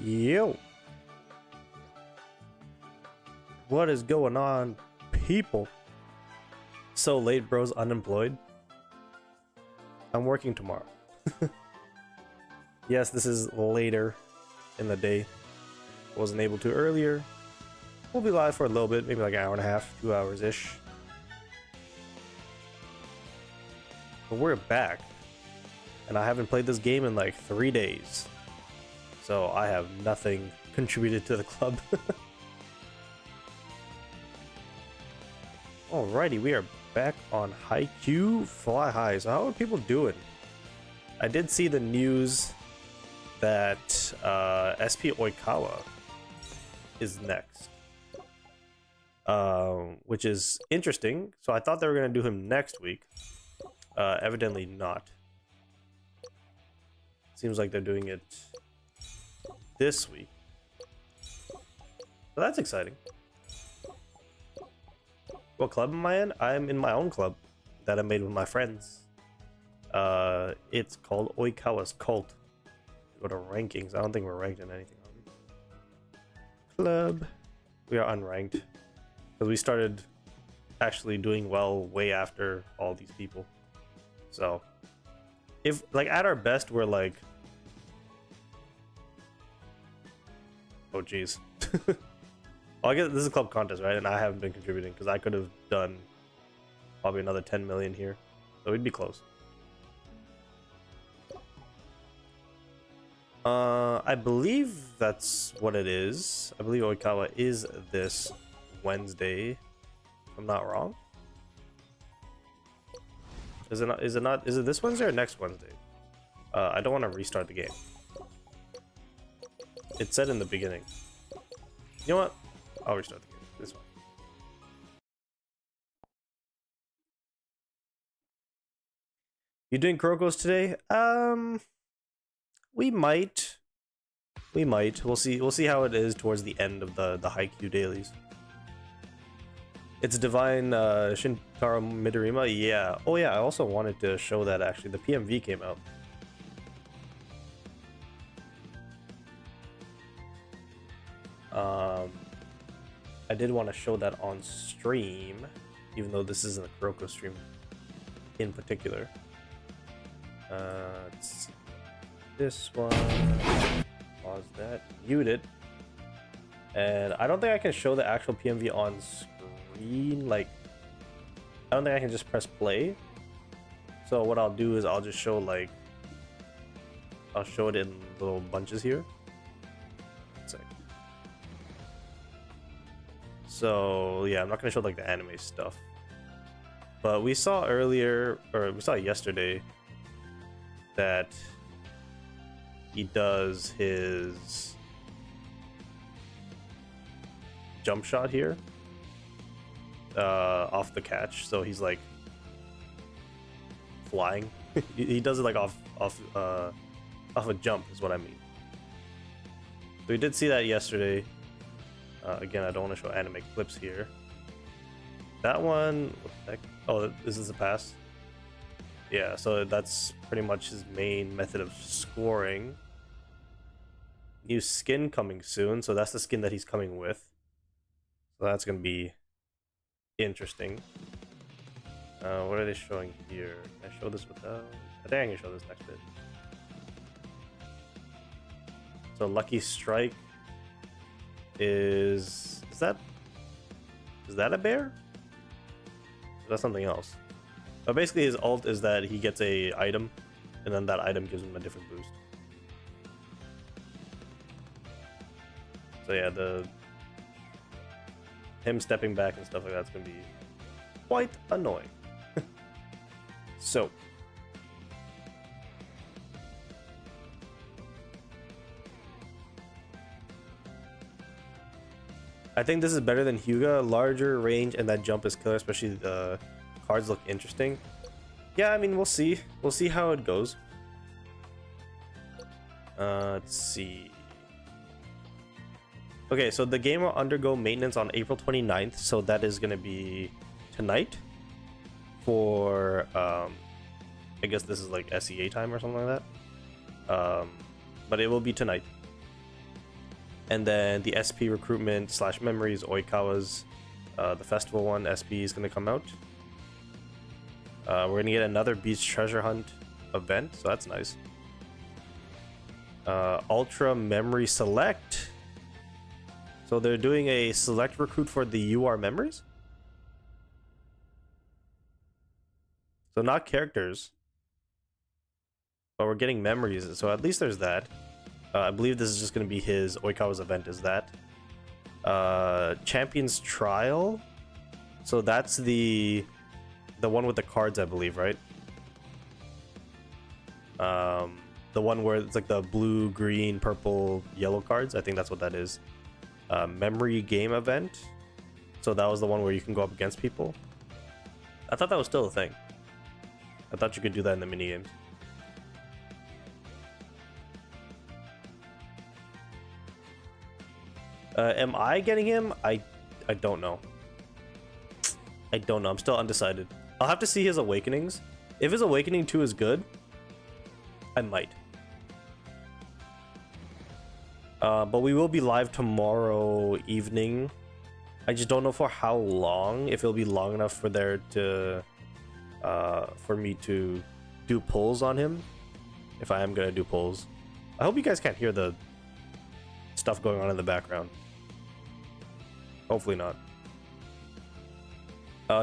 Yo, what is going on, people? So late, bro's unemployed. I'm working tomorrow. Yes, this is later in the day. Wasn't able to earlier. We'll be live for a little bit, maybe like an hour and a half, 2 hours ish. But we're back, and I haven't played this game in like 3 days, so I have nothing contributed to the club. Alrighty, we are back on Haikyu Fly High. So how are people doing? I did see the news that SP Oikawa is next, which is interesting. So I thought they were going to do him next week. Evidently not. Seems like they're doing it this week. So that's exciting. What club am I in? I'm in my own club that I made with my friends. It's called Oikawa's Cult. Go to rankings. I don't think we're ranked in anything, are we? Club. We are unranked. Because we started actually doing well way after all these people. So, if, like, at our best, we're like... Oh, jeez. Well, I guess this is a club contest, right? And I haven't been contributing because I could have done probably another 10 million here. So we'd be close. I believe that's what it is. I believe Oikawa is this Wednesday, if I'm not wrong. Is it not? Is it not? Is it this Wednesday or next Wednesday? I don't want to restart the game. It said in the beginning. You know what? I'll restart the game. This one. You doing Krokos today? We might. We might. We'll see. We'll see how it is towards the end of the Haikyu dailies. It's Divine Shintaro Midorima. Yeah. Oh yeah. I also wanted to show that actually. The PMV came out. I did want to show that on stream, even though this isn't a Kuroko stream in particular. Let's see. This one. Pause that. Mute it. And I don't think I can show the actual PMV on screen. Like, I don't think I can just press play. So what I'll do is I'll just show, like, I'll show it in little bunches here. So yeah, I'm not gonna show like the anime stuff, but we saw earlier, or we saw yesterday, that he does his jump shot here off the catch. So he's like flying. He does it like off a jump is what I mean. So we did see that yesterday. Again, I don't want to show anime clips here. That one, what the heck? Oh, this is a pass. Yeah, so that's pretty much his main method of scoring. New skin coming soon, so that's the skin that he's coming with. So that's gonna be interesting. What are they showing here? Can I show this without? I think I can show this next bit. So Lucky Strike is that a bear? Is that something else? But basically his ult is that he gets a item and then that item gives him a different boost. So yeah, him stepping back and stuff like that's gonna be quite annoying. So I think this is better than Hyuga. Larger range and that jump is killer, especially the cards look interesting. Yeah, I mean, we'll see. We'll see how it goes. Let's see. Okay, so the game will undergo maintenance on April 29th, so that is going to be tonight for, I guess this is like SEA time or something like that. But it will be tonight. And then the SP recruitment / memories, Oikawa's, the festival one, SP is going to come out. We're going to get another beach treasure hunt event, so that's nice. Ultra memory select. So they're doing a select recruit for the UR memories. So not characters, but we're getting memories. So at least there's that. I believe this is just going to be his Oikawa's event. Is that Champions Trial? So that's the one with the cards, I believe, right? The one where it's like the blue, green, purple, yellow cards. I think that's what that is. Memory game event. So that was the one where you can go up against people. I thought that was still a thing. I thought you could do that in the mini games. Am I getting him? I don't know. I don't know. I'm still undecided. I'll have to see his awakenings. If his awakening 2 is good, I might. But we will be live tomorrow evening. I just don't know for how long. If it'll be long enough for there to, for me to do pulls on him. If I am gonna do pulls. I hope you guys can't hear the stuff going on in the background. Hopefully not.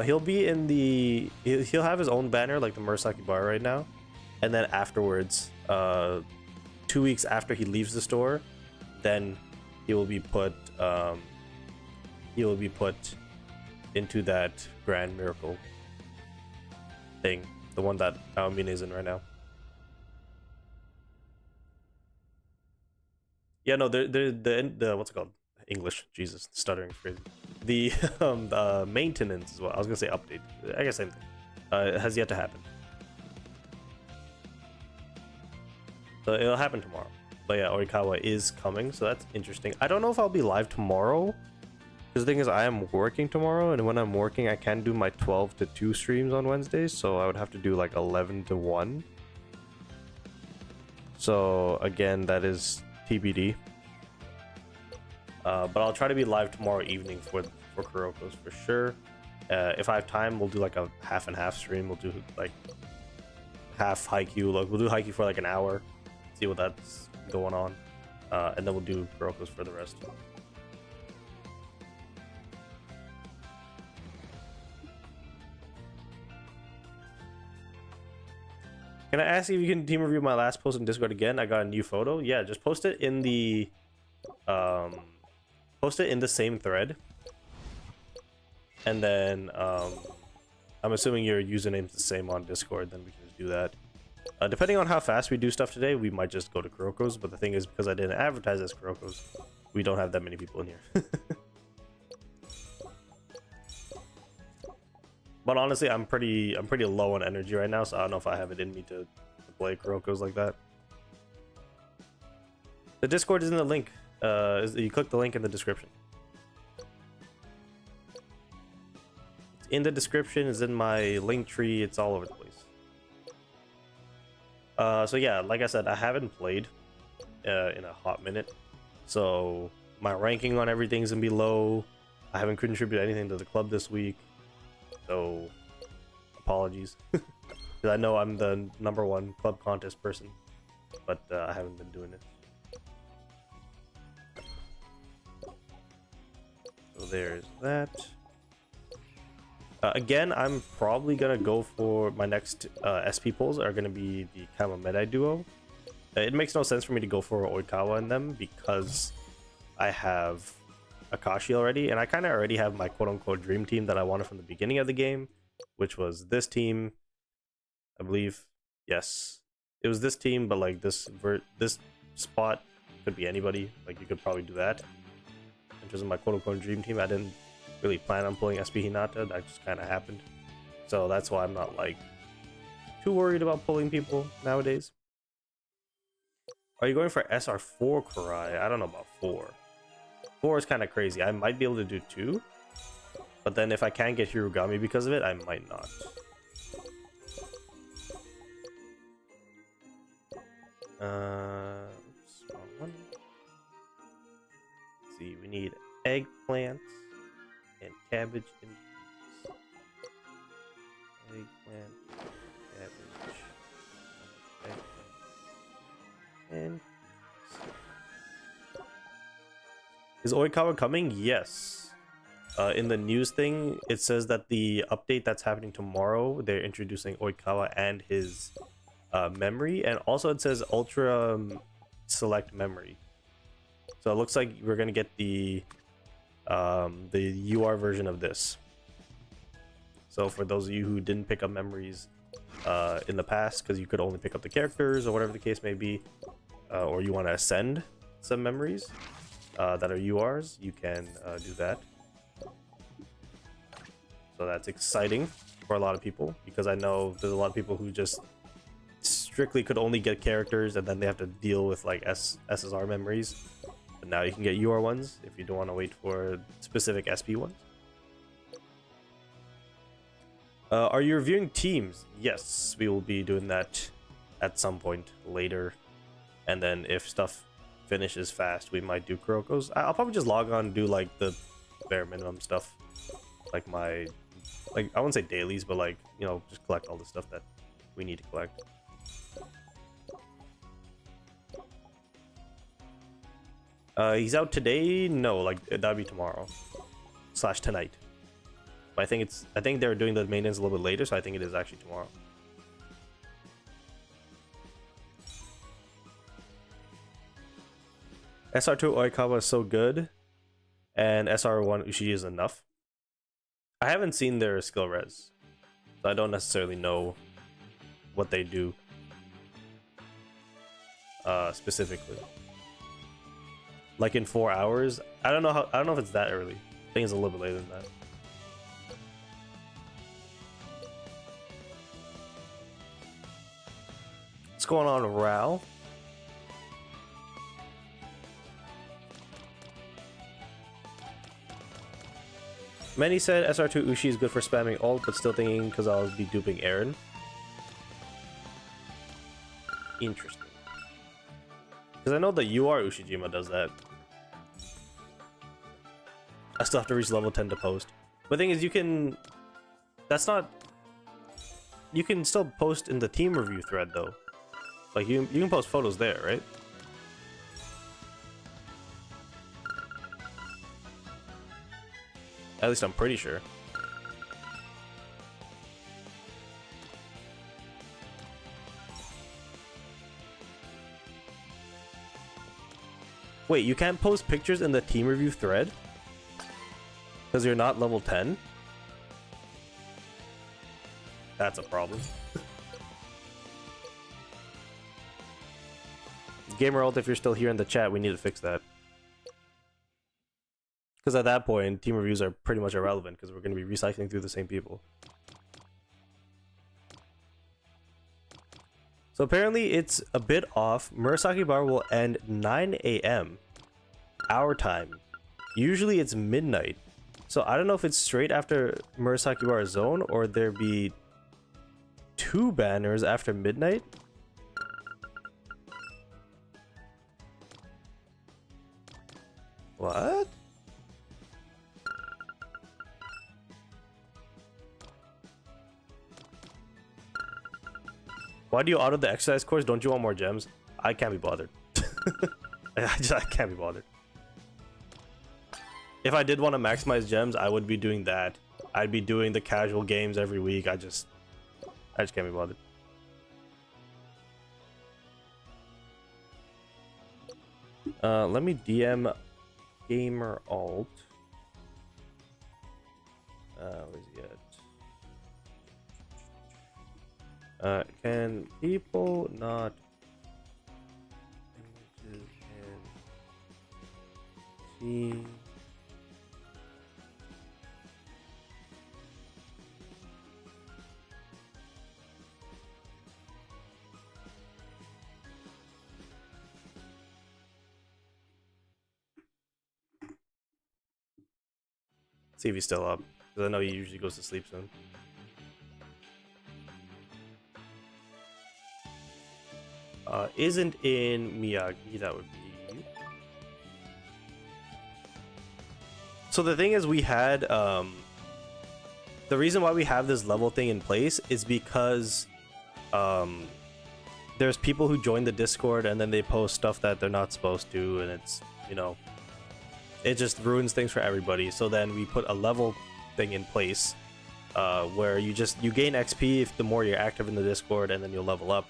He'll be in the... He'll have his own banner, like the Murasaki bar right now. And then afterwards, 2 weeks after he leaves the store, then he will be put... into that Grand Miracle thing. The one that Aomine is in right now. Yeah, no, the what's it called? English, Jesus, stuttering crazy. The maintenance as well. I was gonna say update. I guess same thing. It has yet to happen. So it'll happen tomorrow. But yeah, Oikawa is coming, so that's interesting. I don't know if I'll be live tomorrow. Because the thing is, I am working tomorrow, and when I'm working, I can do my 12 to 2 streams on Wednesdays, so I would have to do like 11 to 1. So again, that is TBD. But I'll try to be live tomorrow evening for Kuroko's for sure. If I have time, we'll do like a half and half stream. We'll do like half Haikyu. Like we'll do Haikyu for like an hour, see what that's going on, and then we'll do Kuroko's for the rest. Can I ask if you can team review my last post on Discord again? I got a new photo. Yeah, just post it in the same thread. And then I'm assuming your username's the same on Discord, then we can just do that. Depending on how fast we do stuff today, we might just go to Kuroko's, but the thing is, because I didn't advertise as Kuroko's, we don't have that many people in here. But honestly, I'm pretty low on energy right now, so I don't know if I have it in me to play Kuroko's like that. The Discord is in the link. You click the link in the description. It's in the description. It's in my link tree. It's all over the place. So yeah, like I said, I haven't played in a hot minute, so my ranking on everything's gonna be low. I haven't contributed anything to the club this week. So, apologies. Because I know I'm the #1 club contest person, but I haven't been doing it. So there's that. Again, I'm probably gonna go for my next SP pulls are gonna be the Kamamedai duo. It makes no sense for me to go for Oikawa in them because I have Akashi already, and I kind of already have my quote-unquote dream team that I wanted from the beginning of the game, which was this team, I believe. Yes, it was this team, but like this spot could be anybody. Like you could probably do that. In terms of my quote-unquote dream team, I didn't really plan on pulling SP Hinata. That just kind of happened, so that's why I'm not like too worried about pulling people nowadays. Are you going for SR4 Kurai? I don't know about 4. 4 is kind of crazy. I might be able to do 2, but then if I can't get Hirugami because of it, I might not. Oops, wrong one. see, we need eggplant and cabbage and peas. Eggplant, cabbage, eggplant, and is Oikawa coming? Yes. In the news thing, it says that the update that's happening tomorrow, they're introducing Oikawa and his memory, and also it says Ultra Select Memory. So it looks like we're gonna get the UR version of this. So for those of you who didn't pick up memories in the past, because you could only pick up the characters or whatever the case may be, or you want to ascend some memories that are URs, you can do that. So that's exciting for a lot of people, because I know there's a lot of people who just strictly could only get characters and then they have to deal with like SSR memories. But now you can get UR ones if you don't want to wait for specific SP ones. Are you reviewing teams? Yes, we will be doing that at some point later. And then if stuff finishes fast, we might do Kuroko's. I'll probably just log on and do like the bare minimum stuff. Like my, like, I wouldn't say dailies, but like, you know, just collect all the stuff that we need to collect. He's out today? No, like that'd be tomorrow / tonight. But I think they're doing the maintenance a little bit later, so I think it is actually tomorrow. SR2 Oikawa is so good, and SR1 Ushiji is enough. I haven't seen their skill res, so I don't necessarily know what they do specifically. Like in 4 hours, I don't know if it's that early. I think it's a little bit later than that. What's going on, Ral? Many said SR2 Ushi is good for spamming ult, but still thinking because I'll be duping Aaron. Interesting. Because I know the UR Ushijima does that. I still have to reach level 10 to post. But the thing is, you can... That's not... You can still post in the team review thread, though. Like, you can post photos there, right? At least I'm pretty sure. Wait, you can't post pictures in the team review thread? Because you're not level 10? That's a problem. Gameralt, if you're still here in the chat, we need to fix that. Because at that point, team reviews are pretty much irrelevant because we're going to be recycling through the same people. So apparently it's a bit off. Murasaki Bar will end 9 AM our time. Usually it's midnight. So I don't know if it's straight after Murasaki Bar Zone or there be 2 banners after midnight. What? Why do you auto the exercise course? Don't you want more gems? I can't be bothered. I can't be bothered. If I did want to maximize gems, I would be doing that. I'd be doing the casual games every week. I just can't be bothered. Let me DM Gamer Alt. Where's he at? Can people not images and see? See if he's still up, because I know he usually goes to sleep soon. Isn't in Miyagi, that would be... So the thing is, we had the reason why we have this level thing in place is because there's people who join the Discord and then they post stuff that they're not supposed to, and it's, you know, it just ruins things for everybody. So then we put a level thing in place where you gain XP if the more you're active in the Discord, and then you'll level up.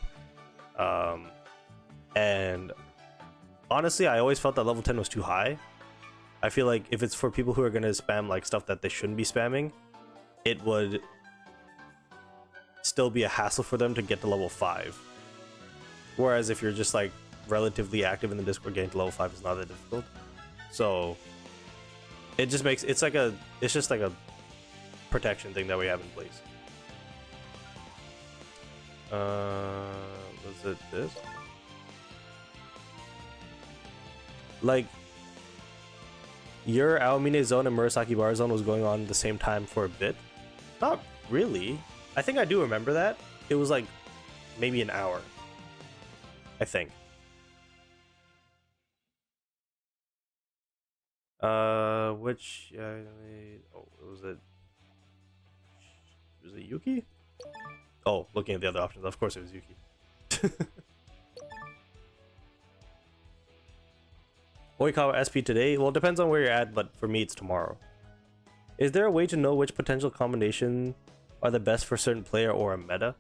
And honestly, I always felt that level 10 was too high. I feel like if it's for people who are gonna spam like stuff that they shouldn't be spamming, it would still be a hassle for them to get to level 5. Whereas if you're just like relatively active in the Discord, getting to level 5 is not that difficult. So it just makes it's just like a protection thing that we have in place. Was it this? Like, your Aomine zone and Murasaki Bar zone was going on at the same time for a bit. Not really. I think I do remember that. It was like maybe an hour, I think. Which oh, was it Yuki? Oh, looking at the other options, of course it was Yuki. Oikawa SP today? Well, it depends on where you're at, but for me it's tomorrow. Is there a way to know which potential combination are the best for a certain player or a meta?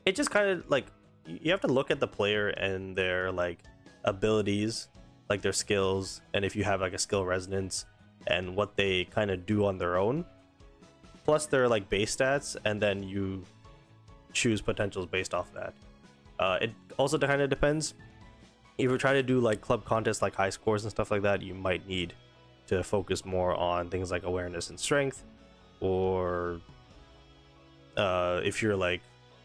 It just kind of like, you have to look at the player and their like abilities, like their skills, and if you have like a skill resonance and what they kind of do on their own, plus their like base stats, and then you choose potentials based off that. It also kind of depends. If you're trying to do like club contests, like high scores and stuff like that, you might need to focus more on things like awareness and strength, or if you're like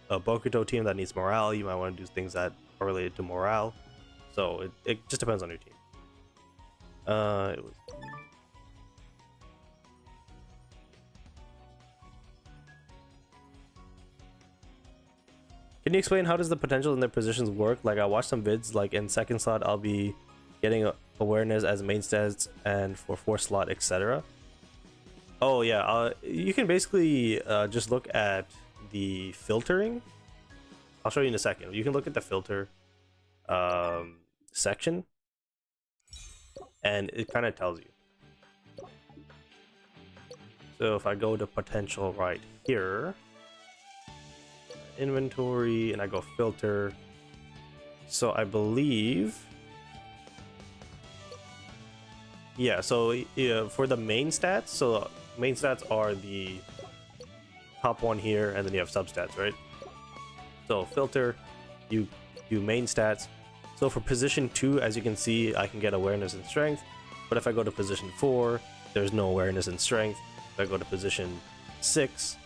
a Bokuto team that needs morale, you might want to do things that are related to morale. So it just depends on your team. Can you explain how does the potential in their positions work? Like, I watched some vids, like in second slot I'll be getting awareness as main stats, and for fourth slot, etc. Oh yeah, you can basically just look at the filtering. I'll show you in a second. You can look at the filter section, and it kind of tells you. So if I go to potential right here, inventory, and I go filter, so I believe, yeah, so yeah, for the main stats, so main stats are the top one here, and then you have substats, right? So filter, you do main stats. So for position 2, as you can see, I can get awareness and strength, but if I go to position 4, there's no awareness and strength. If I go to position 6,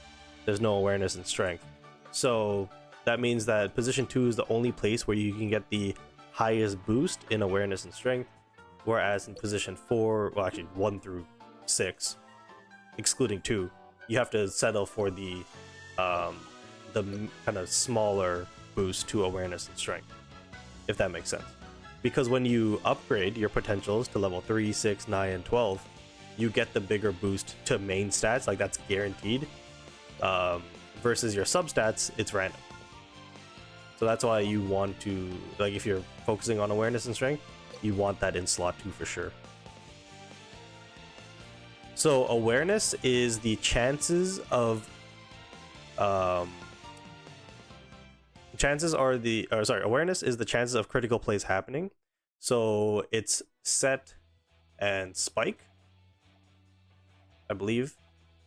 there's no awareness and strength. So that means that position 2 is the only place where you can get the highest boost in awareness and strength, whereas in position 4, well actually 1 through 6, excluding 2, you have to settle for the kind of smaller boost to awareness and strength, if that makes sense. Because when you upgrade your potentials to level 3, 6, 9, and 12, you get the bigger boost to main stats, like that's guaranteed. Versus your substats, it's random. So that's why you want to, like, if you're focusing on awareness and strength, you want that in slot 2 for sure. So awareness is the chances of awareness is the chances of critical plays happening. So it's set and spike, I believe.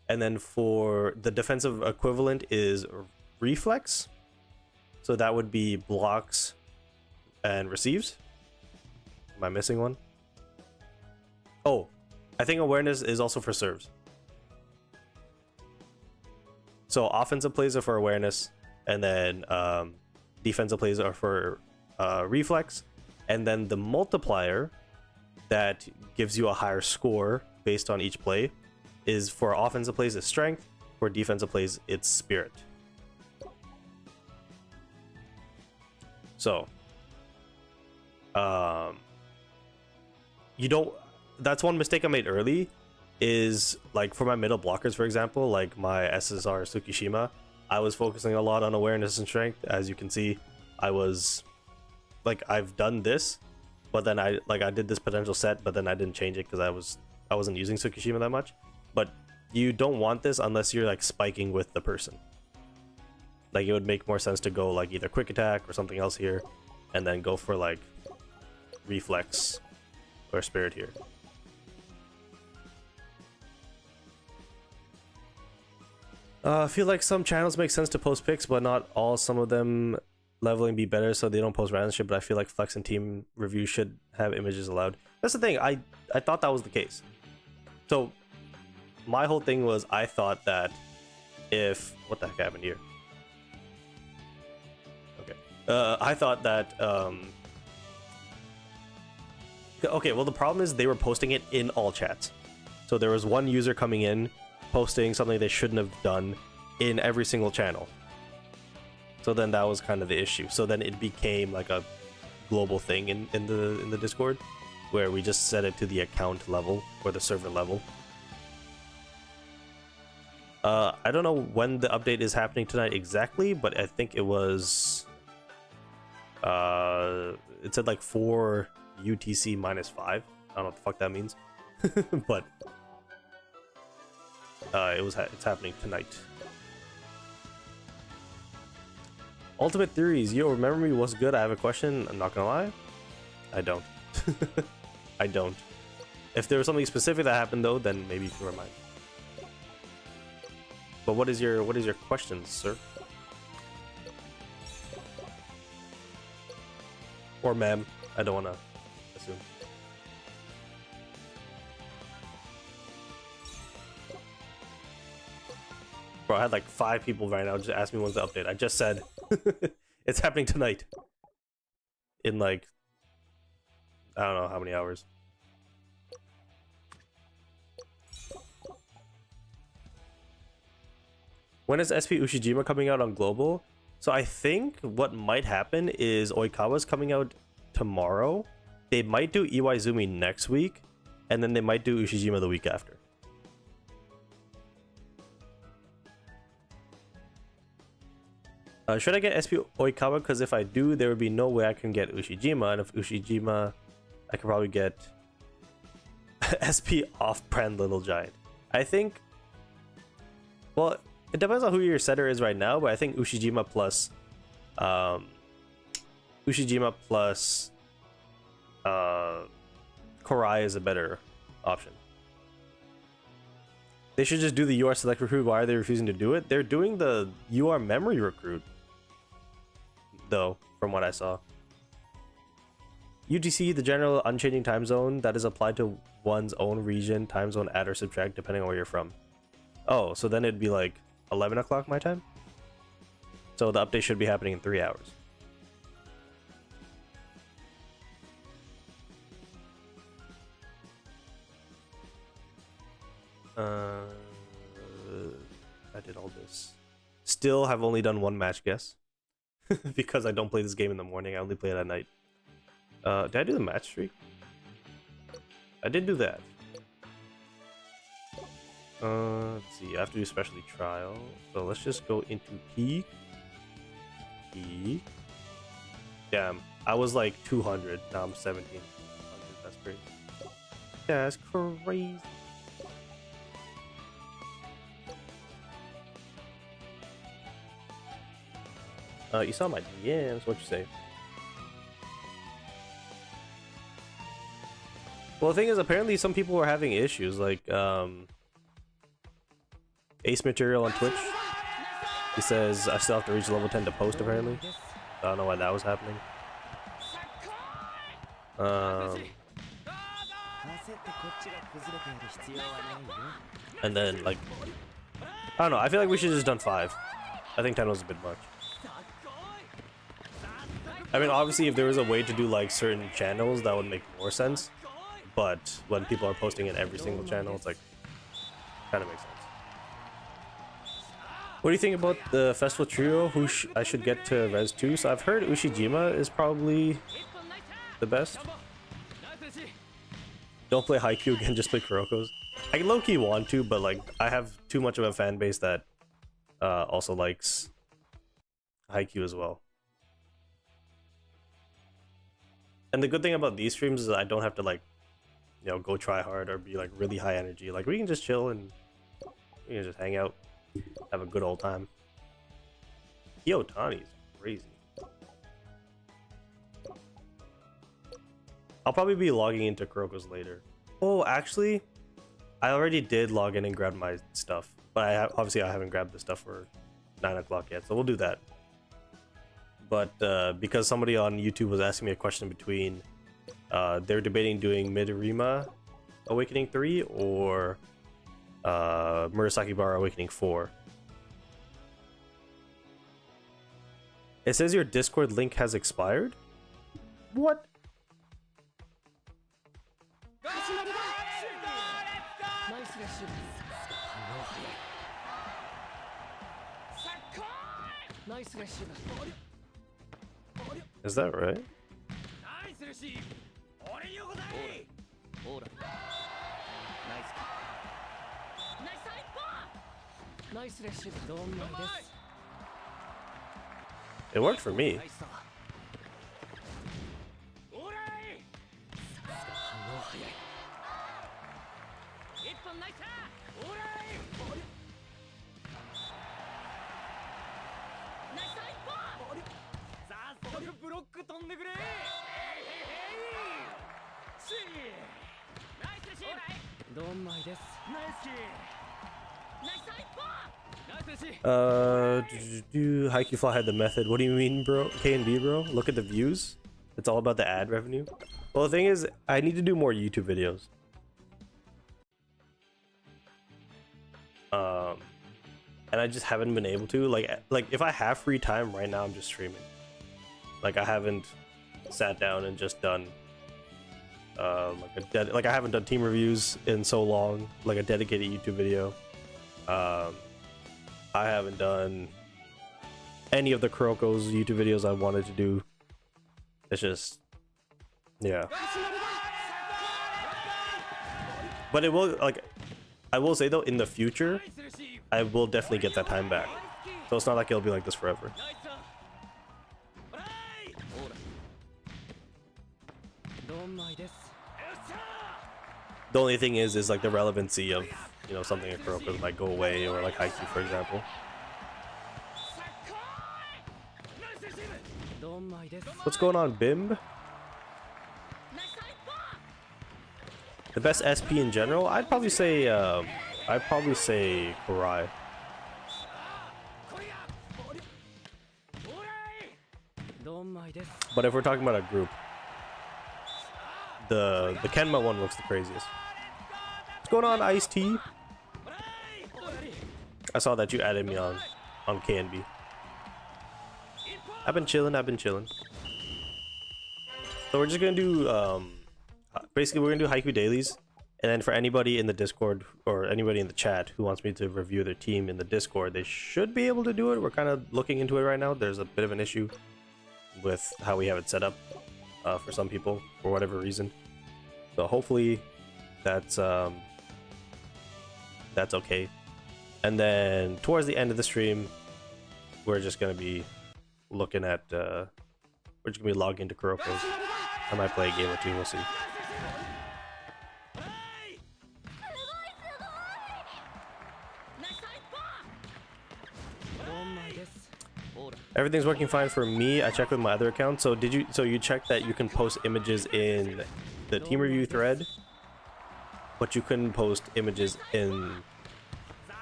And then for the defensive equivalent is reflex. So that would be blocks and receives. Am I missing one? Oh, I think awareness is also for serves. So offensive plays are for awareness, and then defensive plays are for reflex. And then the multiplier that gives you a higher score based on each play is for offensive plays is strength, for defensive plays it's spirit. So you don't, that's one mistake I made early. is like for my middle blockers, for example, like my SSR Tsukishima, I was focusing a lot on awareness and strength. As you can see, I was like, I've done this, but then I did this potential set, but then I didn't change it because I wasn't using Tsukishima that much. But you don't want this unless you're like spiking with the person. Like it would make more sense to go like either quick attack or something else here, and then go for like reflex or spirit here. I feel like some channels make sense to post pics, but not all. Some of them leveling be better, so they don't post random shit. But I feel like Flex and Team Review should have images allowed. That's the thing. I thought that was the case. So my whole thing was I thought that if what the heck happened here? Okay, I thought that okay. Well, the problem is they were posting it in all chats. So there was one user coming in, posting something they shouldn't have done in every single channel. So then that was kind of the issue. So then it became like a global thing in the Discord, where we just set it to the account level or the server level. I don't know when the update is happening tonight exactly, but I think it was it said like 4 UTC -5. I don't know what the fuck that means. But it's happening tonight. Ultimate Theories, yo, remember me? What's good? I have a question. I'm not gonna lie, I don't. I don't. If there was something specific that happened though, then maybe you can remind me. But what is your question, sir? Or ma'am? I don't wanna assume. Bro, I had like 5 people right now just ask me when's the update. I just said it's happening tonight. In like, I don't know how many hours. When is SP Ushijima coming out on Global? So I think what might happen is Oikawa's coming out tomorrow. They might do Iwaizumi next week, and then they might do Ushijima the week after. Should I get SP Oikawa? Because if I do, there would be no way I can get Ushijima, and if Ushijima, I could probably get SP off-brand Little Giant. I think, well, it depends on who your setter is right now, but I think Ushijima plus Korai is a better option. They should just do the UR select recruit. Why are they refusing to do it? They're doing the UR memory recruit, though, from what I saw. UTC, the general unchanging time zone that is applied to one's own region, time zone add or subtract depending on where you're from. Oh, so then it'd be like 11 o'clock my time? So the update should be happening in 3 hours. I did all this. Still have only done one match guess. Because I don't play this game in the morning, I only play it at night. Did I do the match streak? I did do that. Let's see, I have to do specialty trial. So let's just go into peak. Peak. Damn, I was like 200, now I'm 1700. That's crazy. That's crazy. You saw my DMs, what'd you say? Well, the thing is, apparently some people were having issues, like, Ace Material on Twitch. He says I still have to reach level 10 to post, apparently. I don't know why that was happening. And then, like, I don't know, I feel like we should have just done 5. I think 10 was a bit much. I mean, obviously, if there was a way to do, like, certain channels, that would make more sense. But when people are posting in every single channel, it's like, kind of makes sense. What do you think about the festival trio? Who I should get to Res 2? So I've heard Ushijima is probably the best. Don't play Haikyu again, just play Kuroko's. I low-key want to, but like I have too much of a fan base that also likes Haikyu as well. And the good thing about these streams is I don't have to like, you know, go try hard or be like really high energy. Like we can just chill and we can just hang out, have a good old time. Tani's crazy. I'll probably be logging into Kuroko's later. Oh, actually, I already did log in and grab my stuff, but obviously I haven't grabbed the stuff for 9 o'clock yet, so we'll do that. But because somebody on YouTube was asking me a question between they're debating doing Midorima Awakening 3 or Murasaki Bar Awakening 4. It says your Discord link has expired? What? Is that right? It worked for me. Haikyu Flaw had the method. What do you mean, bro? K and B, bro? Look at the views. It's all about the ad revenue. Well, the thing is, I need to do more YouTube videos. And I just haven't been able to. Like if I have free time right now, I'm just streaming. Like I haven't sat down and just done like I haven't done team reviews in so long, like a dedicated YouTube video. I haven't done any of the Kuroko's YouTube videos I wanted to do. It's just, yeah. But it will, like, I will say though, in the future, I will definitely get that time back. So it's not like it'll be like this forever. The only thing is like the relevancy of, you know, something at Kuroko's might go away, or like Haikyu, for example. What's going on, Bimb? The best SP in general? I'd probably say Kurai. But if we're talking about a group, the Kenma one looks the craziest. What's going on, Ice-T? I saw that you added me on KNB. I've been chilling. So we're just gonna do basically we're gonna do Haikyu dailies, and then for anybody in the Discord or anybody in the chat who wants me to review their team in the Discord, they should be able to do it. We're kind of looking into it right now. There's a bit of an issue with how we have it set up for some people for whatever reason. So hopefully that's okay. And then towards the end of the stream, we're just gonna be looking at we're just gonna be logging into Kuroko's. I might play a game or two, we'll see. Everything's working fine for me. I checked with my other account. So you checked that you can post images in the team review thread, but you couldn't post images in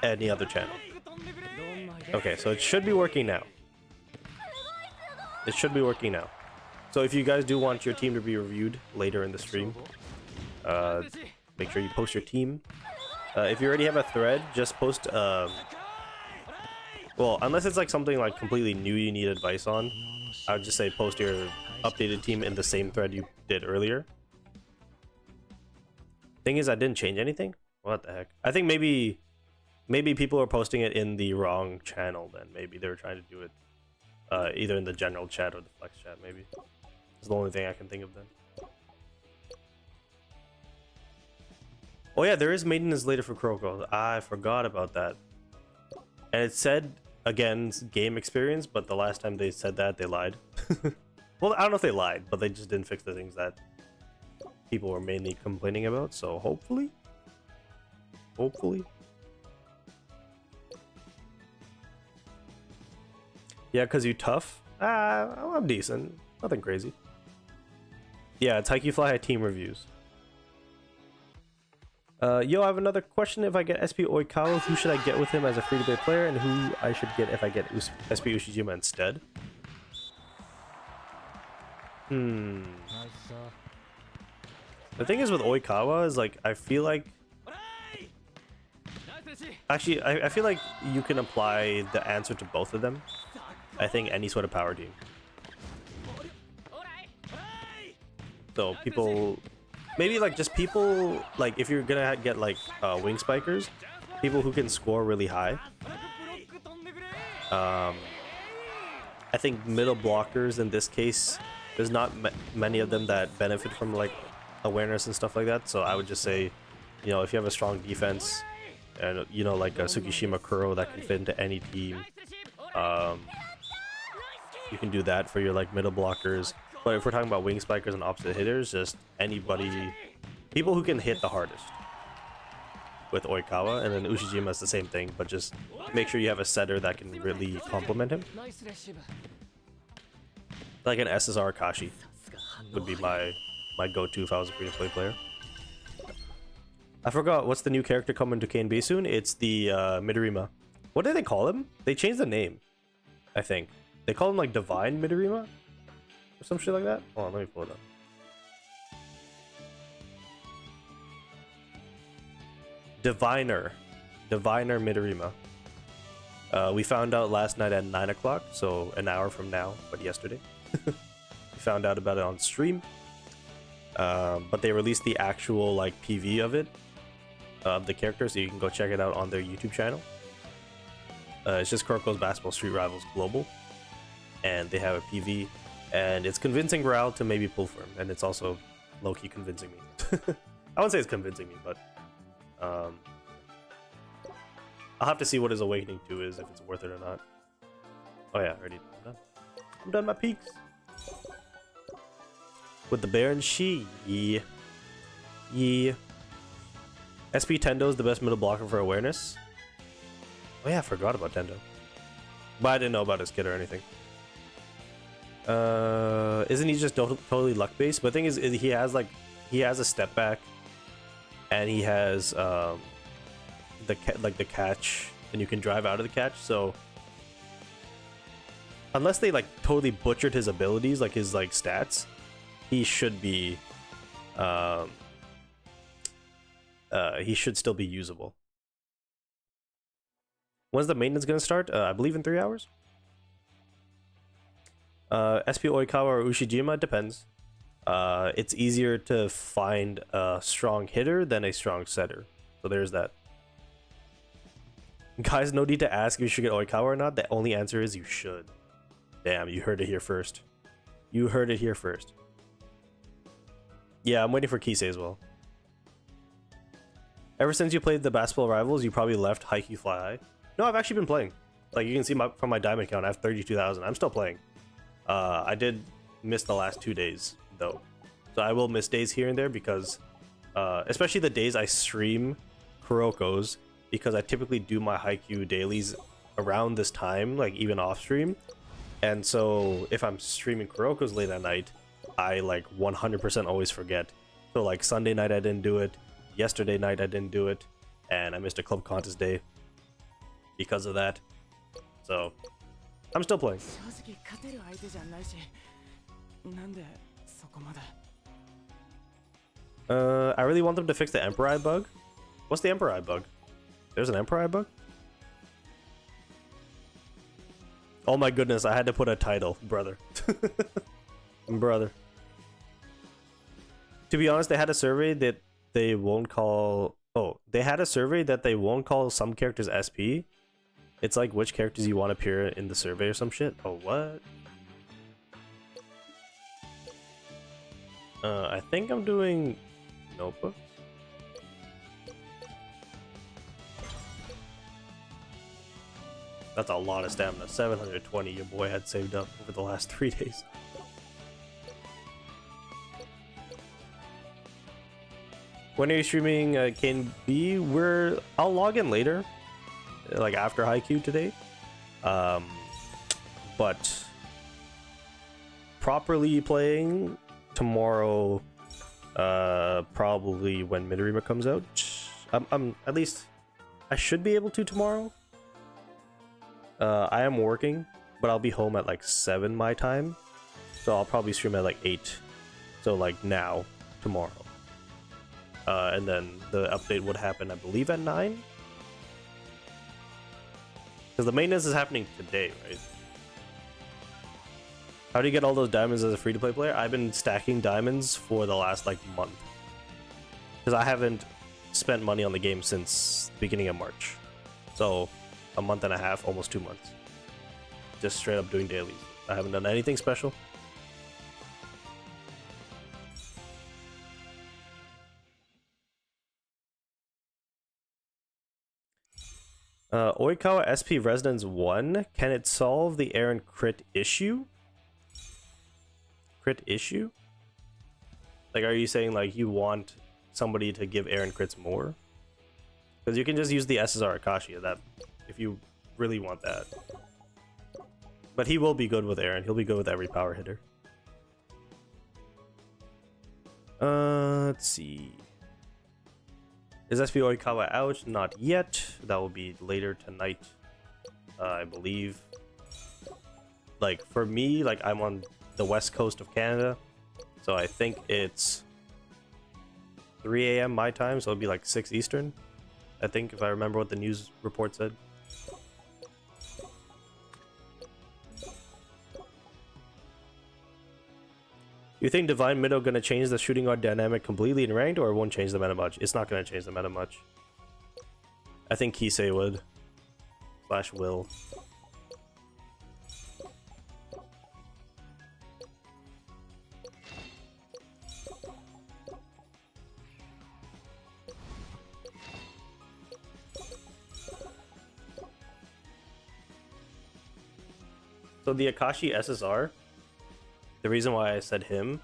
any other channel. Okay, so it should be working now. It should be working now. So if you guys do want your team to be reviewed later in the stream, make sure you post your team. If you already have a thread, just post well, unless it's like something like completely new you need advice on, I would just say post your updated team in the same thread you did earlier. Thing is, I didn't change anything. What the heck? I think maybe people are posting it in the wrong channel. Then maybe they were trying to do it either in the general chat or the flex chat. Maybe it's the only thing I can think of then. Oh yeah, there is maintenance later for Kuroko. I forgot about that. And it said, again, game experience, but the last time they said that, they lied. Well, I don't know if they lied, but they just didn't fix the things that people were mainly complaining about, so hopefully. Yeah, because you tough? I'm decent. Nothing crazy. Yeah, it's Haikyu Fly High team reviews. Yo, I have another question. If I get SP Oikawa, who should I get with him as a free-to-play player, and who I should get if I get SP Ushijima instead? The thing is with Oikawa is like, I feel like... Actually, I feel like you can apply the answer to both of them. I think any sort of power team. So people... Maybe like just people, like if you're gonna get like wing spikers, people who can score really high. I think middle blockers in this case, there's not many of them that benefit from like awareness and stuff like that. So I would just say, you know, if you have a strong defense and you know like a Tsukishima Kuro that can fit into any team, you can do that for your like middle blockers. But if we're talking about wing spikers and opposite hitters, just anybody, people who can hit the hardest with Oikawa, and then Ushijima is the same thing, but just make sure you have a setter that can really complement him. Like an SSR Kashi would be my go-to if I was a free-to-play player. I forgot, what's the new character coming to KNB soon? It's the Midorima. What did they call him? They changed the name, I think. They call him like Divine Midorima? Or some shit like that? Hold on, let me pull it up. Diviner Midorima. We found out last night at 9 o'clock, so an hour from now, but yesterday. We found out about it on stream. But they released the actual like PV of it, of the character, so you can go check it out on their YouTube channel. It's just Kuroko's Basketball Street Rivals Global, and they have a PV. And it's convincing Raul to maybe pull for him, and it's also low-key convincing me. I wouldn't say it's convincing me, but I'll have to see what his Awakening 2 is, if it's worth it or not. Oh yeah, already done. I'm done my peaks. With the Baron Shi. Yeah. SP Tendo is the best middle blocker for awareness. Oh yeah, I forgot about Tendo. But I didn't know about his kit or anything. Isn't he just totally luck based? But the thing is he has a step back, and he has the catch, and you can drive out of the catch. So unless they like totally butchered his abilities, like his like stats, he should be he should still be usable. When's the maintenance gonna start? I believe in 3 hours. SP Oikawa or Ushijima, it depends. It's easier to find a strong hitter than a strong setter. So there's that. Guys, no need to ask if you should get Oikawa or not. The only answer is you should. Damn, you heard it here first. You heard it here first. Yeah, I'm waiting for Kisei as well. Ever since you played the Basketball Rivals, you probably left Haikyu Fly High. No, I've actually been playing. Like you can see from my diamond count, I have 32,000. I'm still playing. I did miss the last 2 days though, so I will miss days here and there because especially the days I stream Kuroko's, because I typically do my Haikyu dailies around this time, like even off stream. And so if I'm streaming Kuroko's late at night, I like 100% always forget. So like Sunday night I didn't do it, yesterday night I didn't do it, and I missed a club contest day because of that. So I'm still playing. I really want them to fix the Emperor Eye bug. What's the Emperor Eye bug? There's an Emperor Eye bug? Oh my goodness, I had to put a title, brother. Brother. To be honest, they had a survey that they won't call... Oh, they had a survey that they won't call some characters SP. It's like which characters you want to appear in the survey or some shit. Oh, what? I think I'm doing notebooks. That's a lot of stamina. 720 your boy had saved up over the last 3 days. When are you streaming Kane B? I'll log in later, like after Haikyu today. But properly playing tomorrow, probably when Midorima comes out. I'm at least I should be able to tomorrow. I am working, but I'll be home at like 7 my time, so I'll probably stream at like 8. So like now, tomorrow. And then the update would happen, I believe, at 9. Because the maintenance is happening today, right? How do you get all those diamonds as a free-to-play player? I've been stacking diamonds for the last like month. Because I haven't spent money on the game since the beginning of March. So a month and a half, almost 2 months. Just straight up doing dailies. I haven't done anything special. Oikawa SP Resonance 1. Can it solve the Aaron crit issue? Crit issue? Like, are you saying like you want somebody to give Aaron crits more? Because you can just use the SSR Akashi that if you really want that. But he will be good with Aaron. He'll be good with every power hitter. Let's see. Is SP Oikawa out? Not yet. That will be later tonight, I believe. Like, for me, like, I'm on the west coast of Canada, so I think it's 3 a.m. my time, so it'll be like 6 Eastern, I think, if I remember what the news report said. You think Divine Middle gonna change the shooting guard dynamic completely in ranked, or it won't change the meta much? It's not gonna change the meta much. I think Kisei would. / will. So the Akashi SSR, the reason why I said him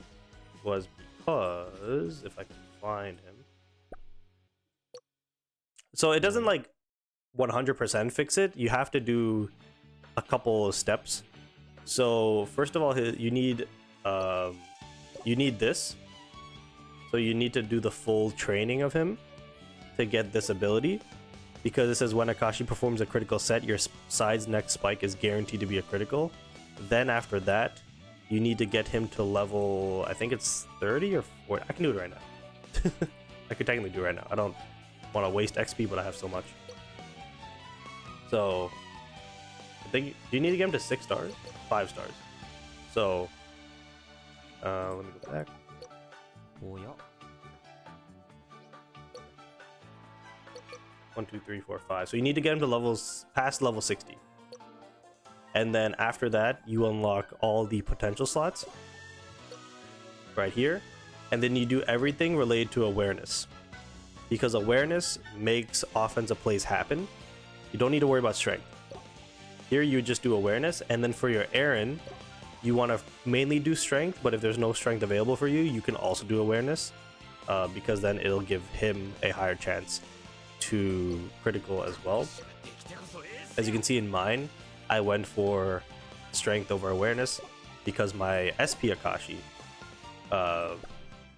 was because, if I can find him. So it doesn't like 100% fix it. You have to do a couple of steps. So first of all, you need this. So you need to do the full training of him to get this ability. Because it says when Akashi performs a critical set, your side's next spike is guaranteed to be a critical. Then after that, you need to get him to level, I think it's 30 or 40. I can do it right now. I could technically do it right now. I don't want to waste XP, but I have so much. So, I think, do you need to get him to 6 stars? 5 stars. So, let me go back. Oh, yeah. 1, 2, 3, 4, 5. So you need to get him to levels past level 60. And then after that, you unlock all the potential slots right here. And then you do everything related to awareness. Because awareness makes offensive plays happen. You don't need to worry about strength. Here you just do awareness. And then for your Aaron, you want to mainly do strength. But if there's no strength available for you, you can also do awareness. Because then it'll give him a higher chance to critical as well. As you can see in mine, I went for strength over awareness because my SP Akashi,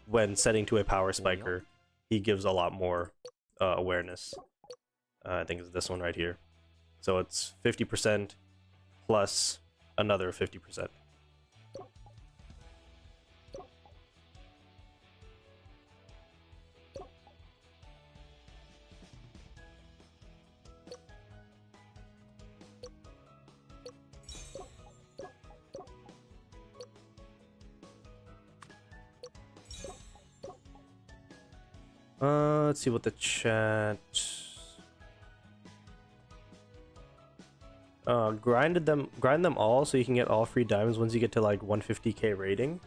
when setting to a power spiker, he gives a lot more awareness. I think it's this one right here. So it's 50% plus another 50%. Let's see what the chat. Grind them all so you can get all free diamonds once you get to like 150k rating.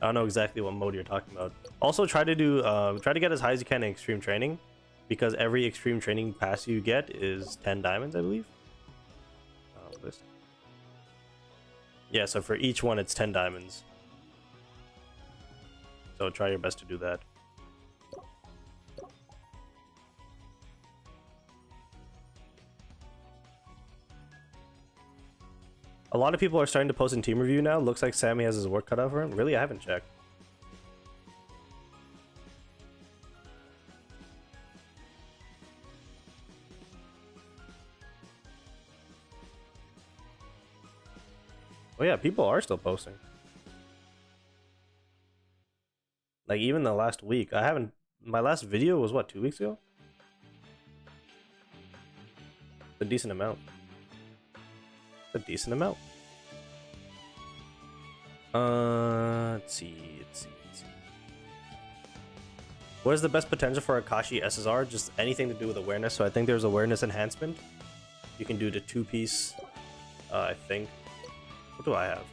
I don't know exactly what mode you're talking about. Also, try to get as high as you can in extreme training, because every extreme training pass you get is 10 diamonds, I believe. List. Yeah, so for each one it's 10 diamonds. So try your best to do that. A lot of people are starting to post in team review now. Looks like Sammy has his work cut out for him. Really? I haven't checked. Oh yeah, people are still posting. Like even the last week. I haven't... My last video was what, 2 weeks ago? A decent amount. A decent amount. Let's see. What is the best potential for Akashi SSR? Just anything to do with awareness. So I think there's awareness enhancement. You can do the 2-piece, I think. What do I have?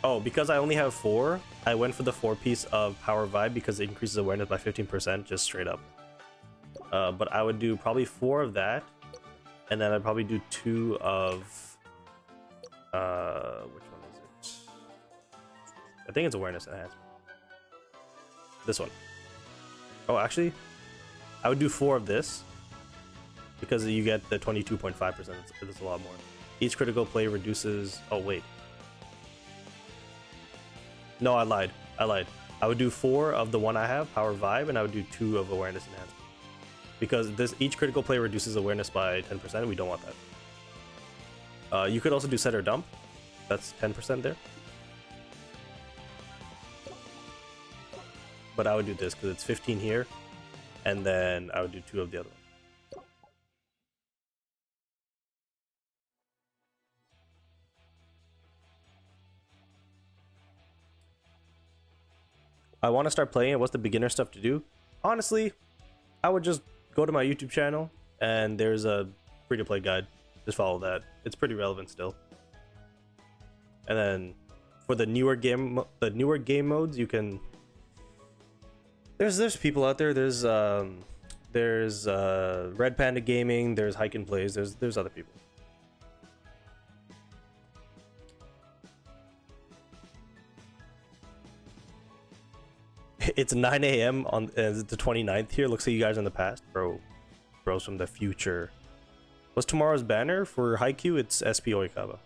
Oh, because I only have 4, I went for the 4-piece of Power Vibe because it increases awareness by 15%, just straight up. But I would do probably 4 of that, and then I'd probably do 2 of... which one is it? I think it's awareness enhancement. This one. Oh, actually, I would do 4 of this, because you get the 22.5%. It's a lot more. Each critical play reduces... Oh, wait. No, I lied. I would do 4 of the one I have, Power Vibe, and I would do 2 of Awareness Enhancement. Because each critical play reduces awareness by 10%. We don't want that. You could also do Set or Dump. That's 10% there. But I would do this because it's 15 here, and then I would do 2 of the other one. I want to start playing it. What's the beginner stuff to do? Honestly, I would just go to my YouTube channel and there's a free-to-play guide. Just follow that. It's pretty relevant still. And then for the newer game modes, you can... There's people out there. There's Red Panda Gaming. There's Hike and Plays. There's other people. It's 9 a.m. on the 29th here. Looks like you guys in the past. Bros from the future. What's tomorrow's banner for Haikyu? It's SP Oikaba.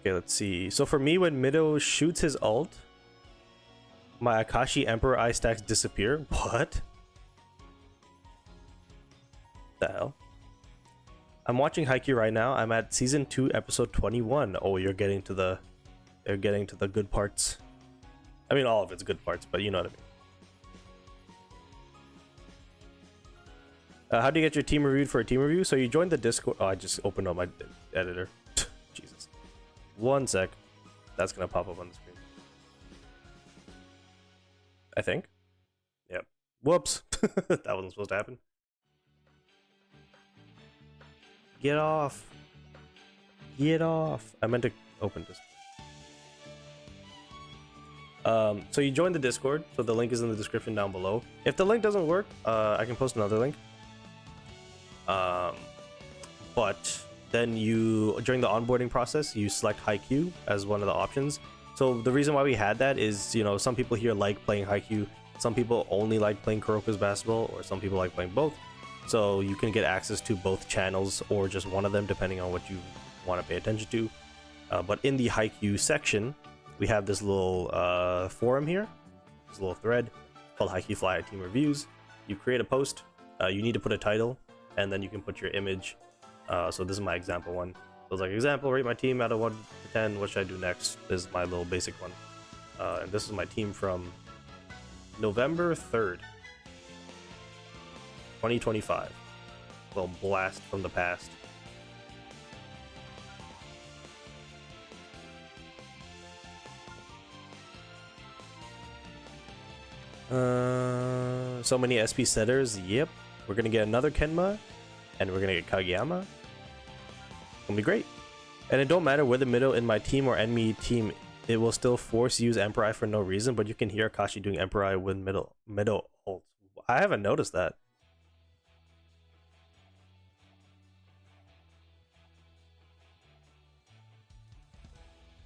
Okay, let's see. So for me, when Mido shoots his ult, my Akashi Emperor eye stacks disappear. What? The hell? I'm watching Haikyu right now. I'm at season 2, episode 21. Oh, you're getting to the... They're getting to the good parts. I mean, all of it's good parts, but you know what I mean. How do you get your team reviewed for a team review? So you joined the Discord. Oh, I just opened up my editor. Jesus. 1 sec. That's gonna pop up on the screen. I think. Yep. Whoops. That wasn't supposed to happen. Get off. Get off. I meant to open this. So you join the Discord, so the link is in the description down below. If the link doesn't work, I can post another link. But then during the onboarding process, you select Haikyu as one of the options. So the reason why we had that is, you know, some people here like playing Haikyu, some people only like playing Kuroko's basketball, or some people like playing both. So you can get access to both channels or just one of them, depending on what you want to pay attention to. But in the Haikyu section, we have this little forum here, this little thread called Haikyu Fly Team Reviews. You create a post, you need to put a title, and then you can put your image. So this is my example one. So it's like, example, rate my team out of 1 to 10, what should I do next? This is my little basic one. And this is my team from November 3rd, 2025. Little blast from the past. So many SP setters. Yep, we're gonna get another Kenma, and we're gonna get Kageyama. gonna be great. And it don't matter whether middle in my team or enemy team, it will still force use Emperor Eye for no reason, but you can hear Akashi doing Emperor Eye with middle ult. I haven't noticed that.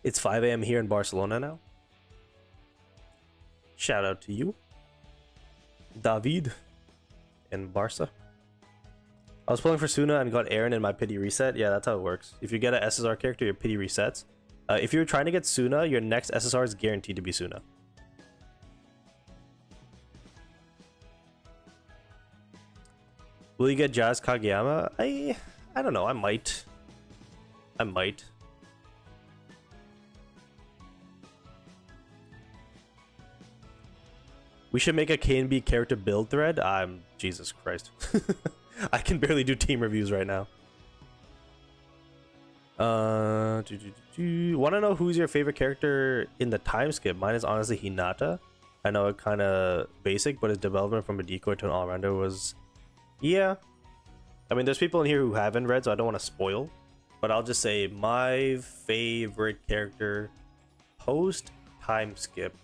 It's 5 a.m. here in Barcelona now. Shout out to you, David, and Barca. I was pulling for Suna and got Aaron in my pity reset. Yeah, that's how it works. If you get an SSR character, your pity resets. If you're trying to get Suna, your next SSR is guaranteed to be Suna. Will you get Jazz Kageyama? I don't know. I might. We should make a KNB character build thread. Jesus Christ. I can barely do team reviews right now. Want to know who's your favorite character in the time skip? Mine is honestly Hinata. I know it kind of basic, but his development from a decoy to an all-rounder was... Yeah. I mean, there's people in here who haven't read, so I don't want to spoil. But I'll just say my favorite character post time skip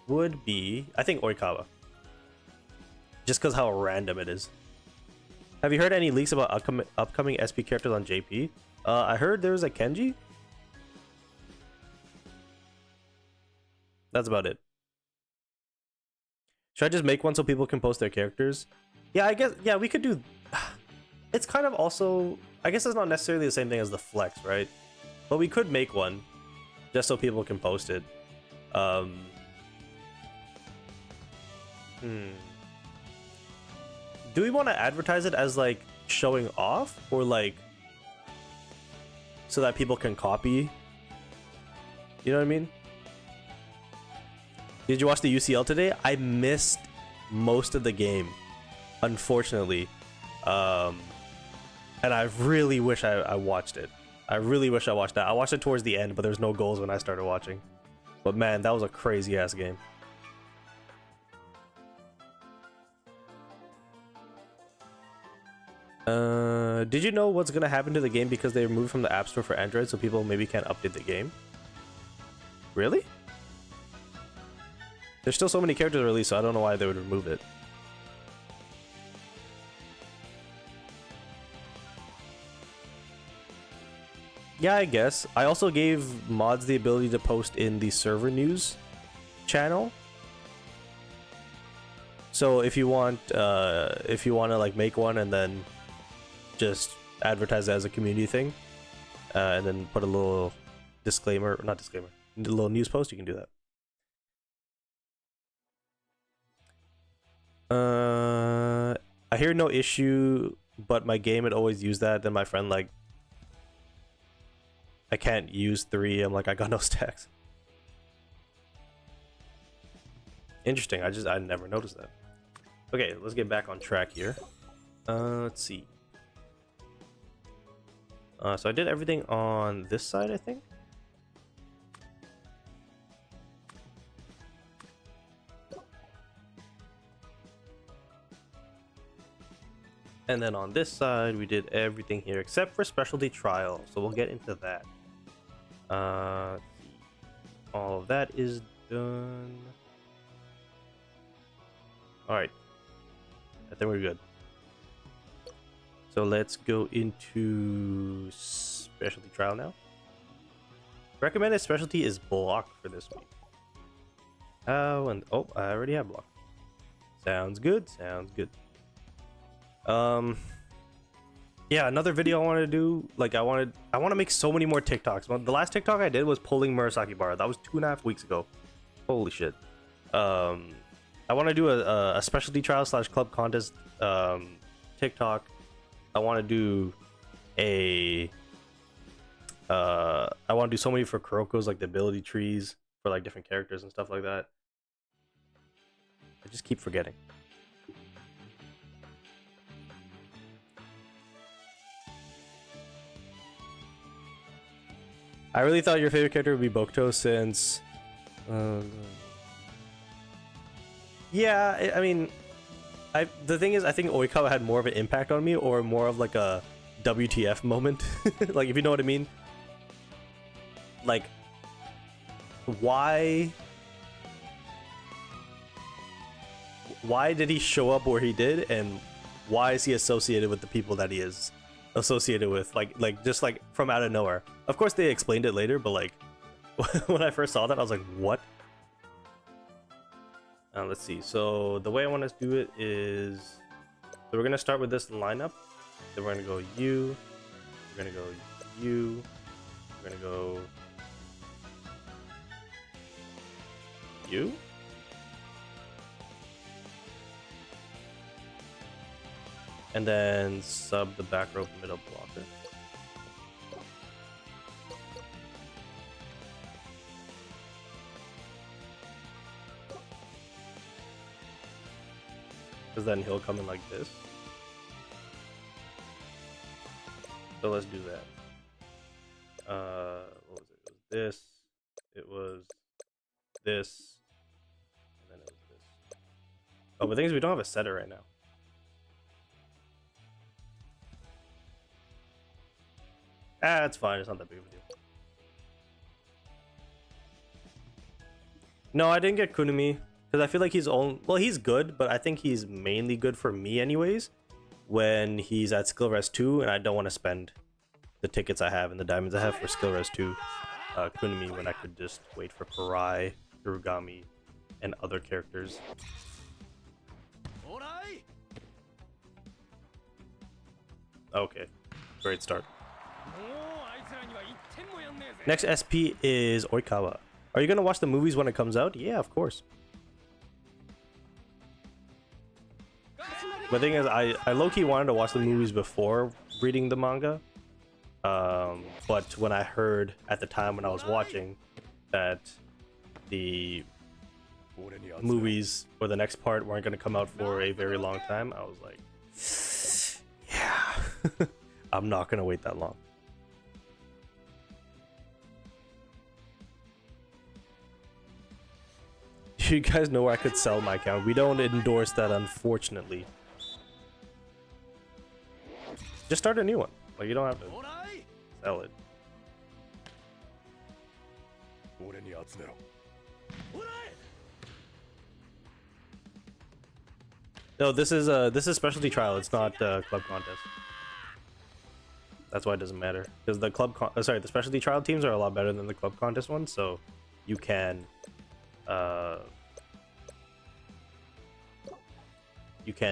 would be, I think, Oikawa. Just because how random it is. Have you heard any leaks about upcoming SP characters on JP? I heard there was a Kenji. That's about it. Should I just make one so people can post their characters? Yeah, I guess, yeah, we could do... It's kind of also... I guess it's not necessarily the same thing as the flex, right? But we could make one just so people can post it. Do we want to advertise it as like showing off, or like so that people can copy? You know what I mean? Did you watch the UCL today? I missed most of the game, unfortunately. And I really wish I watched it. I really wish I watched that. I watched it towards the end, but there's no goals when I started watching. But man, that was a crazy ass game. Did you know what's gonna happen to the game because they removed from the App Store for Android, so people maybe can't update the game? Really? There's still so many characters released, so I don't know why they would remove it. Yeah, I guess. I also gave mods the ability to post in the server news channel. So if you want to like make one and then just advertise it as a community thing, and then put a little disclaimer, or not disclaimer, a little news post, you can do that. I hear no issue, but my game had always used that. Then my friend like, I can't use 3. I'm like, I got no stacks. Interesting. I never noticed that. Okay, let's get back on track here. Let's see. So I did everything on this side, I think. And then on this side, we did everything here except for specialty trial. So we'll get into that. All of that is done. All right. I think we're good. So let's go into specialty trial now. Recommended specialty is block for this week. Oh, and oh, I already have block. Sounds good. Sounds good. Yeah, another video I wanted to do. Like, I want to make so many more TikToks. Well, the last TikTok I did was pulling Murasaki Bara. That was 2.5 weeks ago. Holy shit. I want to do a specialty trial / club contest TikTok. I want to do I want to do so many for Kuroko's, like the ability trees for like different characters and stuff like that. I just keep forgetting. I really thought your favorite character would be Bokuto since... yeah, I mean... the thing is, I think Oikawa had more of an impact on me, or more of like a WTF moment. Like, if you know what I mean. Like, why did he show up where he did, and why is he associated with the people that he is associated with? Like just like from out of nowhere. Of course they explained it later, but like when I first saw that I was like, what? Let's see. So the way I want to do it is, so we're gonna start with this lineup. Then we're gonna go you. We're gonna go you. We're gonna go you. And then sub the back row middle blocker. Because then he'll come in like this. So let's do that. What was it? It was this. And then it was this. Oh, but the thing is, we don't have a setter right now. Ah, it's fine. It's not that big of a deal. No, I didn't get Kunumi because I feel like he's good, but I think he's mainly good for me anyways when he's at skill res 2, and I don't want to spend the tickets I have and the diamonds I have for skill res 2 Kunumi when I could just wait for Parai, Kurugami, and other characters. Okay, great start. Next SP is Oikawa. Are you gonna watch the movies when it comes out? Yeah, of course. But the thing is, I low-key wanted to watch the movies before reading the manga. But when I heard at the time when I was watching that the movies or the next part weren't gonna come out for a very long time, I was like, yeah, I'm not gonna wait that long. You guys know where I could sell my account. We don't endorse that, unfortunately. Just start a new one. Like, you don't have to sell it. No, this is specialty trial. It's not club contest. That's why it doesn't matter. Because the the specialty trial teams are a lot better than the club contest ones, so you can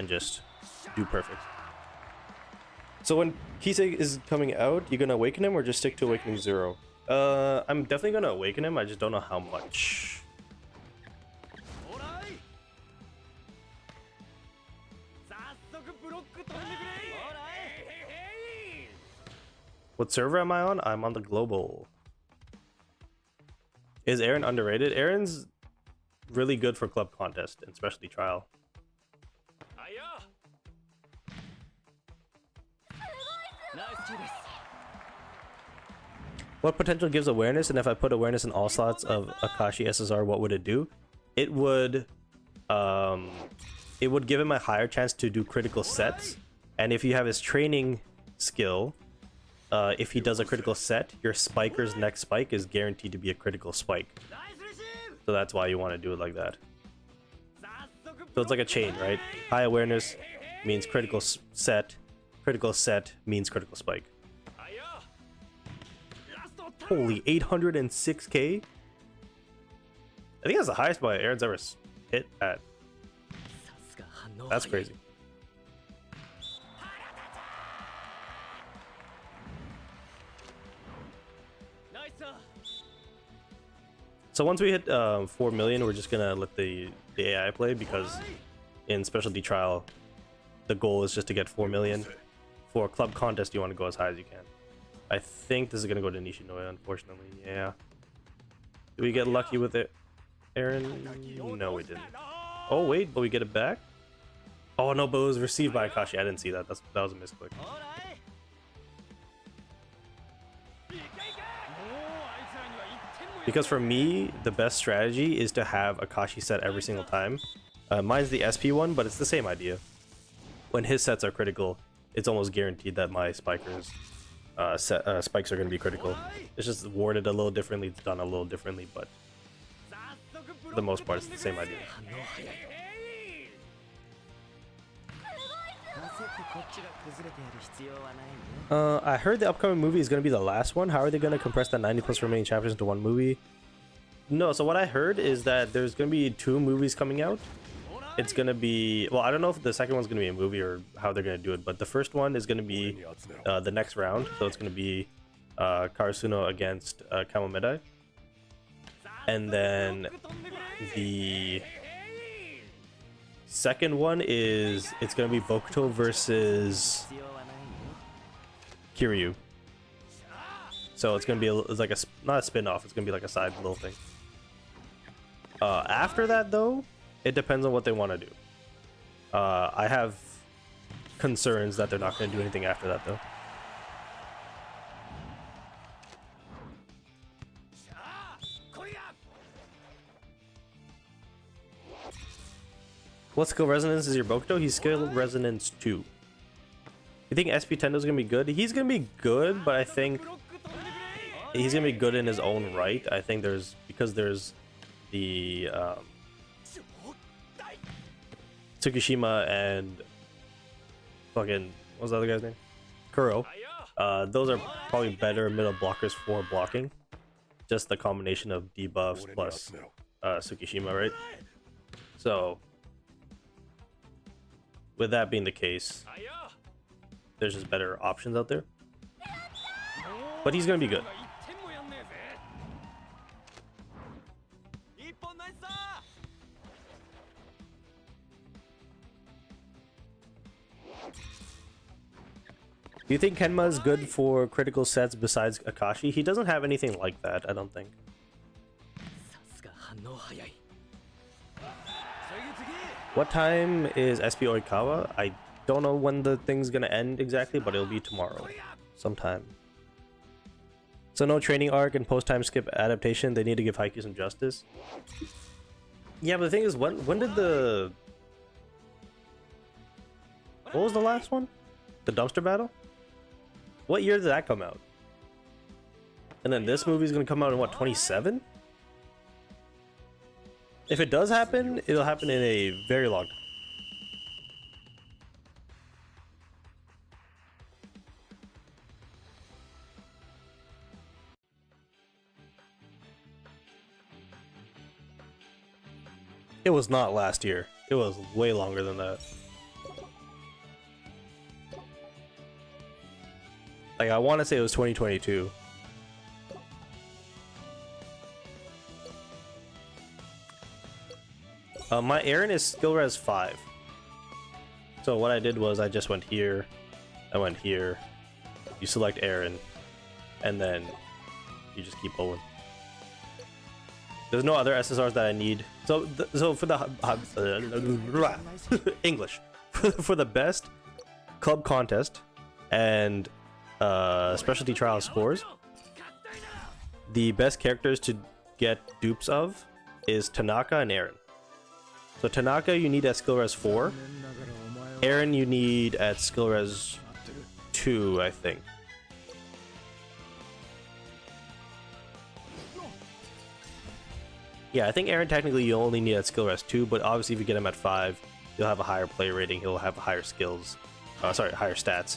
just do perfect. So when Kisei is coming out, you gonna awaken him or just stick to Awakening 0? I'm definitely gonna awaken him, I just don't know how much. What server am I on? I'm on the global. Is Aaron underrated? Aaron's really good for club contest and specialty trial. What potential gives awareness, and if I put awareness in all slots of Akashi SSR, what would it do? It would give him a higher chance to do critical sets, and if you have his training skill, if he does a critical set, your spiker's next spike is guaranteed to be a critical spike. So that's why you want to do it like that. So it's like a chain, right? High awareness means critical set means critical spike. Holy 806k. I think that's the highest by Aaron's ever hit at. That's crazy. So once we hit 4 million, we're just gonna let the AI play, because in specialty trial the goal is just to get 4 million. For club contest you want to go as high as you can. I think this is gonna go to Nishinoya, unfortunately. Yeah. Did we get lucky with it, Aaron? No, we didn't. Oh wait, but we get it back? Oh no, but it was received by Akashi. I didn't see that. That was a misclick. Because for me, the best strategy is to have Akashi set every single time. Mine's the SP one, but it's the same idea. When his sets are critical, it's almost guaranteed that my spikers spikes are going to be critical. It's just worded a little differently, it's done a little differently, but for the most part it's the same idea. I heard the upcoming movie is going to be the last one. How are they going to compress the 90 plus remaining chapters into one movie? No, so what I heard is that there's going to be 2 movies coming out. It's going to be, well, I don't know if the second one's going to be a movie or how they're going to do it, but the first one is going to be the next round. So it's going to be Karasuno against Kamomedai. And then the second one is, it's going to be Bokuto versus Kiryu. So it's going to be it's like a, not a spin-off, it's going to be like a side little thing. After that though, it depends on what they want to do. I have concerns that they're not going to do anything after that though. What skill resonance is your Bokuto? He's skill resonance 2. You think SP Tendo's gonna be good? He's gonna be good, but I think he's gonna be good in his own right. I think because there's the Tsukishima and fucking, what was the other guy's name? Kuro. Those are probably better middle blockers for blocking. Just the combination of debuffs plus Tsukishima, right? So with that being the case, there's just better options out there. But he's gonna be good. Do you think Kenma is good for critical sets besides Akashi? He doesn't have anything like that, I don't think. What time is SP Oikawa? I don't know when the thing's gonna end exactly, but it'll be tomorrow sometime. So no training arc and post-time skip adaptation. They need to give Haikyu some justice. Yeah, but the thing is, when did the... What was the last one? The dumpster battle? What year did that come out? And then this movie's gonna come out in what, 27? If it does happen, it'll happen in a very long time. It was not last year. It was way longer than that. Like, I want to say it was 2022. My Aaron is skill res 5. So what I did was I just went here, I went here, you select Aaron, and then you just keep going. There's no other SSRs that I need. So for the English, for the best club contest and specialty trial scores, the best characters to get dupes of is Tanaka and Aaron. So Tanaka you need at skill res 4. Aaron you need at skill res 2, I think. Yeah, I think Aaron technically you only need at skill res 2, but obviously if you get him at 5, you'll have a higher play rating, he'll have higher skills, higher stats,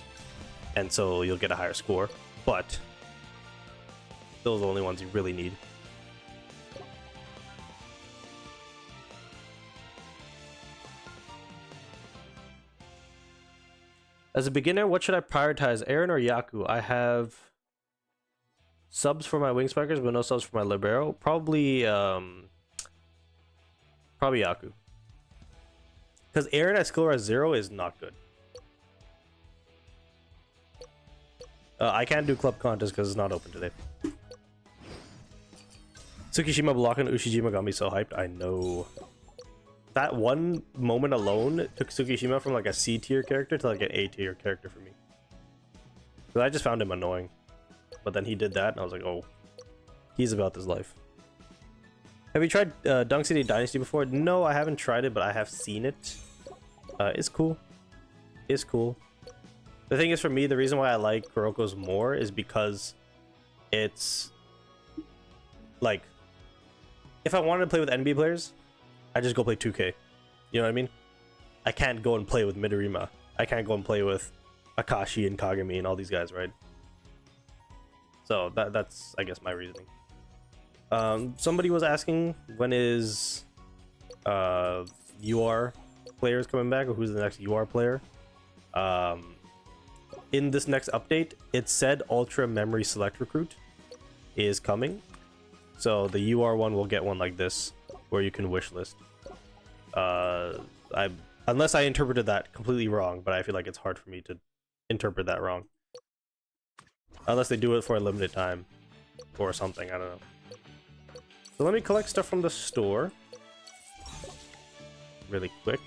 and so you'll get a higher score, but those are the only ones you really need. As a beginner, what should I prioritize, Aaron or Yaku? I have subs for my wing spikers, but no subs for my libero. Probably Yaku. Because Aaron at skill res 0 is not good. I can't do club contest because it's not open today. Tsukishima blocking Ushijima got me so hyped. I know. That one moment alone took Tsukishima from like a C tier character to like an A tier character for me. Because I just found him annoying. But then he did that and I was like, oh, he's about this life. Have you tried Dunk City Dynasty before? No, I haven't tried it, but I have seen it. It's cool. It's cool. The thing is, for me, the reason why I like Kuroko's more is because it's like, if I wanted to play with NBA players, I just go play 2K. You know what I mean? I can't go and play with Midorima. I can't go and play with Akashi and Kagami and all these guys, right? So that's, I guess, my reasoning. Somebody was asking, when is UR players coming back, or who's the next UR player? In this next update, it said Ultra Memory Select Recruit is coming. So the UR one will get one like this, where you can wishlist. Unless I interpreted that completely wrong, but I feel like it's hard for me to interpret that wrong. Unless they do it for a limited time or something, I don't know. So let me collect stuff from the store really quick.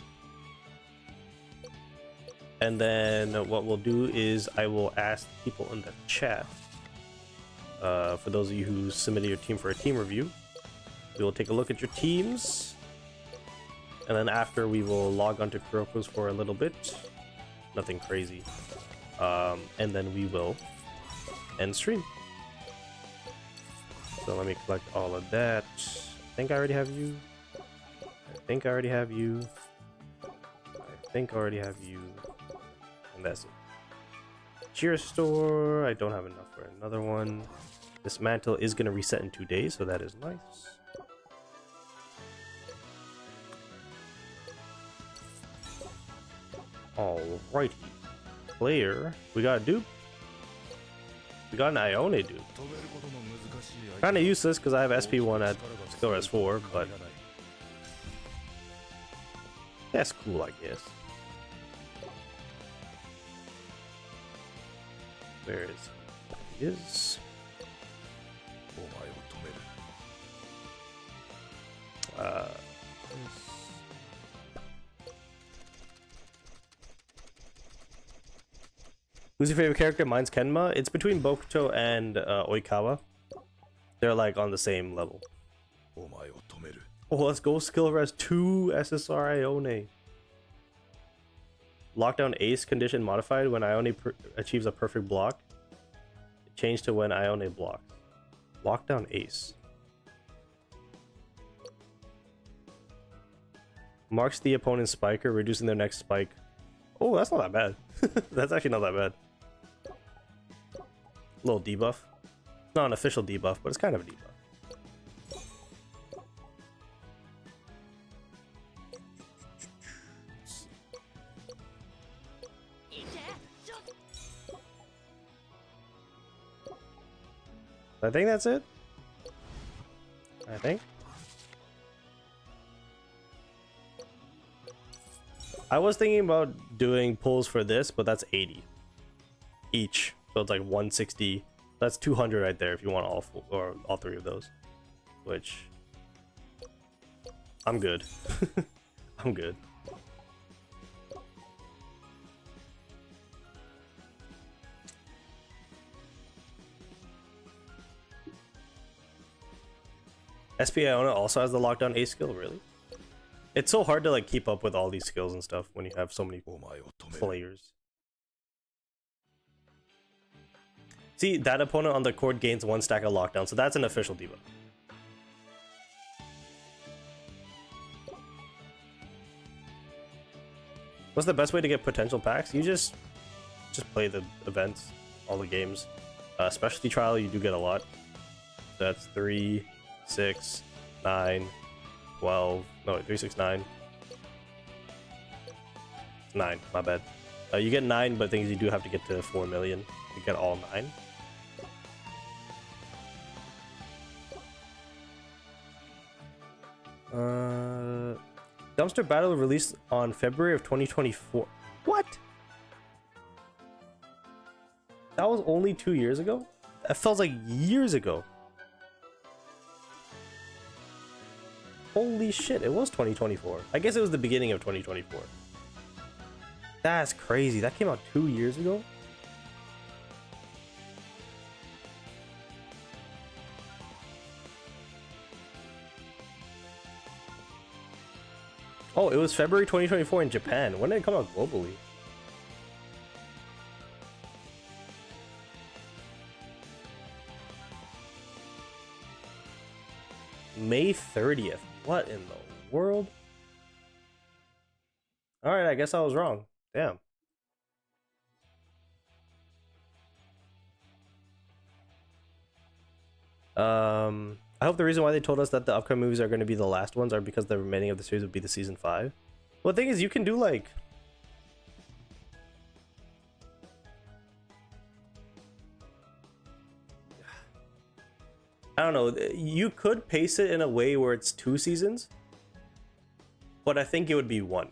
And then what we'll do is I will ask people in the chat, for those of you who submitted your team for a team review, we will take a look at your teams. And then after, we will log on to Kuroko's for a little bit. Nothing crazy. And then we will end stream. So let me collect all of that. I think I already have you. I think I already have you. I think I already have you. And that's it. Cheer store. I don't have enough for another one. This mantle is going to reset in 2 days, so that is nice. Alrighty. Player. We got a dupe. We got an Ione dupe. Kinda useless because I have SP1 at skill res 4, but that's cool, I guess. Where is he? He is. Who's your favorite character? Mine's Kenma. It's between Bokuto and Oikawa. They're like on the same level. Oh, let's go skill res 2 SSR Ione. Lockdown Ace condition modified when Ione achieves a perfect block. Change to when Ione blocks. Lockdown Ace. Marks the opponent's spiker, reducing their next spike. Oh, that's not that bad. That's actually not that bad. Little debuff. Not an official debuff, but it's kind of a debuff. I think that's it. I think. I was thinking about doing pulls for this, but that's 80 each. So it's like 160. That's 200 right there if you want all three of those. Which I'm good. I'm good. SP Iona also has the lockdown ace skill, really? It's so hard to like keep up with all these skills and stuff when you have so many players. See, that opponent on the court gains 1 stack of lockdown, so that's an official debuff. What's the best way to get potential packs? You just play the events, all the games. Specialty trial, you do get a lot. That's 3, 6, 9, 12. No, 3, 6, 9. 9, my bad. You get 9, but things you do have to get to 4 million to get all 9. Dumpster Battle released on February of 2024. What? That was only 2 years ago? That feels like years ago. Holy shit, it was 2024. I guess it was the beginning of 2024. That's crazy. That came out 2 years ago? Oh, it was February 2024 in Japan. When did it come out globally? May 30th. What in the world? Alright, I guess I was wrong. Damn. I hope the reason why they told us that the upcoming movies are going to be the last ones are because the remaining of the series would be the season 5. Well, the thing is, you can do like... I don't know, you could pace it in a way where it's 2 seasons, but I think it would be 1.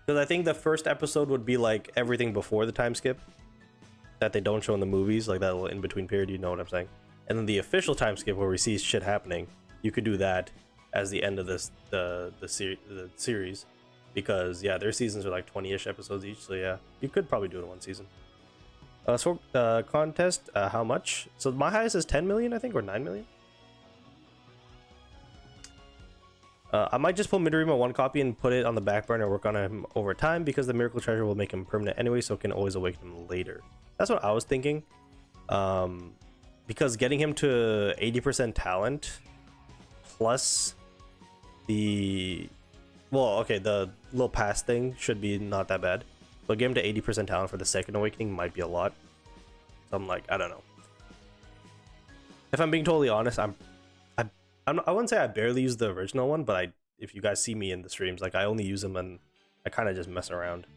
Because I think the first episode would be like everything before the time skip that they don't show in the movies, like that little in-between period, you know what I'm saying? And then the official time skip where we see shit happening, you could do that as the end of this the series, because yeah, their seasons are like 20-ish episodes each, so yeah, you could probably do it in 1 season. Contest, how much? So my highest is 10 million, I think, or 9 million. I might just pull Midorima 1 copy and put it on the back burner and work on him over time, because the Miracle Treasure will make him permanent anyway, so it can always awaken him later. That's what I was thinking. Because getting him to 80% talent plus the... Well, okay, the little pass thing should be not that bad. But get him to 80% talent for the second awakening might be a lot. So I'm like, I don't know. If I'm being totally honest, I wouldn't say I barely use the original one, but if you guys see me in the streams, like I only use them and I kind of just mess around.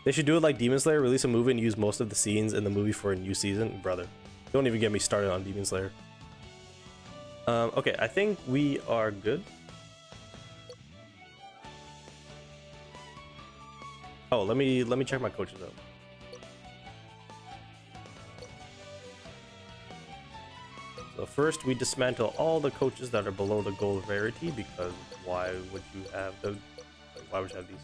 They should do it like Demon Slayer, release a movie and use most of the scenes in the movie for a new season. Brother, don't even get me started on Demon Slayer. Okay, I think we are good. Oh, let me check my coaches out. So first, we dismantle all the coaches that are below the gold rarity, because why would you have these?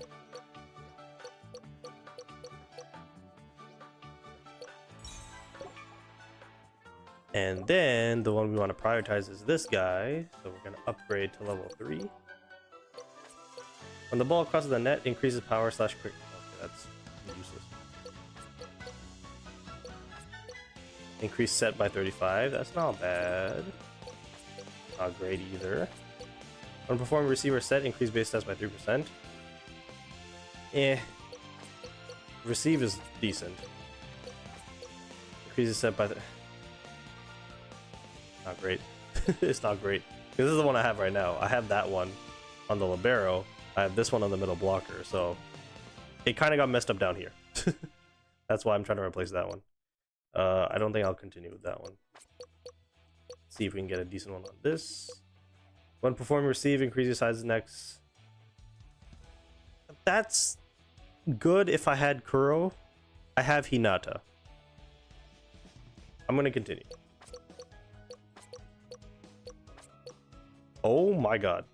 And then the one we want to prioritize is this guy. So we're going to upgrade to level 3. When the ball crosses the net, increases power / quick. Okay, that's useless. Increase set by 35. That's not bad. Not great either. When performing receiver set, increase base stats by 3%. Receive is decent. Increases set by... Not great. It's not great. This is the one I have right now. I have that one on the libero. I have this one on the middle blocker, so it kind of got messed up down here. That's why I'm trying to replace that one. I don't think I'll continue with that one. Let's see if we can get a decent one on this. When performing receive, increase your size next. That's good if I had Kuro. I have Hinata. I'm gonna continue. Oh my god.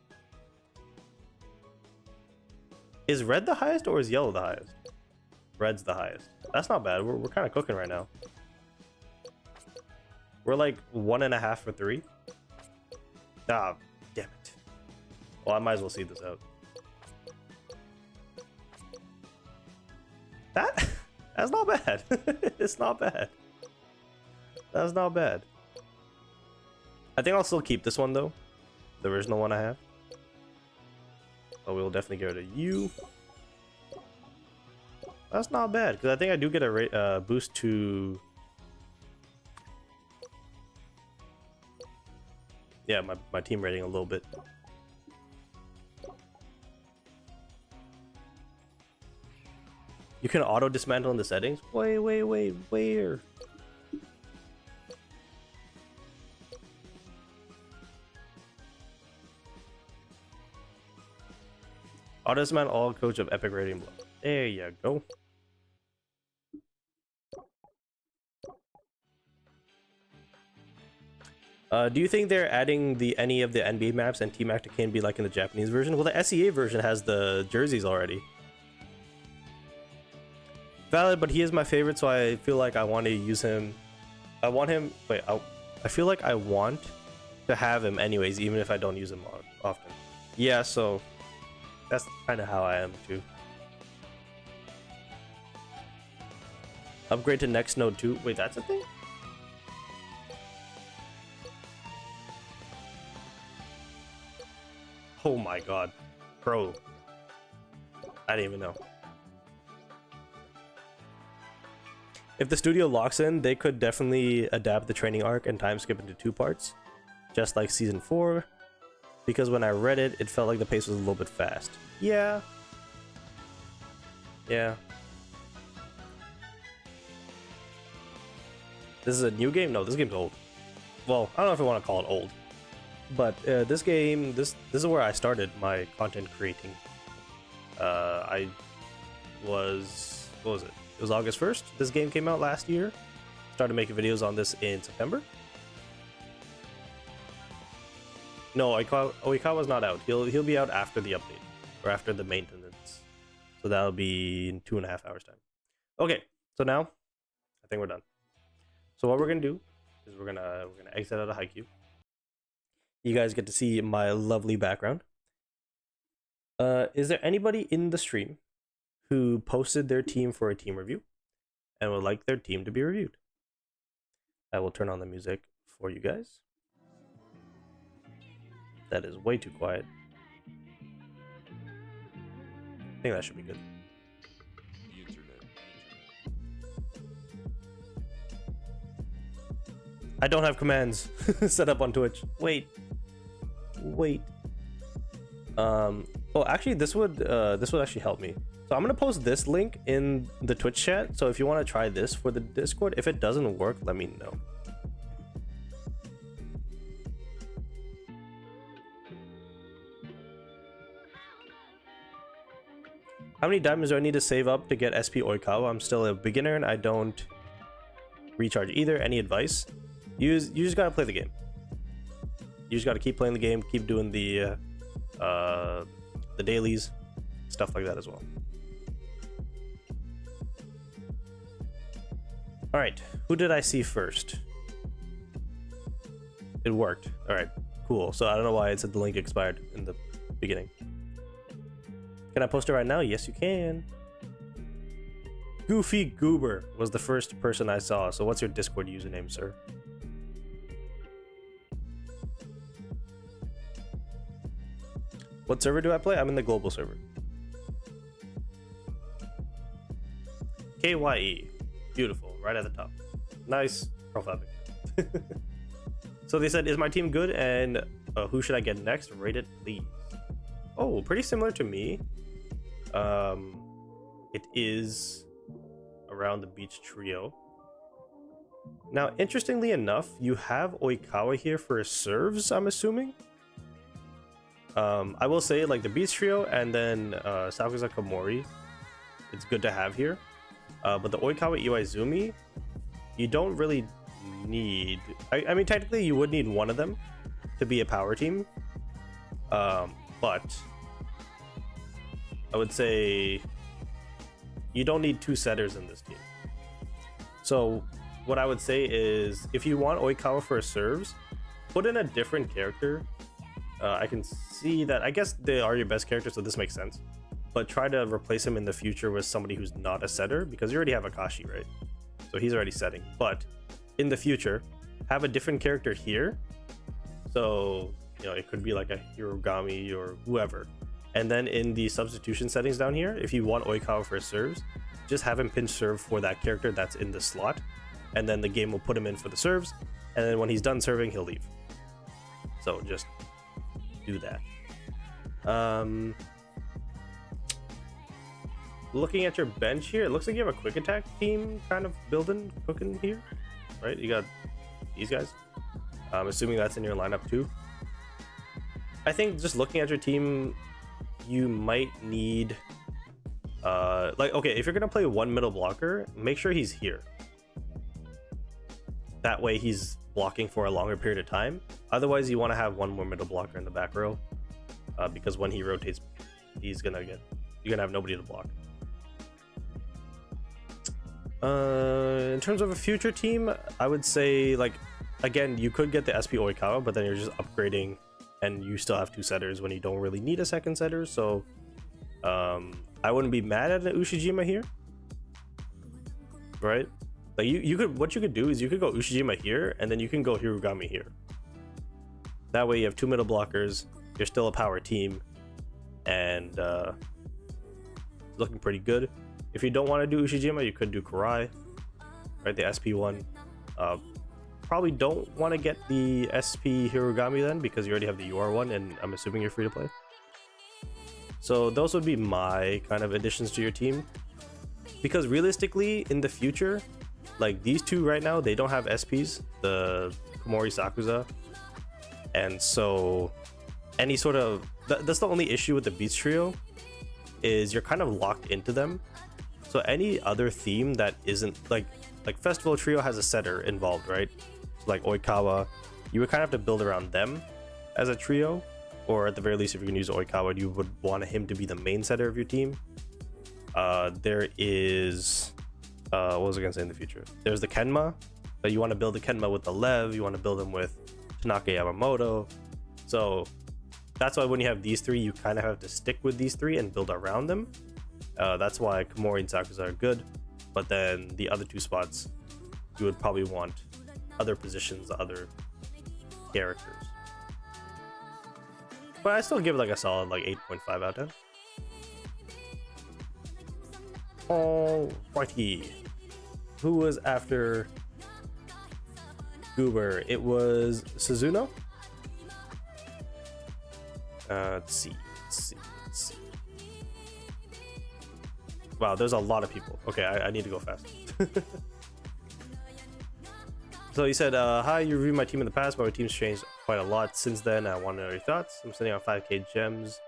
Is red the highest or is yellow the highest? Red's the highest. That's not bad. We're kind of cooking right now. We're like 1.5 for 3. Ah, damn it. Well, I might as well see this out. That's not bad. It's not bad. That's not bad. I think I'll still keep this one though. The original one I have. But we'll definitely give it a U. That's not bad, because I think I do get a boost to... Yeah, my team rating a little bit. You can auto dismantle in the settings? Wait, where? Auto dismantle all coach of epic rating blow. There you go. Do you think they're adding any of the NBA maps and T-Mac to can be like in the Japanese version? Well, the SEA version has the jerseys already. Valid, but he is my favorite, so I feel like I want to use him. I want him. Wait, I feel like I want to have him anyways, even if I don't use him often. Yeah, so that's kind of how I am too. Upgrade to next node 2. Wait, that's a thing? Oh my god. Bro. I didn't even know. If the studio locks in, they could definitely adapt the training arc and time skip into 2 parts, just like season 4, because when I read it, it felt like the pace was a little bit fast. Yeah. Yeah. This is a new game? No, this game's old. Well, I don't know if I want to call it old, but this game, this is where I started my content creating. I was, what was it? It was August 1st. This game came out last year. Started making videos on this in September. No, Oikawa's not out. He'll be out after the update or after the maintenance. So that'll be in 2.5 hours time. Okay, so now I think we're done. So what we're gonna do is we're gonna exit out of Haikyu. You guys get to see my lovely background. Is there anybody in the stream who posted their team for a team review and would like their team to be reviewed? I will turn on the music for you guys. That is way too quiet. I think that should be good. The internet. I don't have commands set up on Twitch. Wait. Oh, actually, this would actually help me. So I'm gonna post this link in the Twitch chat. So if you want to try this for the Discord, if it doesn't work, let me know. How many diamonds do I need to save up to get SP Oikawa? I'm still a beginner and I don't recharge either. Any advice? You just gotta play the game. You just gotta keep playing the game, keep doing the dailies, stuff like that as well. All right, who did I see first? It worked. All right, cool. So I don't know why it said the link expired in the beginning. Can I post it right now? Yes, you can. Goofy Goober was the first person I saw. So what's your Discord username, sir? What server do I play? I'm in the global server. KYE. Beautiful. Right at the top. Nice profile picture. So they said, is my team good? And who should I get next? Rate it, please. Oh, pretty similar to me. It is around the beach trio. Now, interestingly enough, you have Oikawa here for serves, I'm assuming. I will say, like, the beach trio and then Sakusa Komori, it's good to have here. But the Oikawa Iwaizumi, you don't really need... I mean, technically, you would need one of them to be a power team. But I would say you don't need 2 setters in this team. So what I would say is, if you want Oikawa for serves, put in a different character. I can see that, I guess they are your best characters, so this makes sense. But try to replace him in the future with somebody who's not a setter, because you already have Akashi, right? So he's already setting. But in the future, have a different character here. So, you know, it could be like a Hirogami or whoever. And then in the substitution settings down here, if you want Oikawa for serves, just have him pinch serve for that character that's in the slot. And then the game will put him in for the serves. And then when he's done serving, he'll leave. So just do that. Looking at your bench here, it looks like you have a quick attack team kind of cooking here, right? You got these guys. I'm assuming that's in your lineup too. I think just looking at your team, you might need okay, if you're gonna play one middle blocker, make sure he's here. That way he's blocking for a longer period of time. Otherwise, you want to have one more middle blocker in the back row, because when he rotates, you're gonna have nobody to block. In terms of a future team, I would say, like, again, you could get the SP Oikawa, but then you're just upgrading and you still have 2 setters when you don't really need a second setter. So I wouldn't be mad at an Ushijima here right? Like you could, what you could do is you could go Ushijima here, and then you can go Hirugami here. That way you have 2 middle blockers. You're still a power team, and it's looking pretty good. If you don't want to do Ushijima, you could do Kurai, right? The SP one. Probably don't want to get the SP Hirugami then, because you already have the UR one, and I'm assuming you're free to play. So those would be my kind of additions to your team. Because realistically, in the future, like these two right now, they don't have SPs, the Komori Sakuza. And so any sort of, that's the only issue with the Beats Trio, is you're kind of locked into them. So any other theme that isn't like Festival Trio has a setter involved, right? So like Oikawa, you would kind of have to build around them as a trio, or at the very least, if you're gonna use Oikawa, you would want him to be the main setter of your team. There is, what was I gonna say in the future? There's the Kenma, but you want to build the Kenma with the Lev, you want to build him with Tanaka Yamamoto. So that's why when you have these three, you kind of have to stick with these three and build around them. That's why Komori and Sakuza are good, but then the other 2 spots, you would probably want other positions, other characters. But I still give it like a solid like 8.5 out of 10. Alrighty. Who was after Goober? It was Suzuno. Let's see. Wow, there's a lot of people. Okay, I need to go fast. So he said, hi, you reviewed my team in the past, but my team's changed quite a lot since then. I want to know your thoughts. I'm sitting on 5k gems.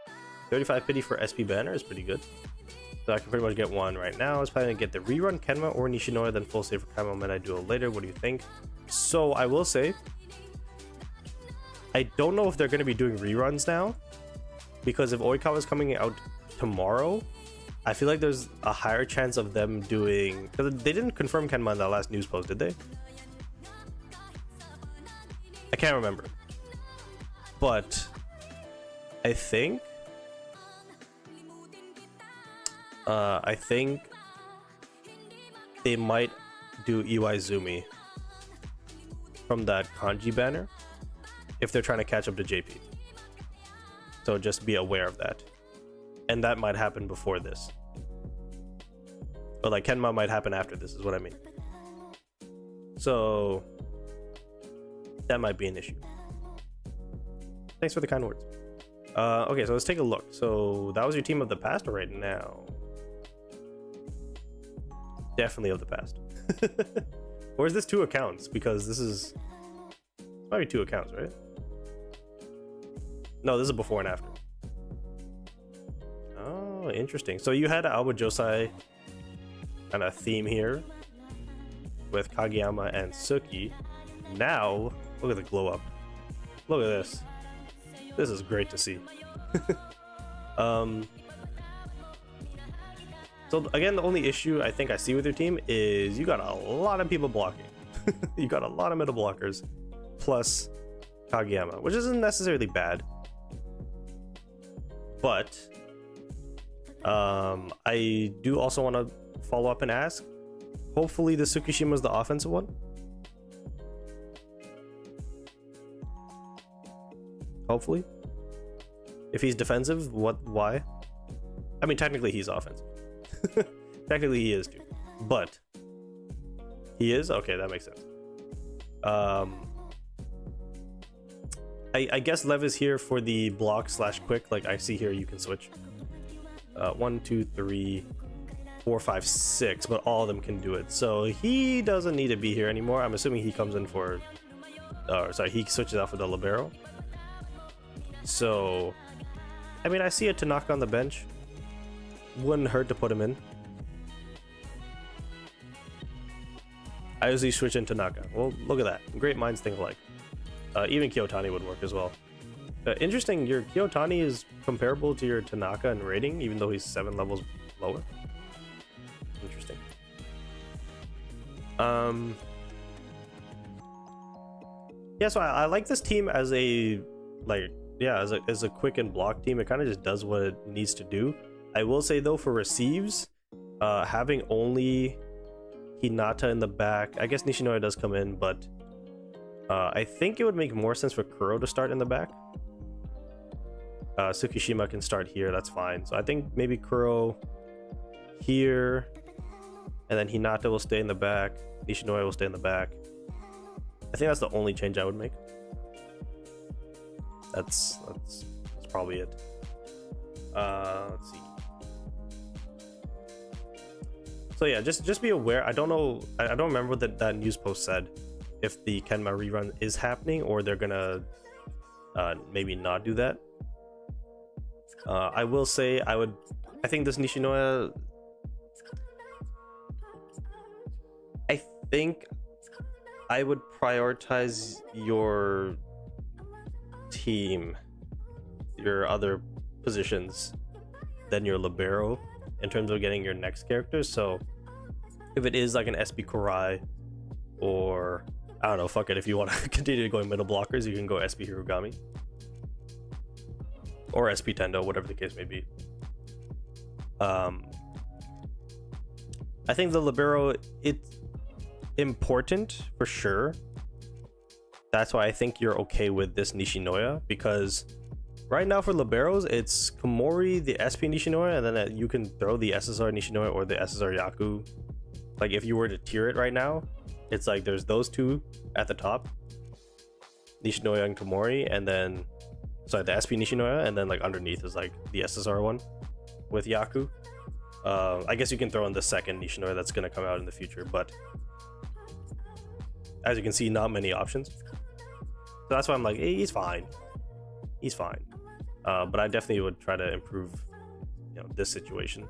35 pity for SP banner is pretty good. So I can pretty much get one right now. I was planning to get the rerun Kenma or Nishinoya, then full save for Kamo Menai Duo later. What do you think? So I will say, I don't know if they're going to be doing reruns now, because if Oikawa is coming out tomorrow, I feel like there's a higher chance of them doing, because they didn't confirm Kenma in that last news post, did they? I can't remember, but I think they might do Iwaizumi from that kanji banner if they're trying to catch up to JP. So just be aware of that, and that might happen before this, but like Kenma might happen after this is what I mean. So that might be an issue. Thanks for the kind words. Okay, so let's take a look. So that was your team of the past or right now? Definitely of the past. Or is this 2 accounts? Because this is probably 2 accounts, right? No, this is before and after. Oh, interesting. So you had an Aoba Josai kind of theme here with Kageyama and Suki. Now look at the glow up. Look at this. This is great to see. So again, the only issue I think I see with your team is you got a lot of people blocking. You got a lot of middle blockers plus Kageyama, which isn't necessarily bad. But I do also want to follow up and ask, hopefully the Tsukishima is the offensive one. Hopefully. If he's defensive, why? I mean, technically he's offensive. Technically he is too, but he is? Okay, that makes sense. I guess Lev is here for the block / quick. Like I see here, you can switch 1 2 3 4 5 6, but all of them can do it, so he doesn't need to be here anymore. I'm assuming he comes in for sorry, he switches out for the libero. So I mean, I see a Tanaka on the bench. Wouldn't hurt to put him in. I usually switch in Tanaka. Well, look at that. Great minds think alike. Even Kiyotani would work as well. Interesting, your Kiyotani is comparable to your Tanaka in rating, even though he's 7 levels lower. Interesting. Yeah, so I like this team as a, like, yeah, as a quick and block team. It kind of just does what it needs to do. I will say though, for receives, having only Hinata in the back. I guess Nishinoya does come in, but I think it would make more sense for Kuro to start in the back. Tsukishima can start here, that's fine. So I think maybe Kuro here, and then Hinata will stay in the back. Nishinoya will stay in the back. I think that's the only change I would make. That's probably it. Let's see. So yeah, just be aware. I don't know. I don't remember what that news post said. If the Kenma rerun is happening, or they're gonna maybe not do that. I will say I think this Nishinoya. I think I would prioritize your team, your other positions, than your libero in terms of getting your next characters. So if it is like an SP Kurai, or I don't know, fuck it, if you want to continue going middle blockers, you can go SP Hirugami or SP Tendo, whatever the case may be. I think the libero, it's important for sure. That's why I think you're okay with this Nishinoya, because right now for liberos, it's Komori, the SP Nishinoya, and then you can throw the SSR Nishinoya or the SSR Yaku. Like if you were to tier it right now, it's like there's those two at the top, Nishinoya and Komori, and then the SP Nishinoya, and then like underneath is like the SSR one with Yaku. I guess you can throw in the second Nishinoya that's gonna come out in the future, but as you can see, not many options. So that's why I'm like, hey, he's fine. He's fine. But I definitely would try to improve, this situation.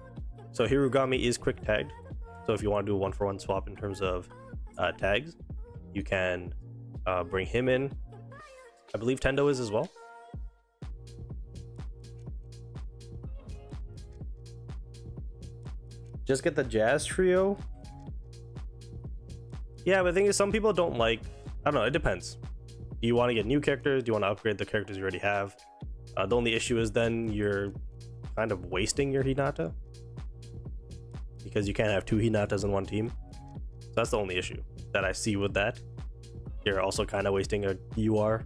So Hirugami is quick tagged. So if you want to do a 1-for-1 swap in terms of tags, you can bring him in. I believe Tendo is as well. Just get the Jazz Trio. Yeah, but the thing is, some people don't like, I don't know, it depends. Do you want to get new characters? Do you want to upgrade the characters you already have? The only issue is then you're kind of wasting your Hinata, because you can't have two Hinatas in one team. So that's the only issue that I see with that. You're also kind of wasting a UR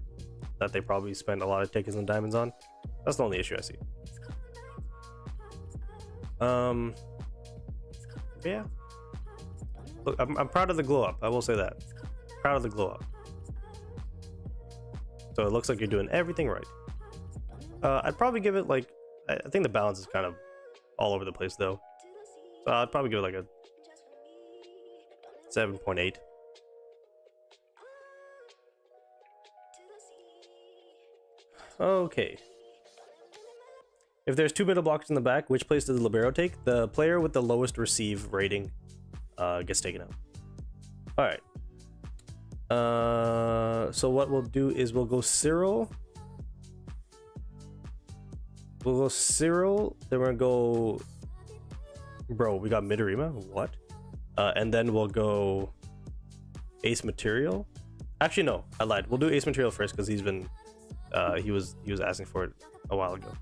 that they probably spend a lot of tickets and diamonds on. That's the only issue I see. Yeah. Look, I'm proud of the glow up. I will say that. Proud of the glow up. So it looks like you're doing everything right. I'd probably give it like, I think the balance is kind of all over the place though. So I'd probably give it like a 7.8. Okay. If there's two middle blockers in the back, which place does the libero take? The player with the lowest receive rating gets taken out. All right. So what we'll do is we'll go Cyril. We'll go Cyril. Then we're gonna go. Bro, we got Midorima. What? And then we'll go Ace Material. Actually, no, I lied. We'll do Ace Material first because he's been. He was asking for it a while ago.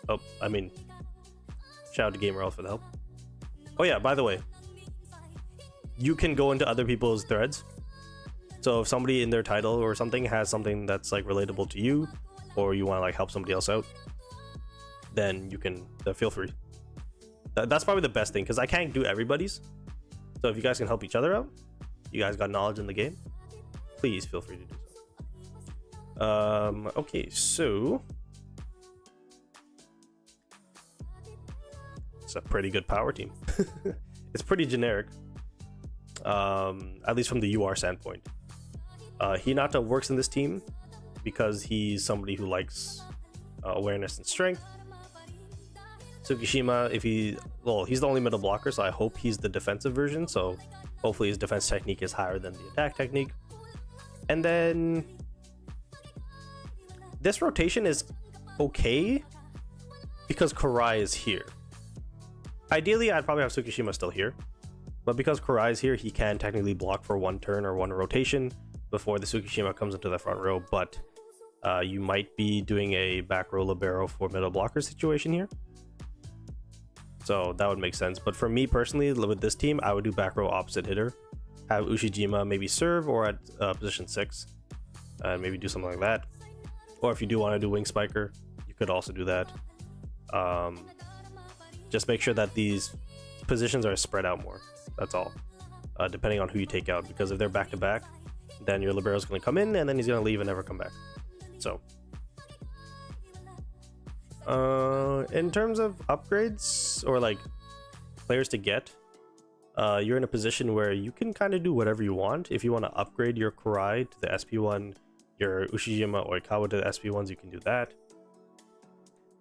Oh, I mean, shout out to GamerL for the help. Oh yeah, by the way, you can go into other people's threads. So if somebody in their title or something has something that's like relatable to you, or you want to like help somebody else out, then you can feel free. That's probably the best thing, because I can't do everybody's. So if you guys can help each other out, you guys got knowledge in the game, please feel free to do so. Okay, so it's a pretty good power team. It's pretty generic, at least from the UR standpoint. Hinata works in this team because he's somebody who likes awareness and strength. Tsukishima, he's the only middle blocker, so I hope he's the defensive version, so hopefully his defense technique is higher than the attack technique. And then this rotation is okay because Kurai is here. Ideally, I'd probably have Tsukishima still here, but because Kurai is here, he can technically block for one turn or one rotation before the Tsukishima comes into the front row, but you might be doing a back row libero for middle blocker situation here. So that would make sense. But for me personally, with this team, I would do back row opposite hitter. Have Ushijima maybe serve or at position 6. And maybe do something like that. Or if you do want to do wing spiker, you could also do that. Just make sure that these positions are spread out more. That's all. Depending on who you take out. Because if they're back to back, then your libero is going to come in and then he's going to leave and never come back. So in terms of upgrades or like players to get, you're in a position where you can kind of do whatever you want. If you want to upgrade your Kurai to the SP1, your Ushijima or Oikawa to the SP1s, you can do that.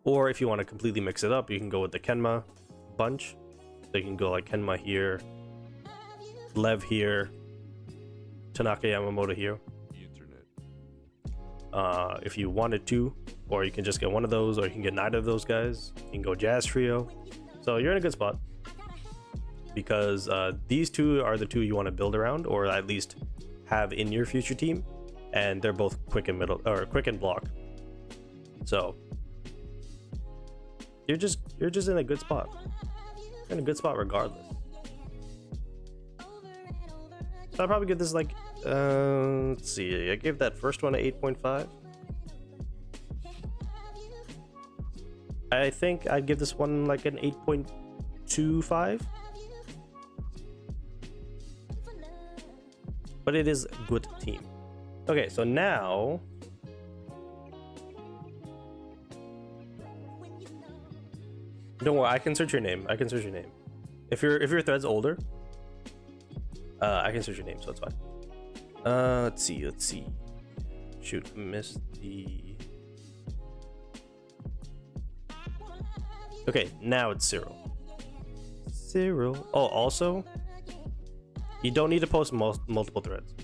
Or if you want to completely mix it up, you can go with the Kenma bunch. So you can go like Kenma here, Lev here, Tanaka Yamamoto here. If you wanted to, or you can just get one of those, or you can get neither of those guys. You can go Jazz Trio. So you're in a good spot because these two are the two you want to build around, or at least have in your future team, and they're both quick and middle or quick and block. So you're just in a good spot. You're in a good spot regardless. So I'll probably give this like let's see, I gave that first one a 8.5. I think I'd give this one like an 8.25. But it is a good team. Okay, so now don't worry, I can search your name. If your thread's older, I can search your name, so it's fine. Let's see. Shoot, missed the. Okay, now it's Cyril. Oh, also, you don't need to post multiple threads.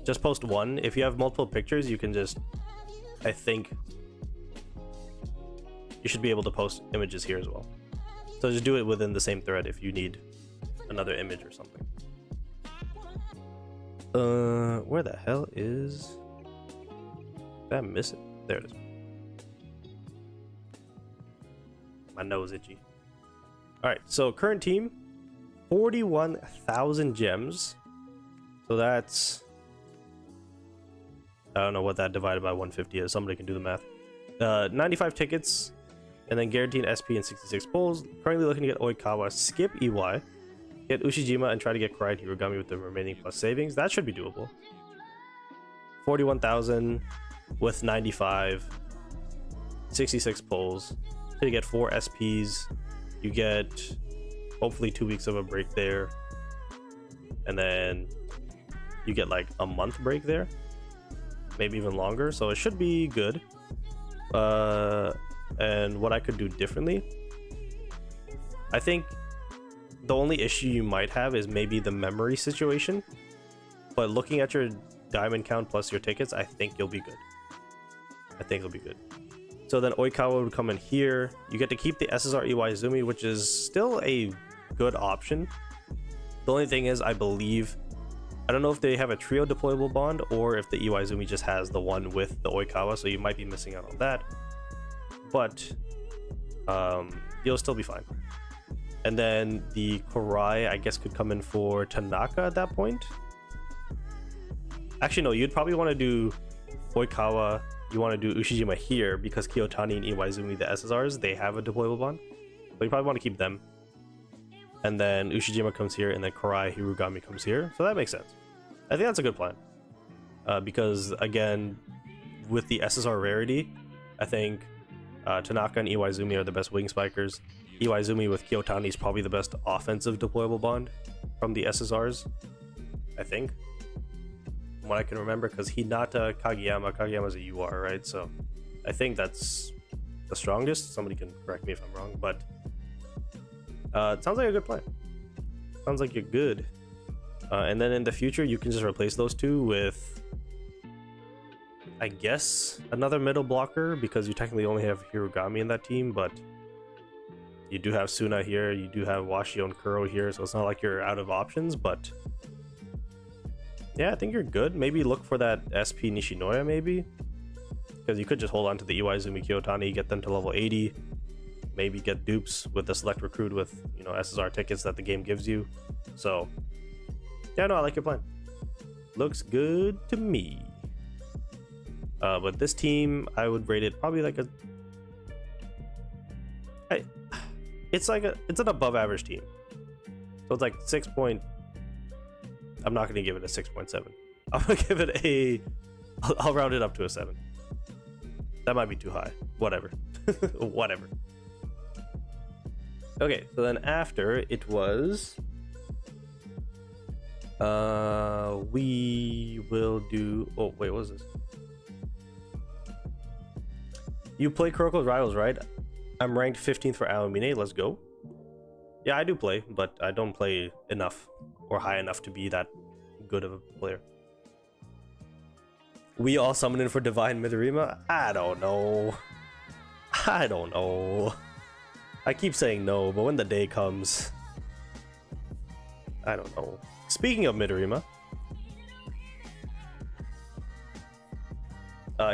Just post one. If you have multiple pictures, you can just, I think, you should be able to post images here as well. So just do it within the same thread if you need another image or something. Where the hell is... Did I miss it? There it is. My nose itchy. Alright, so current team, 41,000 gems. So that's... I don't know what that divided by 150 is. Somebody can do the math. 95 tickets, and then guaranteed SP and 66 pulls. Currently looking to get Oikawa, skip EY, get Ushijima, and try to get Kurai Hirogami with the remaining plus savings. That should be doable. 41,000 with 95, 66 pulls. So you get 4 SPs. You get hopefully 2 weeks of a break there, and then you get like a month break there, maybe even longer. So it should be good. And what I could do differently, I think the only issue you might have is maybe the memory situation, but looking at your diamond count plus your tickets, I think you'll be good. So then Oikawa would come in here. You get to keep the SSR Iwaizumi, which is still a good option. The only thing is, I believe, I don't know if they have a trio deployable bond or if the Iwaizumi just has the one with the Oikawa, so you might be missing out on that. But you'll still be fine. And then the Kurai, I guess, could come in for Tanaka at that point. Actually, no, you'd probably want to do Oikawa. You want to do Ushijima here because Kiyotani and Iwaizumi, the SSRs, they have a deployable bond. So you probably want to keep them. And then Ushijima comes here, and then Kurai Hirogami comes here. So that makes sense. I think that's a good plan. Because, again, with the SSR rarity, I think Tanaka and Iwaizumi are the best wing spikers. Iwaizumi with Kiyotani is probably the best offensive deployable bond from the SSRs, I think. From what I can remember, because Hinata, Kageyama's a UR, right? So I think that's the strongest. Somebody can correct me if I'm wrong, but it sounds like a good plan. Sounds like you're good. And then in the future, you can just replace those two with, I guess, another middle blocker, because you technically only have Hirogami in that team, but you do have Suna here, you do have Washio and Kuro here, so it's not like you're out of options, but yeah, I think you're good. Maybe look for that SP Nishinoya, maybe, because you could just hold on to the Iwaizumi Kiyotani, get them to level 80, maybe get dupes with the select recruit with, you know, SSR tickets that the game gives you. So yeah, no, I like your plan. Looks good to me. But this team, I would rate it probably like it's an above average team. So it's like 6 point. I'm not gonna give it a 6.7. I'm gonna give it I'll round it up to a 7. That might be too high. Whatever. Whatever. Okay, so then after it was we will do, oh wait, what was this? You play Kuroko's Rivals, right? I'm ranked 15th for Aomine. Let's go. Yeah, I do play, but I don't play enough or high enough to be that good of a player. We all summon in for Divine Midorima? I don't know. I don't know. I keep saying no, but when the day comes, I don't know. Speaking of Midorima,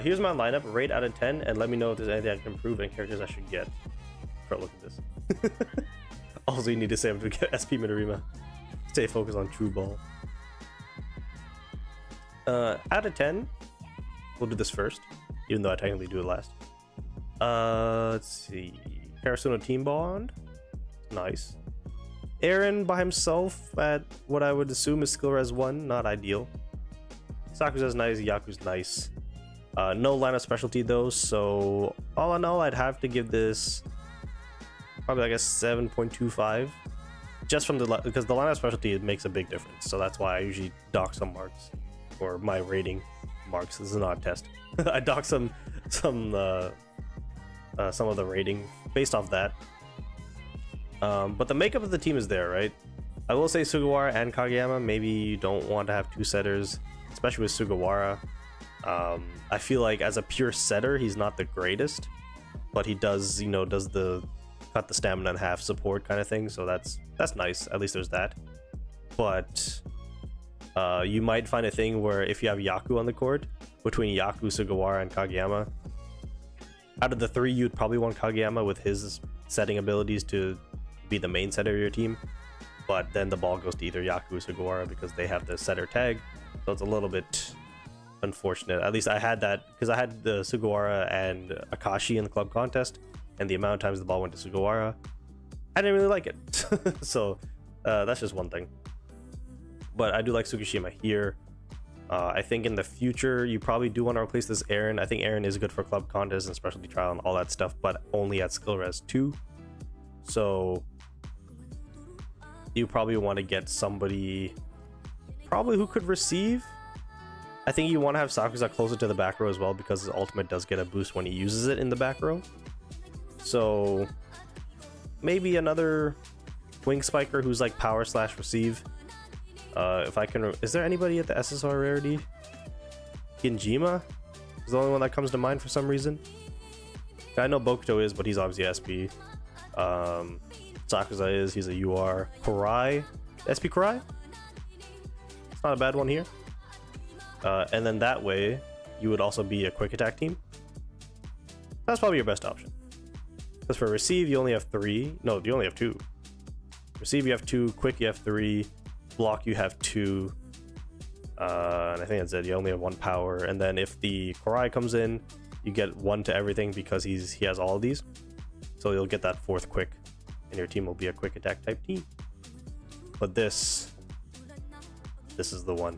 here's my lineup, rate out of 10, and let me know if there's anything I can improve and characters I should get. Bro, look at this. Also, you need to save to get SP Midorima. Stay focused on True Ball. Out of 10, we'll do this first, even though I technically do it last. Let's see. Karasuno Team Bond. Nice. Aaron by himself at what I would assume is skill res 1, not ideal. Sakuza's nice, Yaku's nice. No line of specialty though, so all in all, I'd have to give this probably like a 7.25. Just from because the line of specialty, it makes a big difference. So that's why I usually dock some marks, or my rating marks. This is not a test. I dock some of the rating based off that. But the makeup of the team is there, right? I will say Sugawara and Kageyama, maybe you don't want to have two setters, especially with Sugawara. I feel like as a pure setter, he's not the greatest, but he does, you know, does the cut the stamina in half support kind of thing, so that's nice. At least there's that. But you might find a thing where if you have Yaku on the court, between Yaku, Sugawara, and Kageyama, out of the three, you'd probably want Kageyama with his setting abilities to be the main setter of your team. But then the ball goes to either Yaku or Sugawara because they have the setter tag. So it's a little bit unfortunate. At least I had that because I had the Sugawara and Akashi in the club contest, and the amount of times the ball went to Sugawara, I didn't really like it. So that's just one thing. But I do like Tsukishima here. I think in the future, you probably do want to replace this Aaron. I think Aaron is good for club contests and specialty trial and all that stuff, but only at skill res 2. So you probably want to get somebody probably who could receive. I think you want to have Sakuza closer to the back row as well, because his ultimate does get a boost when he uses it in the back row. So maybe another wing spiker who's like power / receive. If I can, is there anybody at the SSR rarity? Genjima is the only one that comes to mind for some reason. I know Bokuto is, but he's obviously SP. Sakuza is, he's a UR. Kurai, SP Kurai? It's not a bad one here. And then that way, you would also be a quick attack team. That's probably your best option. Because for receive, you only have 3. No, you only have 2. Receive, you have 2. Quick, you have 3. Block, you have 2. And I think that's it. You only have 1 power. And then if the Kurai comes in, you get 1 to everything because he has all of these. So you'll get that 4th quick, and your team will be a quick attack type team. But this is the one.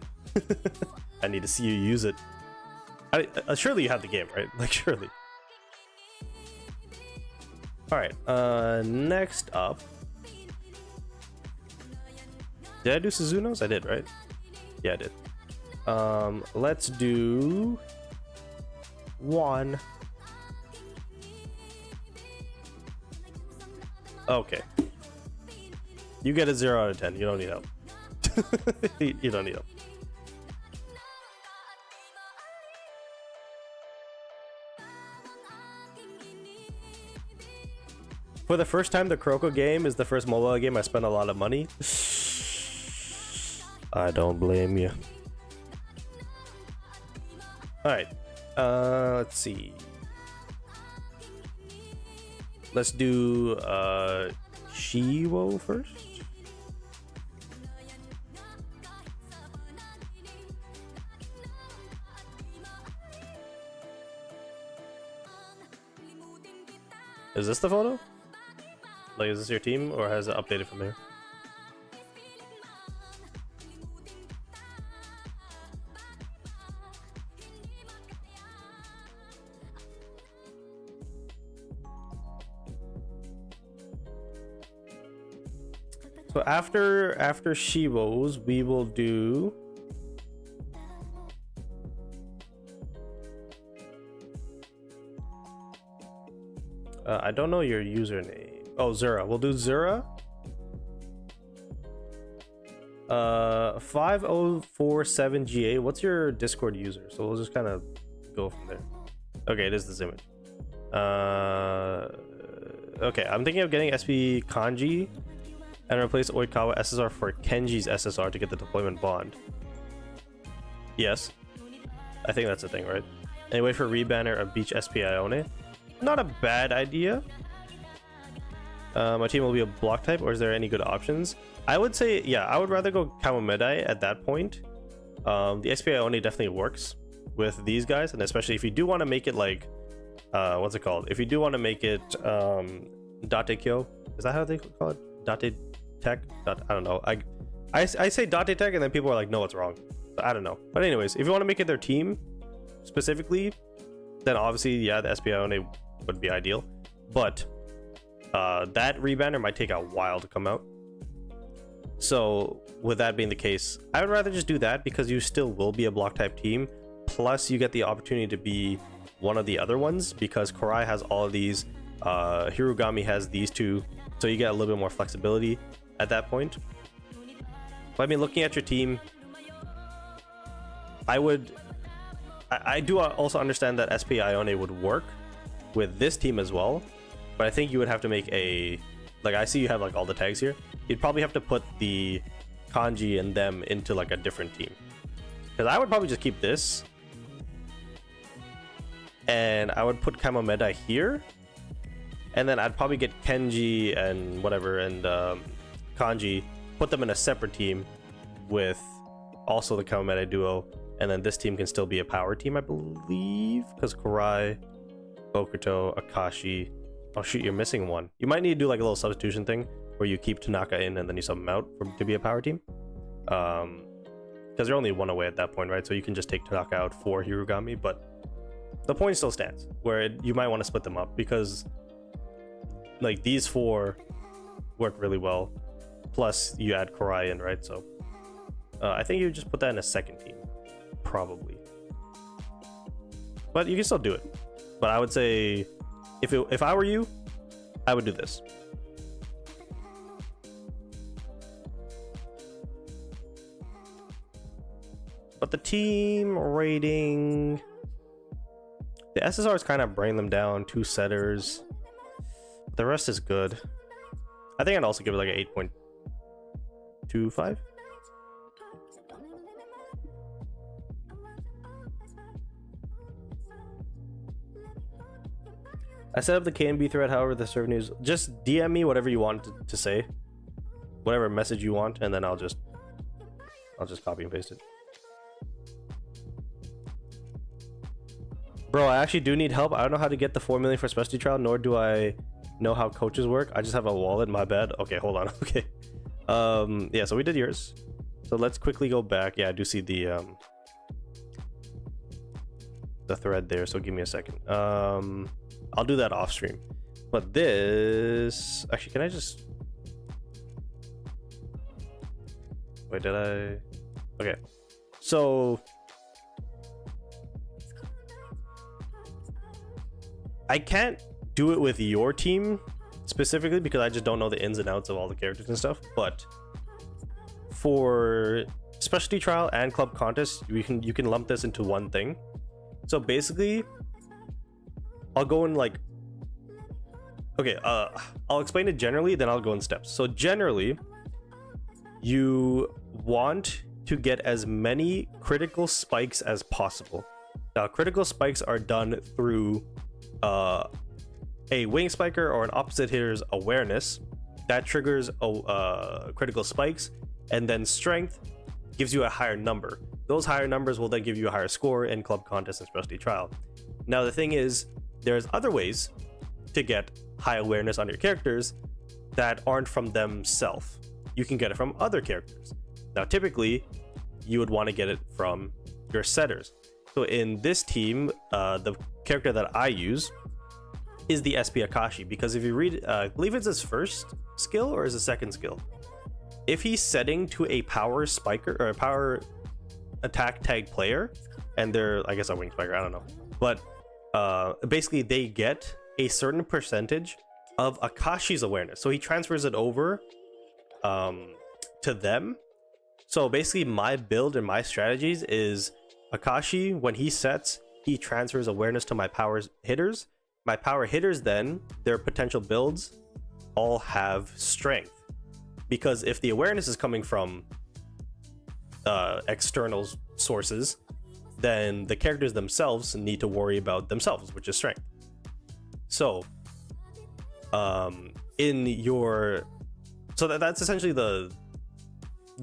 I need to see you use it. Surely you have the game, right? Like, surely. All right. Next up. Did I do Suzuno's? I did, right? Yeah, I did. Let's do 1. Okay. You get a 0 out of 10. You don't need help. You don't need help. For the first time, the Kuroko game is the first mobile game I spent a lot of money. I don't blame you. Alright. Let's see. let's do Shiwo first. Is this the photo? Like, is this your team, or has it updated from there? So after Shivo's, we will do I don't know your username. Oh, Zura. We'll do Zura. 5047GA. What's your Discord user? So we'll just kind of go from there. Okay, it is this image. Okay, I'm thinking of getting SP Kanji and replace Oikawa SSR for Kenji's SSR to get the deployment bond. Yes. I think that's the thing, right? And wait for rebanner of Beach SP Ione. Not a bad idea. My team will be a block type, or is there any good options? I would say, yeah, I would rather go Kamomedai at that point. The SP Ione definitely works with these guys, and especially if you do want to make it like, what's it called? If you do want to make it Date Kyo, is that how they call it? Date Tech? I don't know. I say Date Tech, and then people are like, no, it's wrong. So I don't know. But anyways, if you want to make it their team specifically, then obviously, yeah, the SP Ione would be ideal. But that rebanner might take a while to come out. So with that being the case, I would rather just do that, because you still will be a block type team. Plus you get the opportunity to be one of the other ones, because Korai has all of these, Hirugami has these two, so you get a little bit more flexibility at that point. But I mean, looking at your team, I do also understand that SP Ione would work with this team as well, but I think you would have to make a, like, I see you have like all the tags here. You'd probably have to put the Kanji and them into like a different team, because I would probably just keep this, and I would put Kamomedai here, and then I'd probably get Kenji and whatever and Kanji, put them in a separate team with also the Kamomedai duo, and then this team can still be a power team, I believe, because Korai, Bokuto, Akashi. Oh shoot, you're missing one. You might need to do like a little substitution thing where you keep Tanaka in and then you sub him out to be a power team. Because they're only one away at that point, right? So you can just take Tanaka out for Hirugami, but the point still stands where you might want to split them up, because like these four work really well. Plus you add Korai in, right? So I think you just put that in a second team, probably. But you can still do it. But I would say, if I were you, I would do this. But the team rating, the SSR is kind of bringing them down, 2 setters. The rest is good. I think I'd also give it like an 8.25. I set up the KNB thread, however, the server news. Just DM me whatever you want to say, whatever message you want, and then I'll just copy and paste it. Bro, I actually do need help. I don't know how to get the 4 million for specialty trial, nor do I know how coaches work. I just have a wallet, my bad. Okay, hold on. Okay. Yeah, so we did yours. So let's quickly go back. Yeah, I do see the thread there, so give me a second. I'll do that off stream. But this, actually, can I just, wait, did I? Okay, so I can't do it with your team specifically because I just don't know the ins and outs of all the characters and stuff. But for specialty trial and club contest, you can lump this into one thing. So basically, I'll go in like, okay, I'll explain it generally, then I'll go in steps. So generally, you want to get as many critical spikes as possible. Now, critical spikes are done through a wing spiker or an opposite hitter's awareness that triggers critical spikes, and then strength gives you a higher number. Those higher numbers will then give you a higher score in club contest and specialty trial. Now the thing is, there's other ways to get high awareness on your characters that aren't from themselves. You can get it from other characters. Now typically you would want to get it from your setters. So in this team, the character that I use is the SP Akashi, because if you read, I believe it's his first skill or his second skill. If he's setting to a power spiker or a power attack tag player, and they're, I guess, a wing spiker, I don't know, but basically they get a certain percentage of Akashi's awareness, so he transfers it over to them. So basically my build and my strategies is Akashi, when he sets, he transfers awareness to my power hitters. My power hitters, then their potential builds all have strength, because if the awareness is coming from external sources, then the characters themselves need to worry about themselves, which is strength. So that's essentially the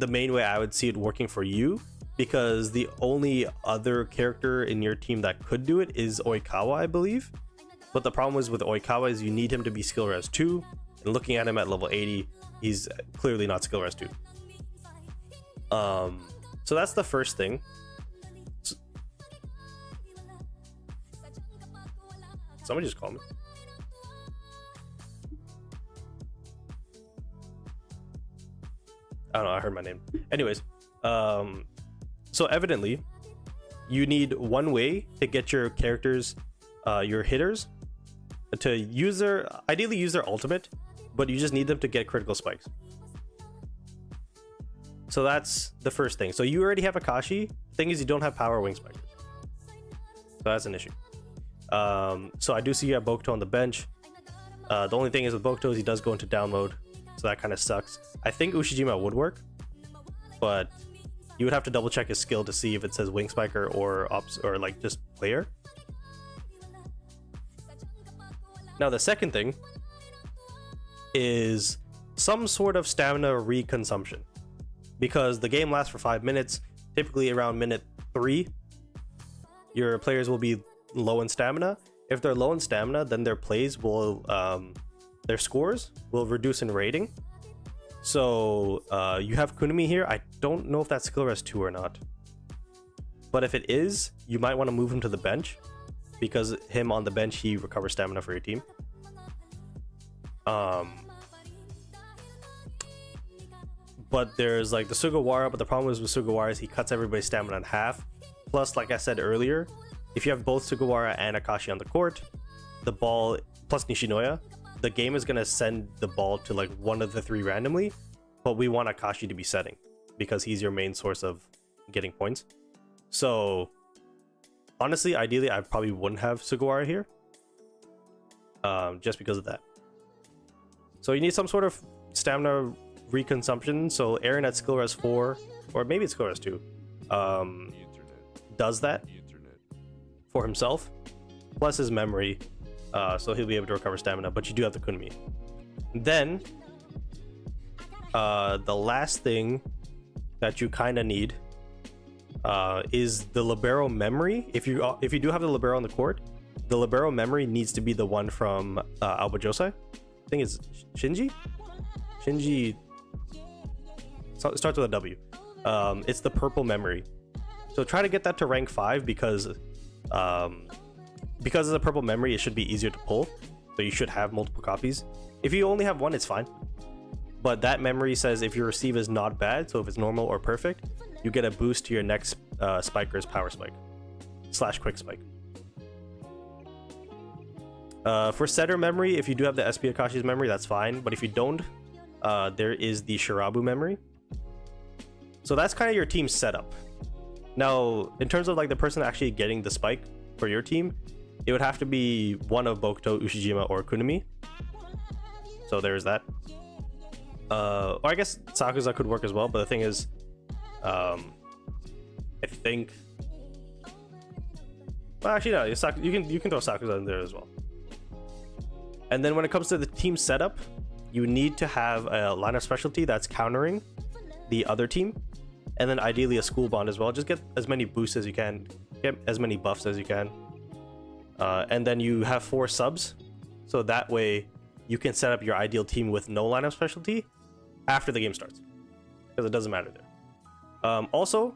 main way I would see it working for you, because the only other character in your team that could do it is Oikawa, I believe. But the problem is with Oikawa is you need him to be skill res 2, and looking at him at level 80, he's clearly not skill res 2. So that's the first thing. Somebody just called me. I don't know, I heard my name. Anyways, so evidently you need one way to get your characters, your hitters, to ideally use their ultimate, but you just need them to get critical spikes. So that's the first thing. So you already have Akashi. Thing is, you don't have power wing spikers, so that's an issue. So I do see you have Bokuto on the bench. The only thing is with Bokuto is he does go into down mode, so that kind of sucks. I think Ushijima would work, but you would have to double check his skill to see if it says wing spiker or ops or like just player. Now the second thing is some sort of stamina reconsumption, because the game lasts for 5 minutes. Typically around minute 3 your players will be low in stamina. If they're low in stamina, then their plays will their scores will reduce in rating. So you have Kunimi here. I don't know if that's skill res 2 or not, but if it is, you might want to move him to the bench, because him on the bench, he recovers stamina for your team. But there's like the Sugawara, but the problem is with Sugawara is he cuts everybody's stamina in half. Plus, like I said earlier, if you have both Sugawara and Akashi on the court, the ball, plus Nishinoya, the game is going to send the ball to like one of the 3 randomly, but we want Akashi to be setting, because he's your main source of getting points. So honestly, ideally, I probably wouldn't have Sugawara here, just because of that. So you need some sort of stamina reconsumption. So Aaron at skill res 4, or maybe it's skill res 2, does that for himself, plus his memory, so he'll be able to recover stamina, but you do have the Kunimi. Then the last thing that you kind of need is the libero memory. If you do have the libero on the court, the libero memory needs to be the one from Aoba Josei. I think it's Shinji. It starts with a W. It's the purple memory. So try to get that to rank 5, because it's a purple memory, it should be easier to pull. So you should have multiple copies. If you only have one, it's fine. But that memory says if your receive is not bad, so if it's normal or perfect, you get a boost to your next spiker's power spike / quick spike. For setter memory, if you do have the SP Akashi's memory, that's fine. But if you don't, there is the Shirabu memory. So that's kind of your team setup. Now, in terms of like the person actually getting the spike for your team, it would have to be one of Bokuto, Ushijima, or Kunimi. So there's that. Or I guess Sakuza could work as well, but the thing is, I think. Well, actually, no. You can throw Sakuza in there as well. And then when it comes to the team setup, you need to have a line of specialty that's countering the other team, and then ideally a school bond as well. Just get as many boosts as you can, get as many buffs as you can, and then you have 4 subs, so that way you can set up your ideal team with no line of specialty after the game starts, because it doesn't matter there. Also,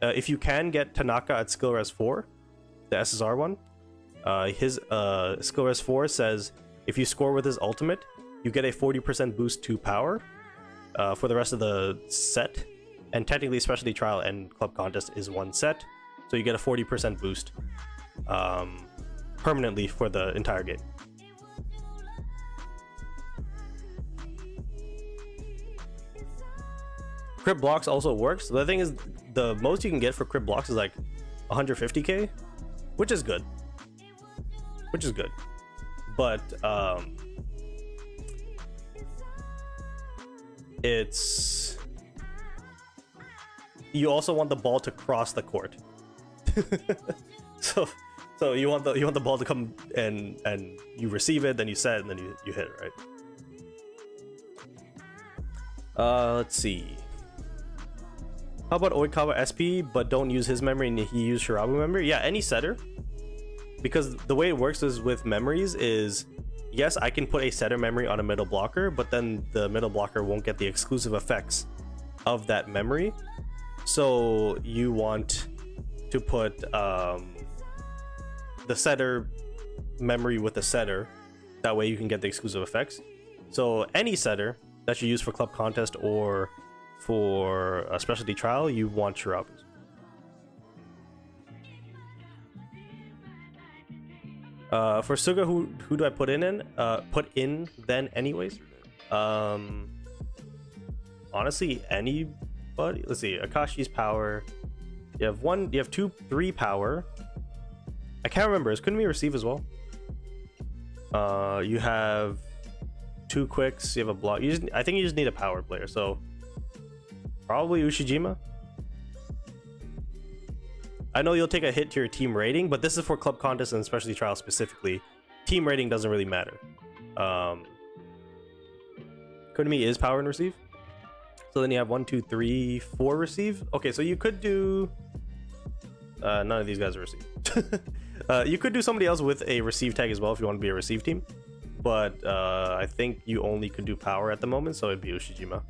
if you can get Tanaka at skill res 4, the SSR one, his skill res 4 says if you score with his ultimate, you get a 40% boost to power for the rest of the set. And technically specialty trial and club contest is one set, so you get a 40% boost permanently for the entire game. Crit blocks also works. The thing is, the most you can get for crit blocks is like 150k, which is good. But it's, you also want the ball to cross the court. so you want the ball to come and you receive it, then you set, and then you hit it, right? Let's see. How about Oikawa SP, but don't use his memory and he use Shirabu memory? Yeah, any setter. Because the way it works is with memories is, yes, I can put a setter memory on a middle blocker, but then the middle blocker won't get the exclusive effects of that memory. So you want to put the setter memory with the setter. That way you can get the exclusive effects. So any setter that you use for club contest or for a specialty trial, you want Shirabus. For Suga, who do I put in? Put in then anyways. Honestly, anybody. Let's see. Akashi's power. You have 2, 3 power. I can't remember. Is Kunimi receive as well? You have 2 quicks. You have a block. I think you just need a power player. So probably Ushijima. I know you'll take a hit to your team rating, but this is for club contest and specialty trials specifically. Team rating doesn't really matter. Kunimi is power and receive. So then you have 1, 2, 3, 4 receive. Okay, so you could do none of these guys are receive. You could do somebody else with a receive tag as well if you want to be a receive team, but I think you only could do power at the moment, so it'd be Ushijima.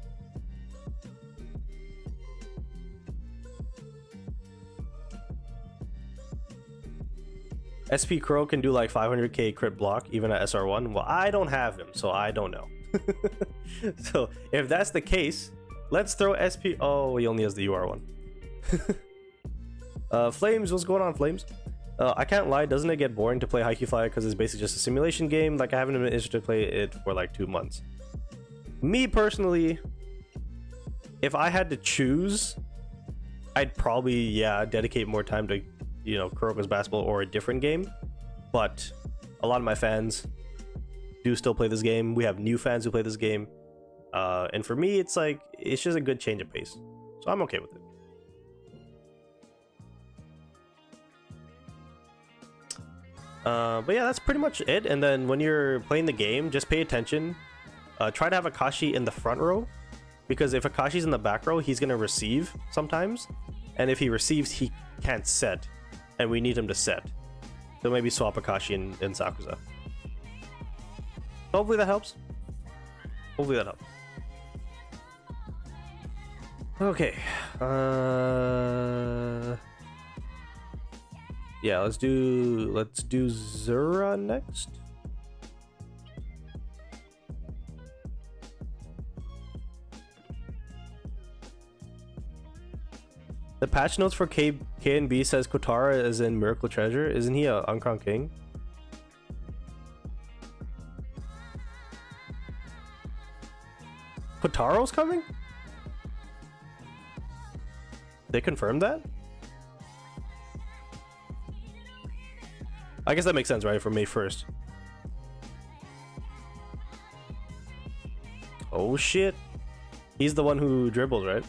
SP Crow can do like 500k crit block even at SR1. Well, I don't have him, so I don't know. So if that's the case, let's throw SP. Oh, he only has the UR one. Flames, what's going on, Flames? I can't lie, doesn't it get boring to play Haikyu Fly because it's basically just a simulation game? Like, I haven't been interested to play it for like 2 months. Me personally, if I had to choose, I'd probably dedicate more time to, you know, Kuroko's basketball or a different game. But a lot of my fans do still play this game. We have new fans who play this game, and for me it's like, it's just a good change of pace, so I'm okay with it. But yeah, that's pretty much it. And then when you're playing the game, just pay attention. Try to have Akashi in the front row, because if Akashi's in the back row, he's gonna receive sometimes, and if he receives, he can't set, and we need him to set. So maybe swap Akashi in Sakuza. Hopefully that helps. Okay. Yeah, let's do Zura next. The patch notes for K and B says Kotara is in Miracle Treasure. Isn't he a Uncrowned King? Kotaro's coming? They confirmed that? I guess that makes sense, right? For May 1st. Oh shit. He's the one who dribbles, right?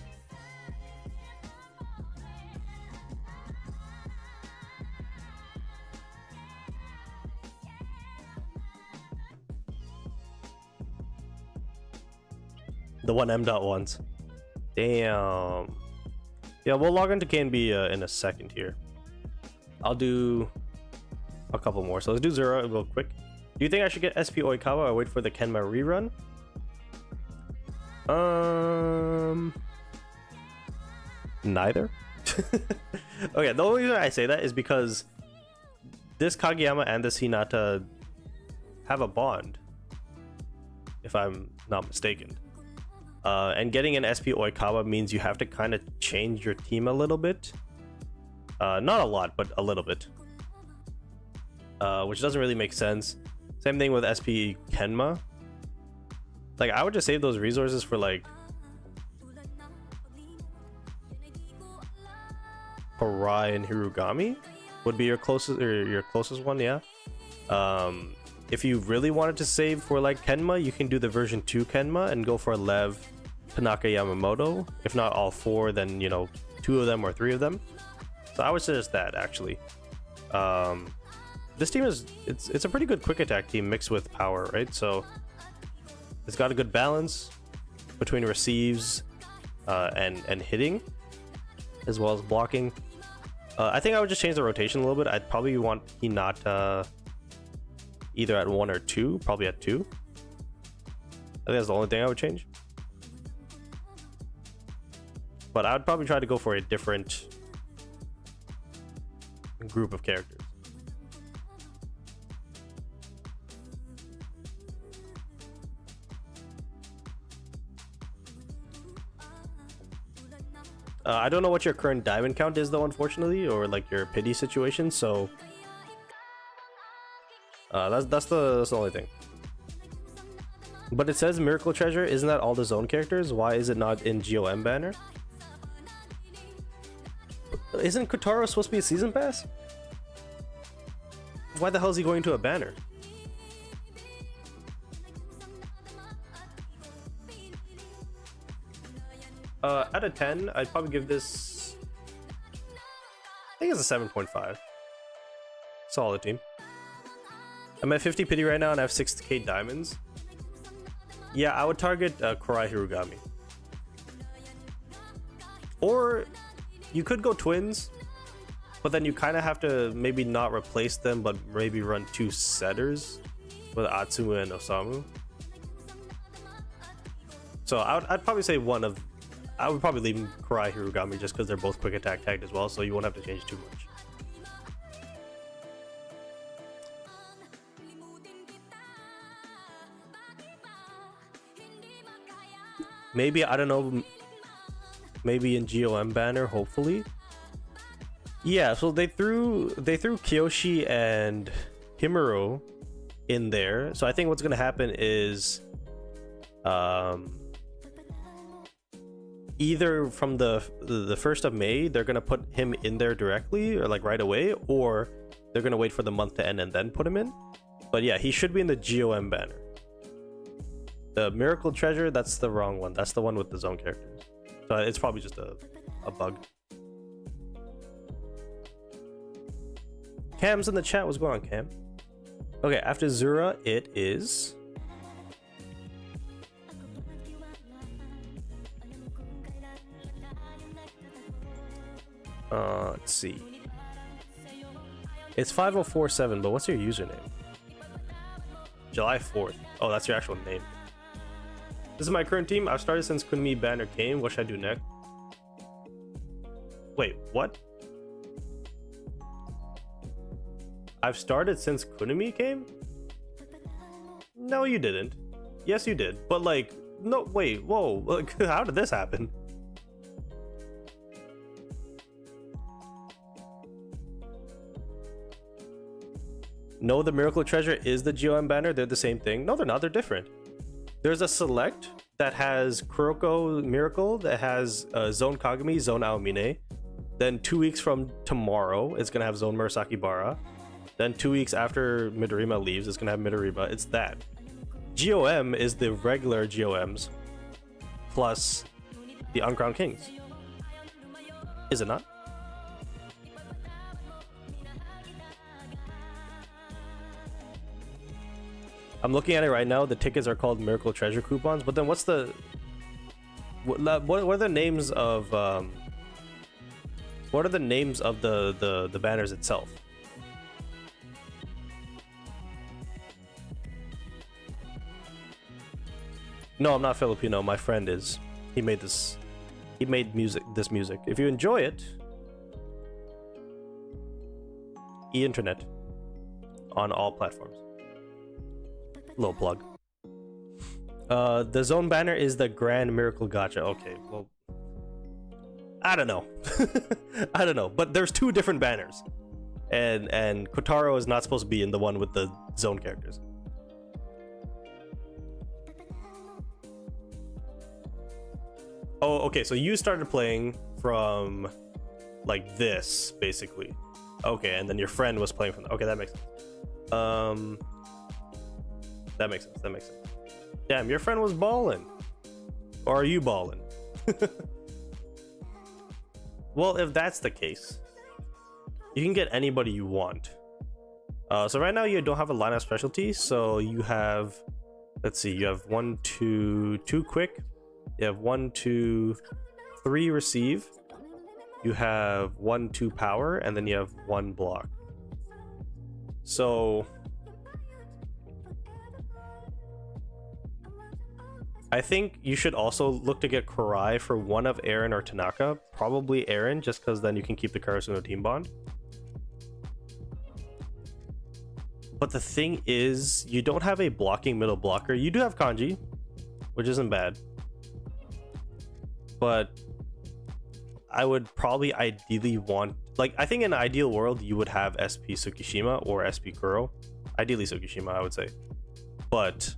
The 1M.1s. Damn. Yeah, we'll log into KNB in a second here. I'll do a couple more. So let's do Zero real quick. Do you think I should get SP Oikawa or wait for the Kenma rerun? Neither. Okay, the only reason I say that is because this Kageyama and this Hinata have a bond, if I'm not mistaken. And getting an SP Oikawa means you have to kind of change your team a little bit. Not a lot, but a little bit. Which doesn't really make sense. Same thing with SP Kenma. Like, I would just save those resources for like Harai and Hirugami would be your closest one, yeah. If you really wanted to save for like Kenma, you can do the version 2 Kenma and go for Lev, Tanaka, Yamamoto. If not all 4, then, you know, 2 of them or 3 of them. So I would suggest that, actually. This team it's a pretty good quick attack team mixed with power, right? So it's got a good balance between receives and hitting, as well as blocking. I think I would just change the rotation a little bit. I'd probably want Hinata either at 1 or 2, probably at 2. I think that's the only thing I would change. But I would probably try to go for a different group of characters. I don't know what your current diamond count is though, unfortunately, or like your pity situation, so that's the only thing. But it says Miracle Treasure, isn't that all the zone characters? Why is it not in GOM banner? Isn't Kotaro supposed to be a season pass? Why the hell is he going to a banner? Out of 10, I'd probably give this, I think it's a 7.5. Solid team. I'm at 50 pity right now and I have 6k diamonds. Yeah, I would target Korai Hirugami. Or you could go twins, but then you kind of have to maybe not replace them, but maybe run 2 setters with Atsumu and Osamu. So I'd probably say I would probably leave Korai Hirugami just because they're both quick attack tagged as well, so you won't have to change too much. Maybe, I don't know, maybe in GOM banner, hopefully. Yeah, so they threw Kiyoshi and Himuro in there. So I think what's gonna happen is either from the 1st of May, they're gonna put him in there directly or like right away, or they're gonna wait for the month to end and then put him in. But yeah, he should be in the GOM banner. The Miracle Treasure, that's the wrong one. That's the one with the zone characters. So it's probably just a bug. Cam's in the chat. What's going on, Cam? Okay, after Zura, it is let's see. It's 5047, but what's your username? July 4th. Oh, that's your actual name. This is my current team. I've started since Kunimi banner came. What should I do next? Wait, what? I've started since Kunimi came? No, you didn't. Yes, you did. But like, no, wait, whoa. Like, how did this happen? No, the Miracle Treasure is the GOM banner. They're the same thing. No, they're not. They're different. There's a select that has Kuroko Miracle, that has Zone Kagami, Zone Aomine. Then 2 weeks from tomorrow, it's going to have Zone Murasaki Bara. Then 2 weeks after Midorima leaves, it's going to have Midoriba. It's that. GOM is the regular GOMs plus the Uncrowned Kings. Is it not? I'm looking at it right now. The tickets are called Miracle Treasure coupons, but then what's the What are the names of what are the names of the banners itself? No, I'm not Filipino. My friend is. He made this. He made this music. If you enjoy it, internet on all platforms. Little plug. The zone banner is the Grand Miracle Gacha. Okay, well, I don't know. I don't know. But there's two different banners, and Kotaro is not supposed to be in the one with the zone characters. Oh, okay. So you started playing from like this, basically. Okay, and then your friend was playing from. Okay, that makes sense. That makes sense. That makes sense. Damn, your friend was balling. Or are you balling? Well, if that's the case, you can get anybody you want. So right now you don't have a lineup specialty. So you have, let's see, you have 1, 2 quick. You have 1, 2, 3 receive. You have 1, 2 power, and then you have 1 block. So I think you should also look to get Kurai for one of Eren or Tanaka. Probably Eren, just because then you can keep the Karasuno team bond. But the thing is, you don't have a blocking middle blocker. You do have Kanji, which isn't bad. But I would probably ideally want, like, I think in an ideal world you would have SP Tsukishima or SP Kuro. Ideally Tsukishima, I would say. But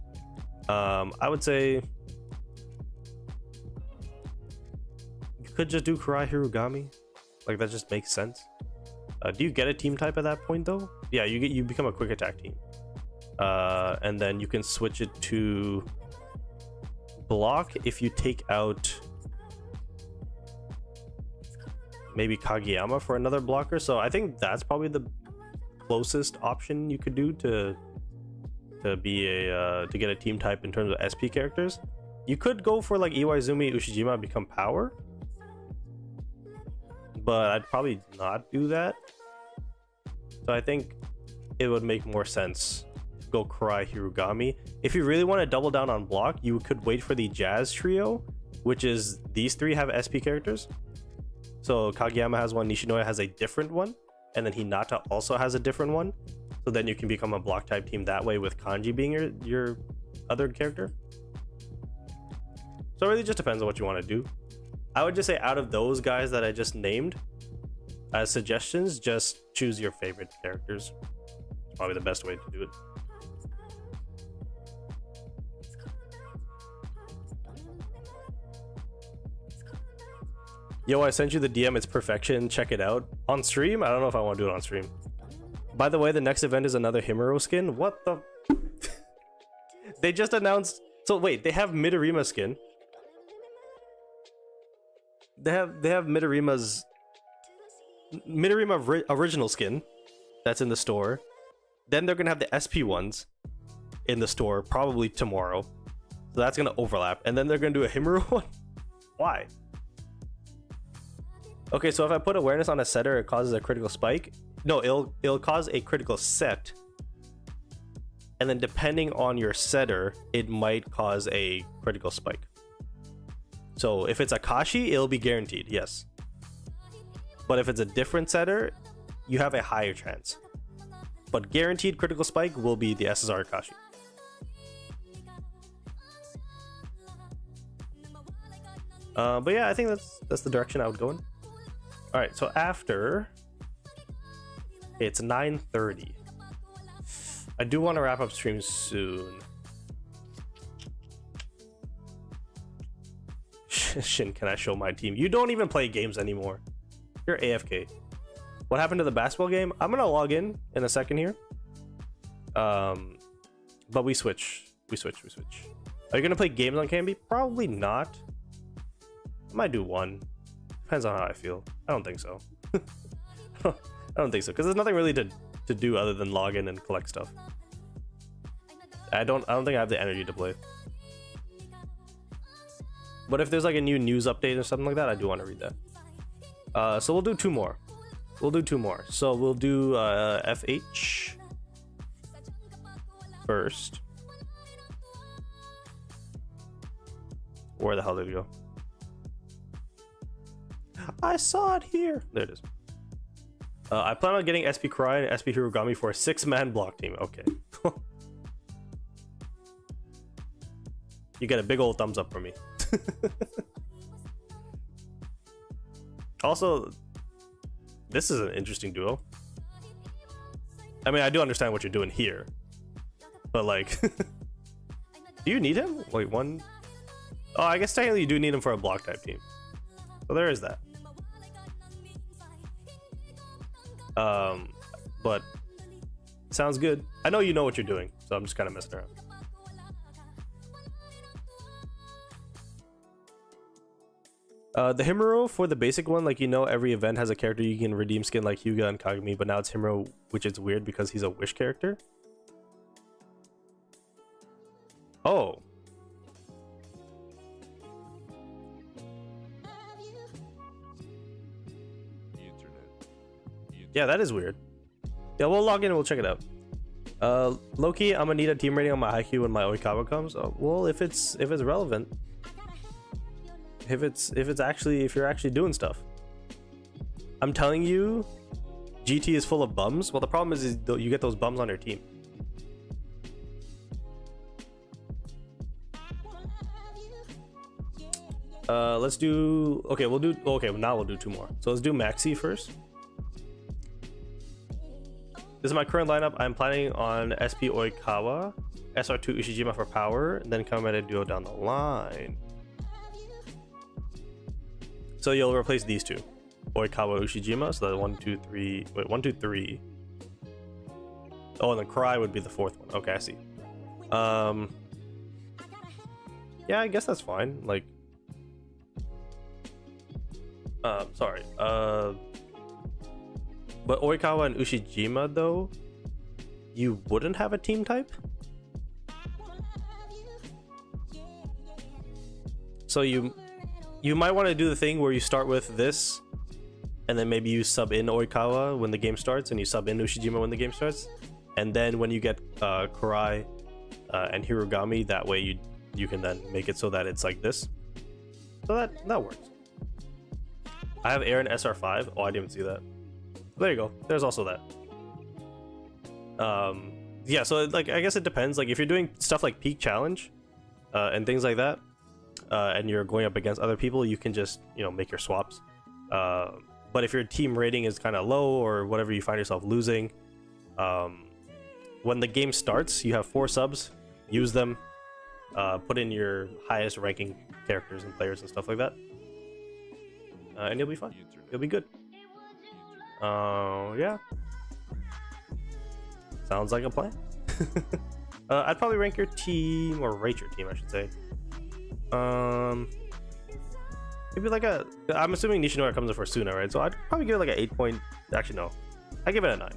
I would say you could just do Kurai Hirugami. Like, that just makes sense. Do you get a team type at that point though? Yeah, you become a quick attack team. And then you can switch it to block if you take out maybe Kageyama for another blocker. So I think that's probably the closest option you could do to be a to get a team type in terms of SP characters. You could go for like Iwaizumi Ushijima and become power, but I'd probably not do that. So I think it would make more sense to go Kurai Hirugami. If you really want to double down on block, you could wait for the Jazz trio, which is these three have SP characters. So Kageyama has one, Nishinoya has a different one, and then Hinata also has a different one. So then you can become a block type team that way with Kanji being your other character. So it really just depends on what you want to do. I would just say out of those guys that I just named as suggestions, just choose your favorite characters. It's probably the best way to do it. Yo, I sent you the DM, it's perfection. Check it out. On stream? I don't know if I want to do it on stream. By the way, the next event is another Himuro skin. What the? They just announced. So wait, they have Midorima skin. They have Midorima's Midorima original skin that's in the store. Then they're gonna have the SP ones in the store probably tomorrow. So that's gonna overlap, and then they're gonna do a Himuro one. Why? Okay, so if I put awareness on a setter, it causes a critical spike. No, it'll cause a critical set. And then depending on your setter, it might cause a critical spike. So if it's Akashi, it'll be guaranteed, yes. But if it's a different setter, you have a higher chance. But guaranteed critical spike will be the SSR Akashi. But yeah, I think that's the direction I would go in. All right, so after it's 9:30. I do want to wrap up stream soon. Shin, can I show my team? You don't even play games anymore. You're AFK. What happened to the basketball game? I'm gonna log in a second here. But we switch. Are you gonna play games on Canby? Probably not. I might do one. Depends on how I feel. I don't think so. I don't think so, because there's nothing really to do other than log in and collect stuff. I don't think I have the energy to play. But if there's like a new news update or something like that, I do want to read that. So we'll do two more. So we'll do FH first. Where the hell did it go? I saw it here. There it is. I plan on getting SP Cry and SP Hirogami for a 6-man block team. Okay. You get a big old thumbs up from me. Also, this is an interesting duo. I mean, I do understand what you're doing here, but like, do you need him? Wait, one. Oh, I guess technically you do need him for a block type team. So there is that. But sounds good. I know you know what you're doing, so I'm just kind of messing around. The Himuro for the basic one, like, you know, every event has a character you can redeem skin like Hyuga and Kagami, but now it's Himuro, which is weird because he's a wish character. Oh. Yeah, that is weird. Yeah, we'll log in and we'll check it out. Loki, I'm gonna need a team rating on my Haikyu when my Oikawa comes. Well, if it's relevant. If you're actually doing stuff. I'm telling you, GT is full of bums. Well, the problem is you get those bums on your team. Let's do, okay, now we'll do two more. So let's do Maxi first. This is my current lineup. I'm planning on SP Oikawa, SR2 Ushijima for power, and then come at a duo down the line. So you'll replace these two, Oikawa, Ushijima. So that 1, 2, 3. Wait, 1, 2, 3. Oh, and then Cry would be the fourth one. Okay, I see. Yeah, I guess that's fine. Like, sorry. But Oikawa and Ushijima, though, you wouldn't have a team type. So you might want to do the thing where you start with this, and then maybe you sub in Oikawa when the game starts, and you sub in Ushijima when the game starts, and then when you get Karai and Hirogami, that way you can then make it so that it's like this. So that works. I have Aaron SR5. Oh, I didn't even see that. There you go. There's also that. Yeah, so like, I guess it depends. Like, if you're doing stuff like Peak Challenge and things like that, and you're going up against other people, you can just, you know, make your swaps. But if your team rating is kind of low or whatever, you find yourself losing, when the game starts, you have 4 subs. Use them. Put in your highest ranking characters and players and stuff like that, and you'll be fine. You'll be good. Yeah. Sounds like a plan. I'd probably rank your team, or rate your team, I should say. Maybe like I'm assuming Nishinoya comes in for Suna, right? So I'd probably give it like an 8 point. Actually, no. I give it a 9.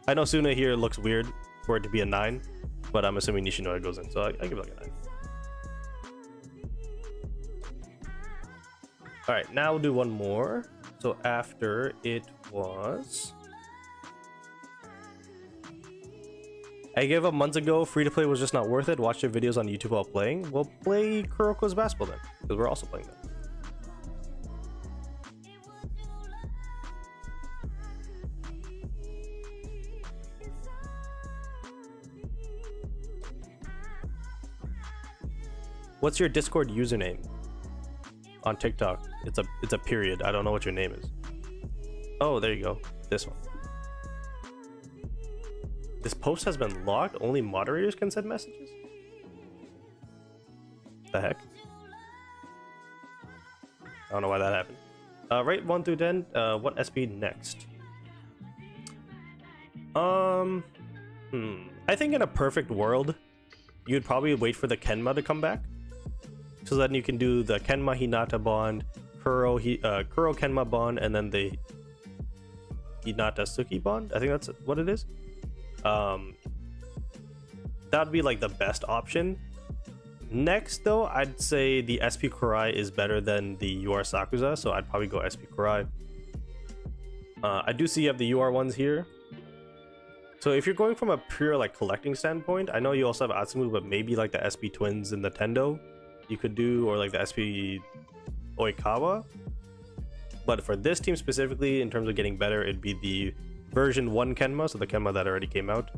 I know Suna here looks weird for it to be a 9, but I'm assuming Nishinoya goes in, so I give it like a 9. All right, now we'll do one more. So after it was, I gave up months ago. Free to play was just not worth it. Watch their videos on YouTube while playing. We'll play Kuroko's basketball then, because we're also playing that. What's your Discord username? On TikTok, it's a period. I don't know what your name is. Oh, there you go. This one. This post has been locked. Only moderators can send messages. The heck? I don't know why that happened. Rate 1 through 10. What SP next? I think in a perfect world, you'd probably wait for the Kenma to come back. So then you can do the Kenma Hinata bond, Kuro Kenma bond, and then the Hinata Suki bond. I think that's what it is. That'd be like the best option. Next, though, I'd say the SP Kurai is better than the UR Sakuza, so I'd probably go SP Kurai. I do see you have the UR ones here. So if you're going from a pure like collecting standpoint, I know you also have Atsumu, but maybe like the SP Twins and the Tendo you could do, or like the SP Oikawa. But for this team specifically, in terms of getting better, it'd be the version 1 Kenma, so the Kenma that already came out,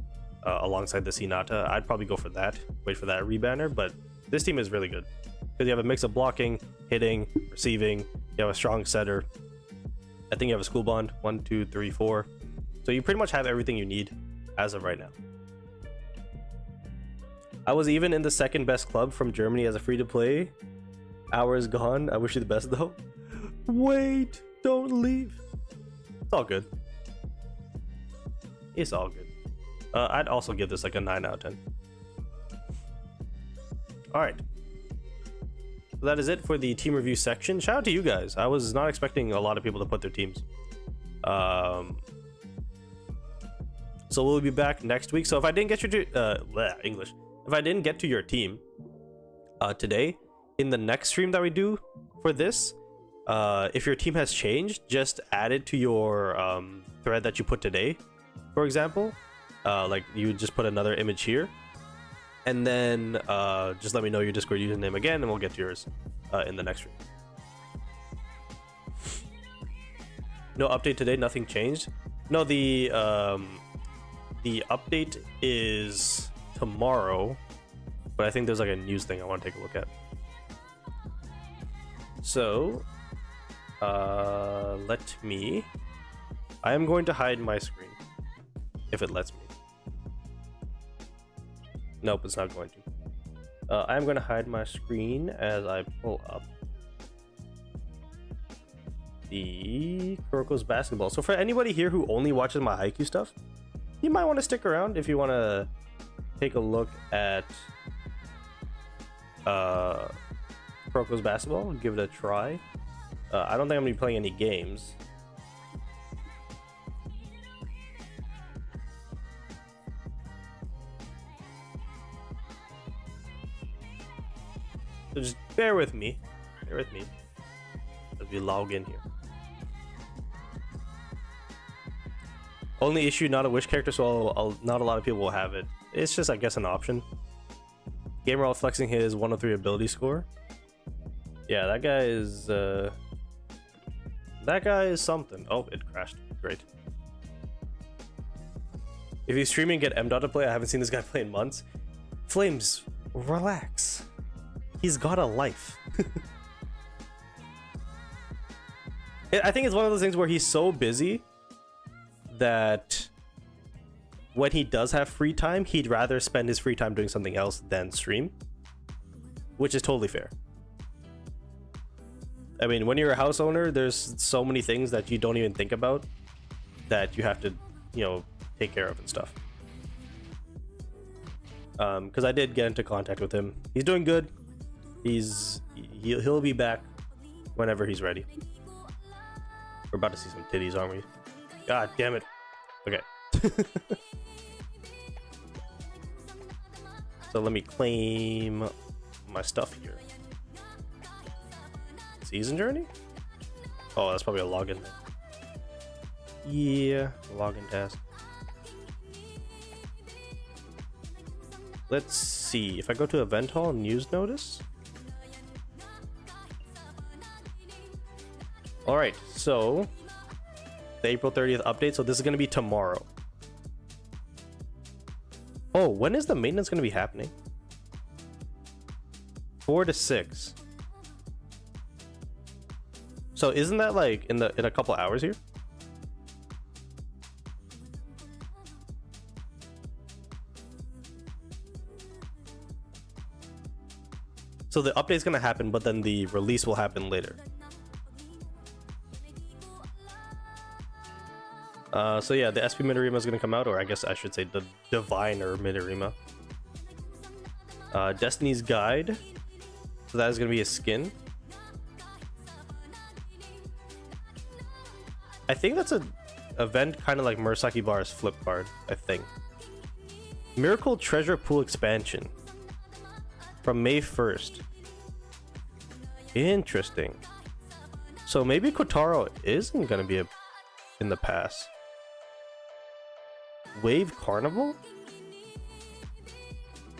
alongside the Hinata. I'd probably go for that, wait for that rebanner, but this team is really good. Because you have a mix of blocking, hitting, receiving, you have a strong setter. I think you have a school bond, 1, 2, 3, 4. So you pretty much have everything you need as of right now. I was even in the second best club from Germany as a free-to-play. Hours gone. I wish you the best though. Wait, don't leave. It's all good. It's all good. I'd also give this like a 9 out of 10. Alright. So that is it for the team review section. Shout out to you guys. I was not expecting a lot of people to put their teams. So we'll be back next week. So if I didn't get English. If I didn't get to your team today, in the next stream that we do for this, if your team has changed, just add it to your thread that you put today, for example. Like you just put another image here, and then just let me know your Discord username again, and we'll get to yours in the next stream. No update today, nothing changed. No, the update is tomorrow, but I think there's like a news thing I want to take a look at. So I am going to hide my screen if it lets me. Nope, it's not going to. I am going to hide my screen as I pull up the Kuroko's basketball. So for anybody here who only watches my Haikyu stuff, you might want to stick around if you want to take a look at Kuroko's basketball and give it a try. I don't think I'm gonna be playing any games. So just bear with me as we log in here. Only issue, not a wish character, so not a lot of people will have it. It's just, I guess, an option. Gamer all flexing his 103 ability score. Yeah, that guy is something. Oh, it crashed. Great. If he's streaming, get M. to play. I haven't seen this guy play in months. Flames, relax. He's got a life. I think it's one of those things where he's so busy that when he does have free time, he'd rather spend his free time doing something else than stream, which is totally fair. I mean, when you're a house owner, there's so many things that you don't even think about that you have to, take care of and stuff. Because I did get into contact with him. He's doing good. He'll be back whenever he's ready. We're about to see some titties, aren't we? God damn it. Okay. So let me claim my stuff here. Season journey? Oh, that's probably a login. Yeah, login task. Let's see. If I go to event hall, news notice. All right, so the April 30th update. So this is going to be tomorrow. Oh, when is the maintenance going to be happening? 4 to 6. So isn't that like in a couple hours here? So the update's gonna happen, but then the release will happen later. So yeah, the SP Midorima is gonna come out, or I guess I should say the Diviner Midorima. Destiny's Guide. So that is gonna be a skin. I think that's an event kind of like Murasaki Bar's flip card, I think. Miracle Treasure Pool expansion. from May 1st. Interesting. So maybe Kotaro isn't gonna be in the pass. Wave Carnival?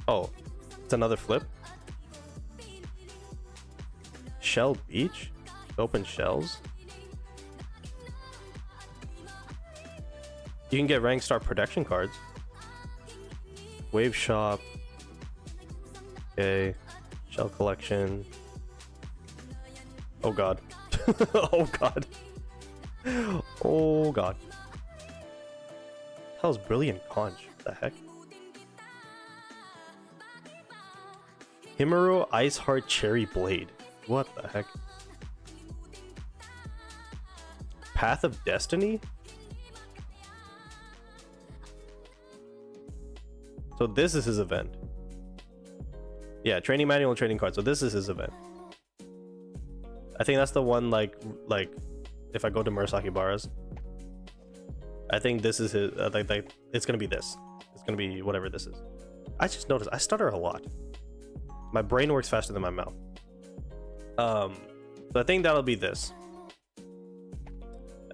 Oh, it's another flip. Shell Beach? Open shells? You can get rank star protection cards. Wave shop. Okay. Shell collection. Oh god. Oh god. Oh god. Hell's brilliant conch. What the heck? Himuro Ice Heart Cherry Blade. What the heck? Path of Destiny? So this is his event. Yeah, training manual and training card. So this is his event. I think that's the one like if I go to Murasaki Bara's, I think this is his like it's gonna be this. It's gonna be whatever this is. I just noticed I stutter a lot. My brain works faster than my mouth. So I think that'll be this.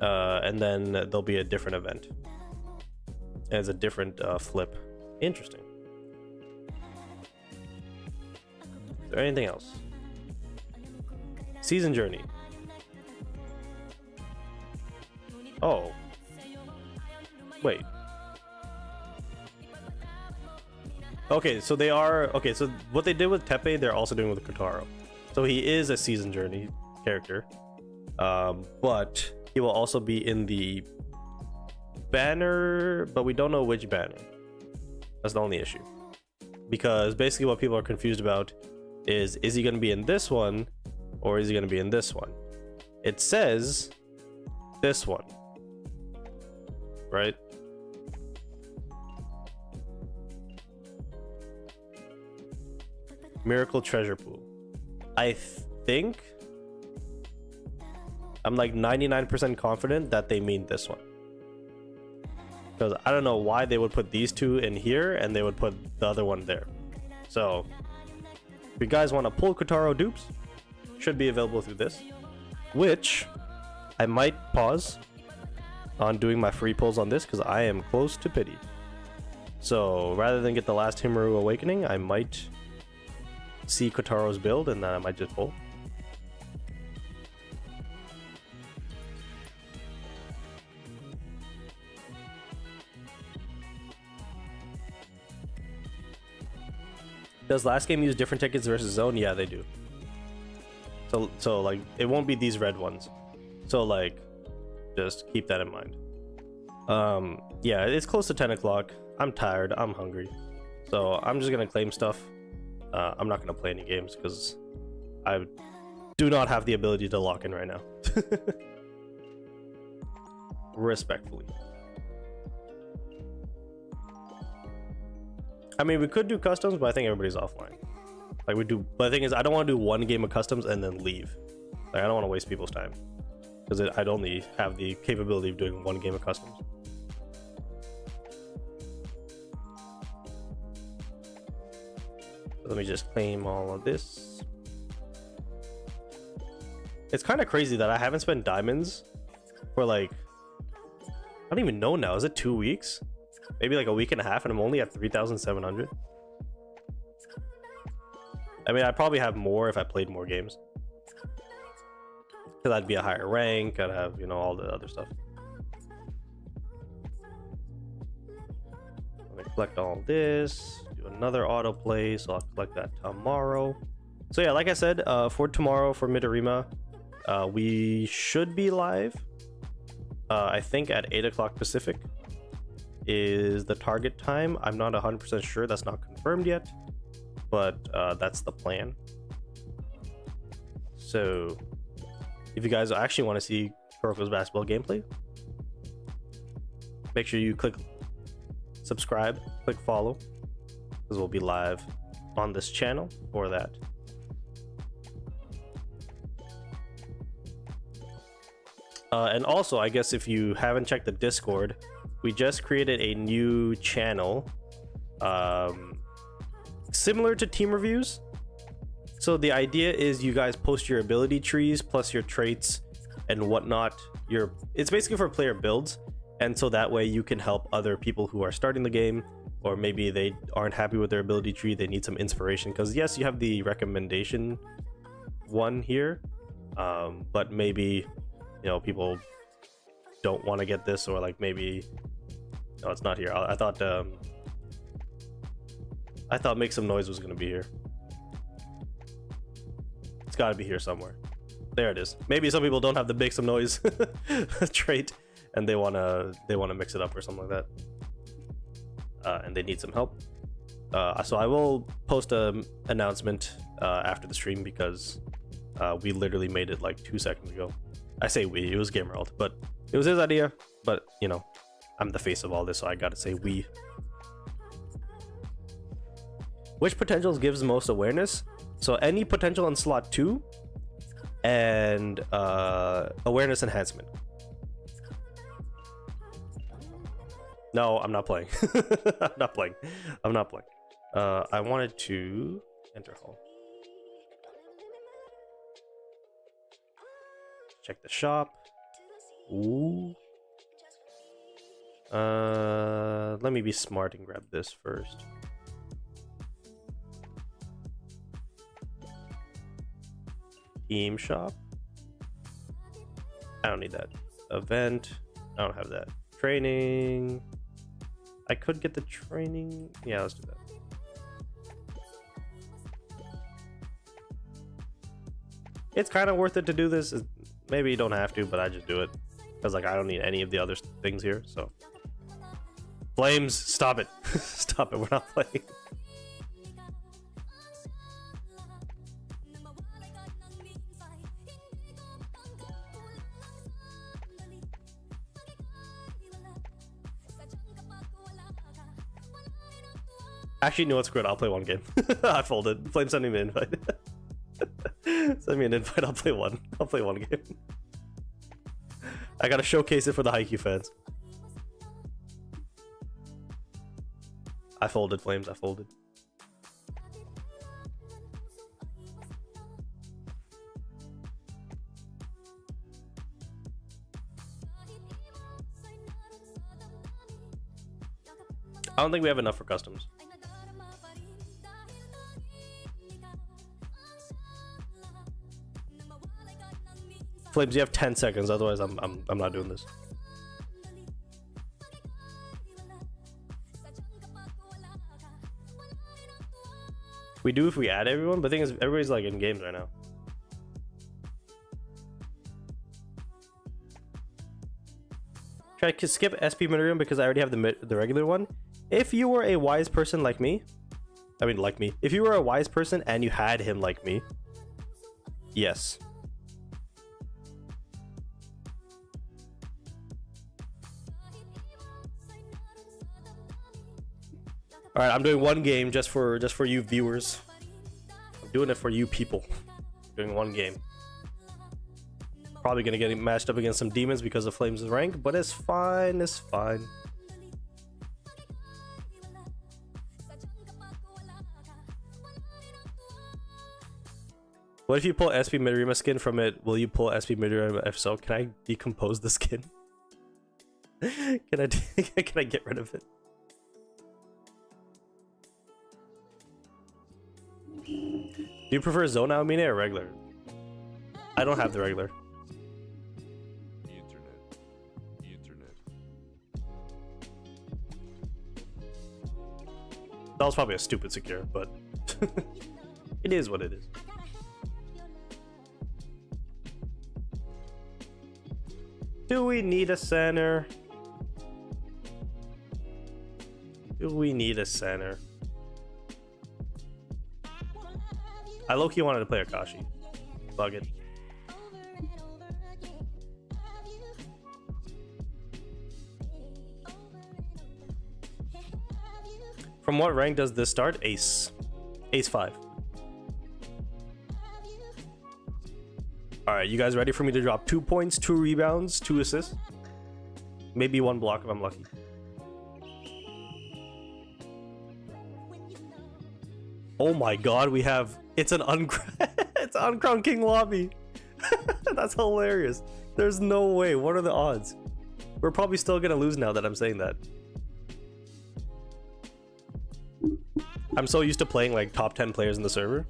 And then there'll be a different event. And it's a different flip. Interesting. Is there anything else? Season Journey. Oh. Wait. Okay, so they are... Okay, so what they did with Teppei, they're also doing with Kotaro. So he is a Season Journey character. But he will also be in the banner, but we don't know which banner. That's the only issue. Because basically what people are confused about is he going to be in this one or is he going to be in this one? It says this one, right? Miracle Treasure Pool. I think I'm like 99% confident that they mean this one. Because I don't know why they would put these two in here and they would put the other one there. So if you guys want to pull Kotaro dupes, should be available through this, which I might pause on doing my free pulls on this because I am close to pity. So rather than get the last Himuro Awakening, I might see Kotaro's build and then I might just pull. Does last game use different tickets versus zone? Yeah, they do. So like it won't be these red ones. So like just keep that in mind. Yeah, it's close to 10 o'clock. I'm tired, I'm hungry. So I'm just gonna claim stuff. I'm not gonna play any games because I do not have the ability to lock in right now. Respectfully. I mean, we could do customs, but I think everybody's offline. Like we do, but the thing is, I don't want to do one game of customs and then leave. Like I don't want to waste people's time because I'd only have the capability of doing one game of customs. Let me just claim all of this. It's kind of crazy that I haven't spent diamonds for like, I don't even know now. Is it 2 weeks? Maybe like a week and a half, and I'm only at 3,700. I mean, I probably have more if I played more games. Because I'd be a higher rank, I'd have, you know, all the other stuff. Let me collect all this, do another autoplay, so I'll collect that tomorrow. So yeah, like I said, for tomorrow for Midorima, we should be live. I think at 8 o'clock Pacific is the target time. I'm not 100% sure, that's not confirmed yet, but that's the plan. So if you guys actually want to see Kuroko's basketball gameplay, make sure you click subscribe, click follow, because we'll be live on this channel for that. And also, I guess if you haven't checked the Discord, we just created a new channel similar to team reviews, So the idea is you guys post your ability trees plus your traits and whatnot. It's basically for player builds, and so that way you can help other people who are starting the game, or maybe they aren't happy with their ability tree, they need some inspiration. Because yes, you have the recommendation one here, but maybe people don't want to get this, or like maybe no, it's not here. I thought make some noise was gonna be here. It's got to be here somewhere. There it is. Maybe some people don't have the make some noise trait, and they wanna mix it up or something like that, and they need some help. So I will post an announcement after the stream, because we literally made it like 2 seconds ago. I say we, it was Gamerald, but it was his idea. But I'm the face of all this, so I gotta say we. Which potentials gives most awareness? So any potential in slot 2 and awareness enhancement. No, I'm not playing. I'm not playing. I wanted to enter hall. Check the shop. Ooh. Let me be smart and grab this first. Team shop. I don't need that. Event. I don't have that. Training. I could get the training. Yeah, let's do that. It's kind of worth it to do this. Maybe you don't have to, but I just do it because like I don't need any of the other things here. So Flames, stop it. Stop it. We're not playing. Actually, no, it's good. I'll play one game. I folded. Flame sending me an invite. Send me an invite. I'll play one. I'll play one game. I gotta showcase it for the Haikyu fans. I folded, Flames. I folded. I don't think we have enough for customs. Flames, you have 10 seconds. Otherwise, I'm not doing this. We do if we add everyone, but the thing is, everybody's like in games right now. Try to skip SP Minarium because I already have the regular one. If you were a wise person like me, if you were a wise person and you had him like me, yes. All right, I'm doing one game just for you viewers. I'm doing it for you people. I'm doing one game. Probably gonna get matched up against some demons because of Flames' rank, but it's fine. It's fine. What if you pull SP Midorima skin from it? Will you pull SP Midorima? If so, can I decompose the skin? Can I get rid of it? Do you prefer Zone Almine or regular? I don't have the regular. Ethernet. That was probably a stupid secure, but it is what it is. Do we need a center? Do we need a center? I low-key wanted to play Akashi. Bug it. From what rank does this start? Ace. Ace 5. Alright, you guys ready for me to drop 2 points, 2 rebounds, 2 assists? Maybe 1 block if I'm lucky. Oh my god, we have It's an it's Uncrowned King lobby. That's hilarious. There's no way. What are the odds? We're probably still gonna lose now that I'm saying that. I'm so used to playing like top 10 players in the server.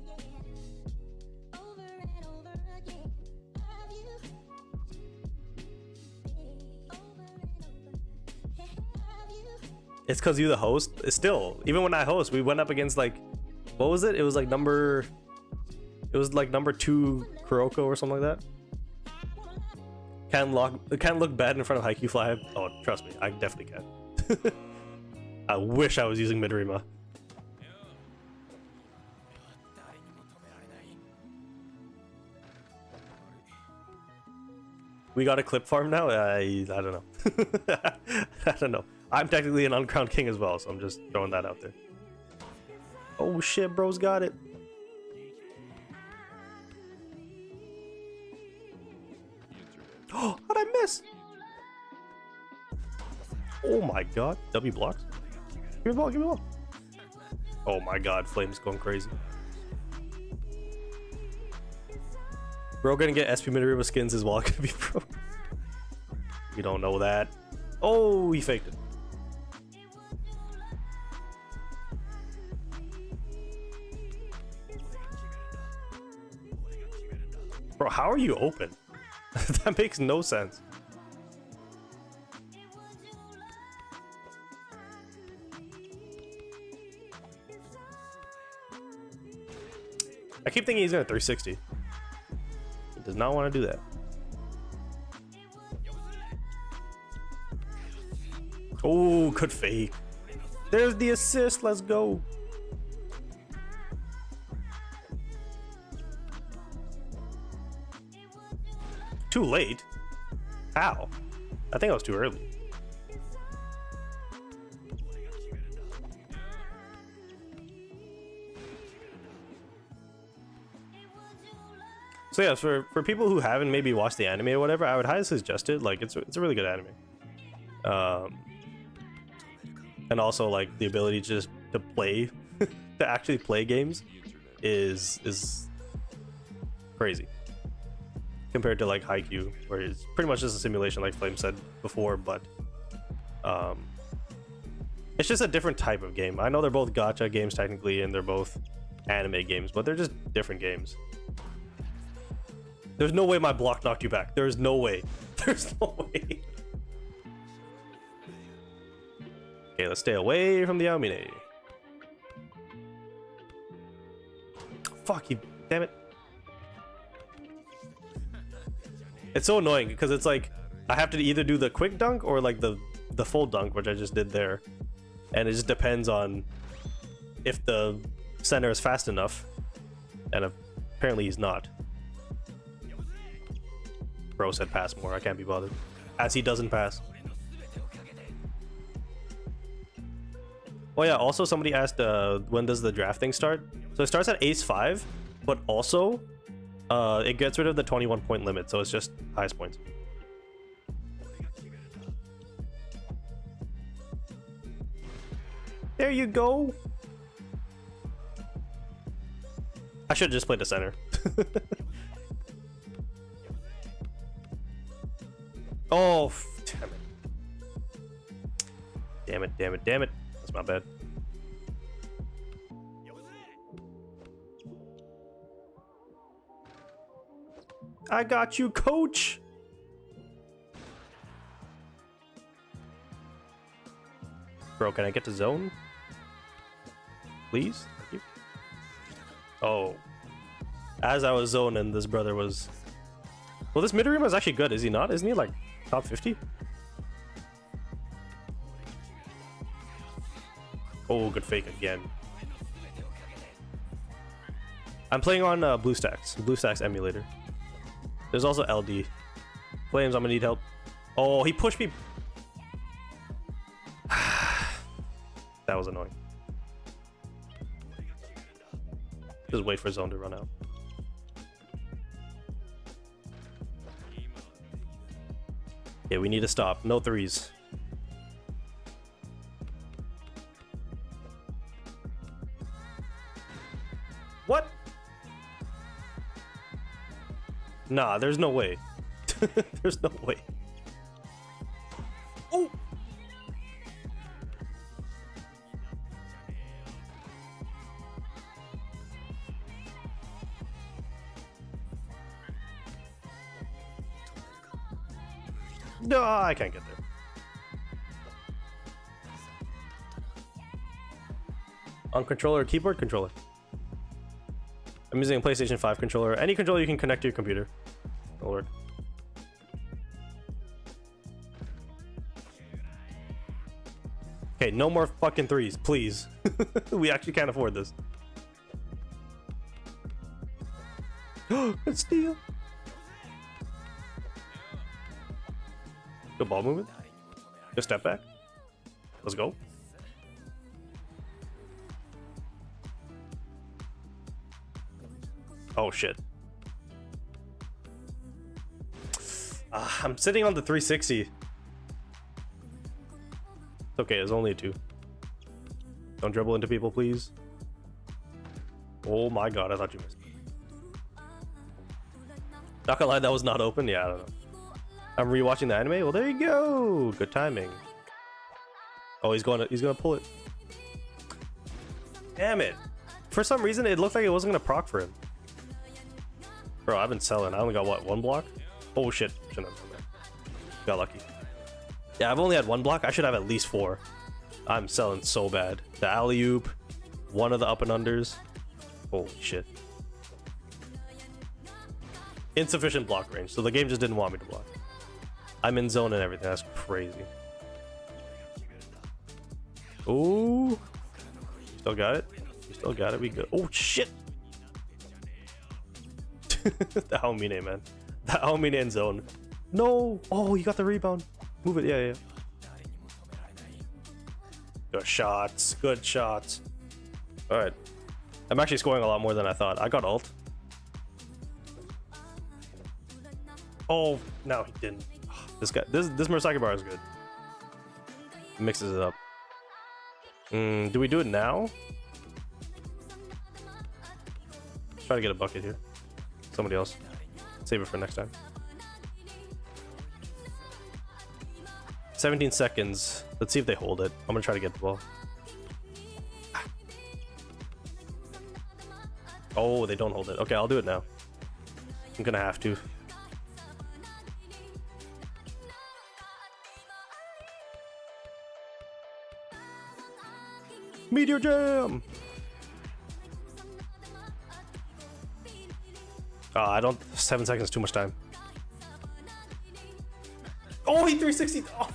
It's because you're the host. It's still, even when I host, we went up against like, what was it? It was like number 2 Kuroko or something like that. Can't look bad in front of Haikyu Fly. Oh, trust me, I definitely can. I wish I was using Midorima. We got a clip farm now? I don't know. I don't know. I'm technically an uncrowned king as well, so I'm just throwing that out there. Oh shit, bro's got it. Oh, how'd I miss? Oh my god. W blocks. Give me the ball, give me the ball. Oh my god, Flame's going crazy. Bro gonna get SP Midorima skins as well. Gonna be bro. We don't know that. Oh, he faked it. Bro, how are you open? That makes no sense. I keep thinking he's gonna 360. He does not want to do that. Oh, good fake. There's the assist. Let's go. Too late? How? I think I was too early. So yeah, for people who haven't maybe watched the anime or whatever, I would highly suggest it. Like it's a really good anime. And also like the ability just to play, to actually play games, is crazy. Compared to like Haikyu, where it's pretty much just a simulation, like Flame said before, but it's just a different type of game. I know they're both gacha games technically, and they're both anime games, but they're just different games. There's no way my block knocked you back. There's no way. There's no way. Okay, let's stay away from the Aomine. Fuck you, damn it. It's so annoying because it's like I have to either do the quick dunk or like the full dunk, which I just did there, and it just depends on if the center is fast enough, and apparently he's not. Bro said pass more. I can't be bothered, as he doesn't pass. Oh yeah, also somebody asked when does the draft thing start? So it starts at ace 5, but also it gets rid of the 21 point limit, so it's just highest points. There you go. I should have just played the center. Oh, damn it. Damn it, damn it, damn it. That's my bad. I got you, coach. Bro, can I get to zone? Please? Thank you. Oh. As I was zoning, this brother was... Well, this Midorima is actually good, is he not? Isn't he like top 50? Oh, good fake again. I'm playing on BlueStacks emulator. There's also LD. Flames, I'm gonna need help. Oh, he pushed me. That was annoying. Just wait for zone to run out. Yeah, we need to stop. No threes. What? Nah, there's no way. There's no way. Oh! No, I can't get there. On controller or keyboard? Controller. I'm using a PlayStation 5 controller. Any controller you can connect to your computer. It'll work. Okay, no more fucking threes, please. We actually can't afford this. It's steal. Good ball movement. Good step back. Let's go. Oh shit. I'm sitting on the 360. It's okay, it's only a 2. Don't dribble into people, please. Oh my god, I thought you missed. Not gonna lie, that was not open. Yeah, I don't know. I'm rewatching the anime. Well, there you go. Good timing. Oh, he's gonna pull it. Damn it. For some reason, it looked like it wasn't gonna proc for him. Bro, I've been selling. I only got what, 1 block? Oh shit. Shouldn't have done that. Got lucky. Yeah, I've only had 1 block. I should have at least 4. I'm selling so bad. The alley-oop, 1 of the up and unders. Holy shit. Insufficient block range, so the game just didn't want me to block. I'm in zone and everything. That's crazy. Ooh. Still got it? You still got it? We good. Oh shit! The Aomine, man. The Aomine in zone. No! Oh, you got the rebound. Move it. Yeah, yeah. Good shots. Good shots. Alright. I'm actually scoring a lot more than I thought. I got ult. Oh, no, he didn't. This guy, this Murasaki bar is good. Mixes it up. Do we do it now? Try to get a bucket here. Somebody else. Save it for next time. 17 seconds. Let's see if they hold it. I'm gonna try to get the ball. Oh, they don't hold it. Okay, I'll do it now. I'm gonna have to. Meteor Jam! I don't... 7 seconds is too much time. Oh, he 360... Oh.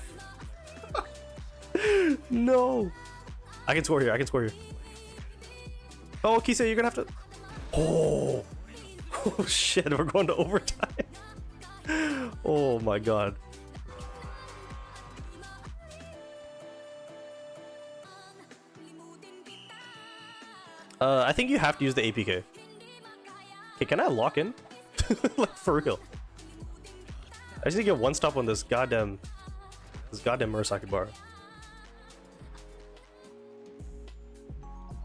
No! I can score here, I can score here. Oh, Kise, you're gonna have to... Oh! Oh shit, we're going to overtime. Oh my god. I think you have to use the APK. Okay, can I lock in? Like, for real. I just need to get 1 stop on this goddamn Murasaki bar.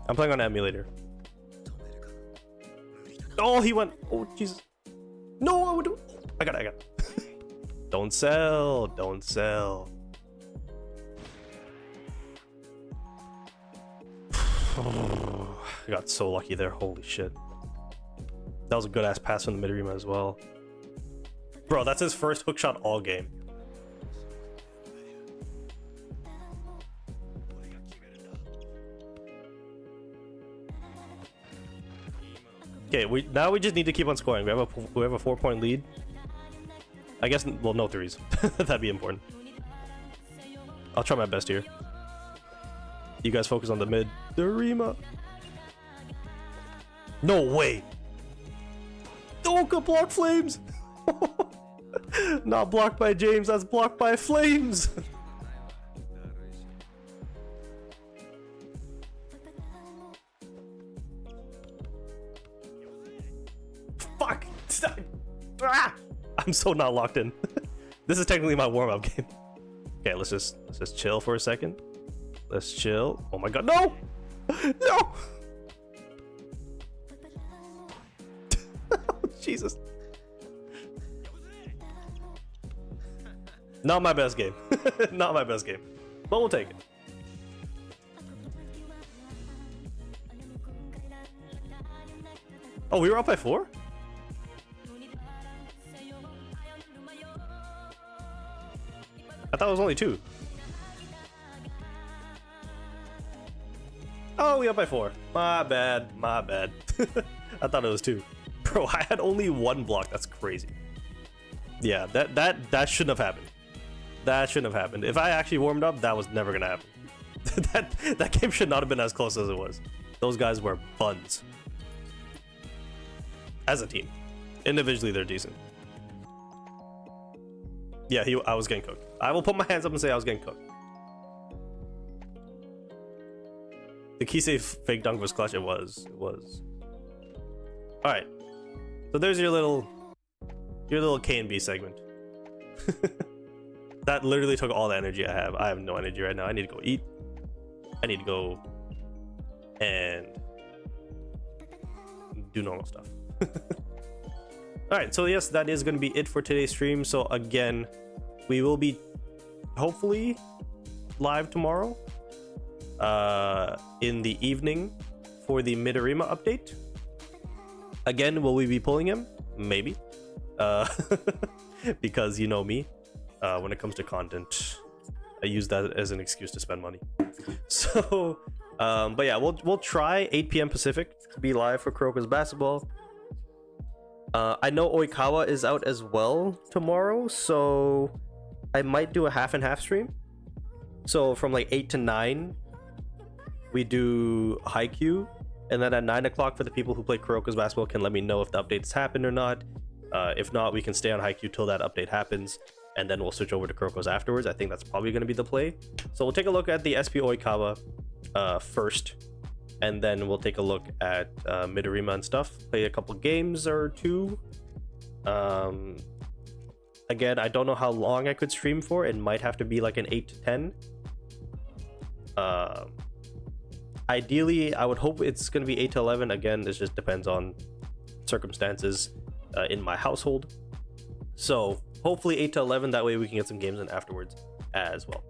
I'm playing on emulator. Oh, he went. Oh, Jesus. No, I would do. I got it. Don't sell. Don't sell. I got so lucky there. Holy shit. That was a good ass pass from the Midorima as well. Bro, that's his first hook shot all game. Okay, now we just need to keep on scoring. We have a 4-point lead. I guess, well, no threes. That'd be important. I'll try my best here. You guys focus on the mid. Dorima. No way. Oh, good block Flames. Not blocked by James, that's blocked by Flames. Fuck. I'm so not locked in. This is technically my warm-up game. Okay, let's just chill for a second. Let's chill. Oh my god, no! No! Jesus. Not my best game. Not my best game. But we'll take it. Oh, we were up by 4? I thought it was only 2. Oh, we up by 4. My bad. My bad. I thought it was 2. Bro, I had only 1 block. That's crazy. Yeah, that shouldn't have happened. That shouldn't have happened. If I actually warmed up, that was never gonna happen. that game should not have been as close as it was. Those guys were buns. As a team. Individually, they're decent. Yeah, I was getting cooked. I will put my hands up and say I was getting cooked. The Kisei fake dunk was clutch. It was. All right. So there's your little K and B segment. That literally took all the energy I have. I have no energy right now. I need to go eat. I need to go and do normal stuff. All right, so yes, that is going to be it for today's stream. So again, we will be hopefully live tomorrow in the evening for the Midorima update. Again, will we be pulling him? Maybe. Because you know me, when it comes to content, I use that as an excuse to spend money. So, but yeah, we'll try 8 p.m. Pacific to be live for Kuroko's basketball. I know Oikawa is out as well tomorrow, so I might do a half and half stream. So from like 8 to 9, we do Haikyu, and then at 9 o'clock for the people who play Kuroko's basketball can let me know if the updates happened or not. If not, we can stay on Haikyu till that update happens, and then we'll switch over to Kuroko's afterwards. I think that's probably going to be the play. So we'll take a look at the SP Oikawa first, and then we'll take a look at Midorima and stuff. Play a couple games or 2. Again, I don't know how long I could stream for. It might have to be like an 8 to 10. Ideally, I would hope it's going to be 8 to 11. Again, this just depends on circumstances in my household. So hopefully 8 to 11. That way we can get some games in afterwards as well.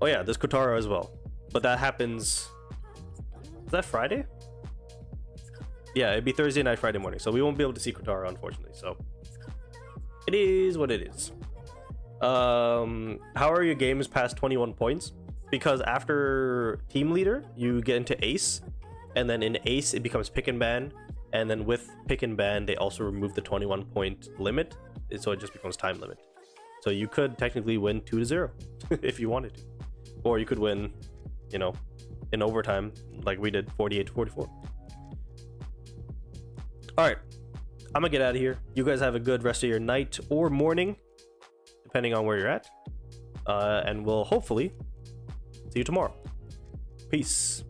Oh yeah, there's Kotaro as well. But that happens... Is that Friday? Yeah, it'd be Thursday night, Friday morning. So we won't be able to see Kotaro, unfortunately. So it is what it is. How are your games past 21 points? Because after team leader, you get into ace. And then in ace, it becomes pick and ban. And then with pick and ban, they also remove the 21 point limit. So it just becomes time limit. So you could technically win 2-0 if you wanted to. Or you could win, you know, in overtime like we did, 48-44. All right, I'm gonna get out of here. You guys have a good rest of your night or morning, depending on where you're at. And we'll hopefully see you tomorrow. Peace.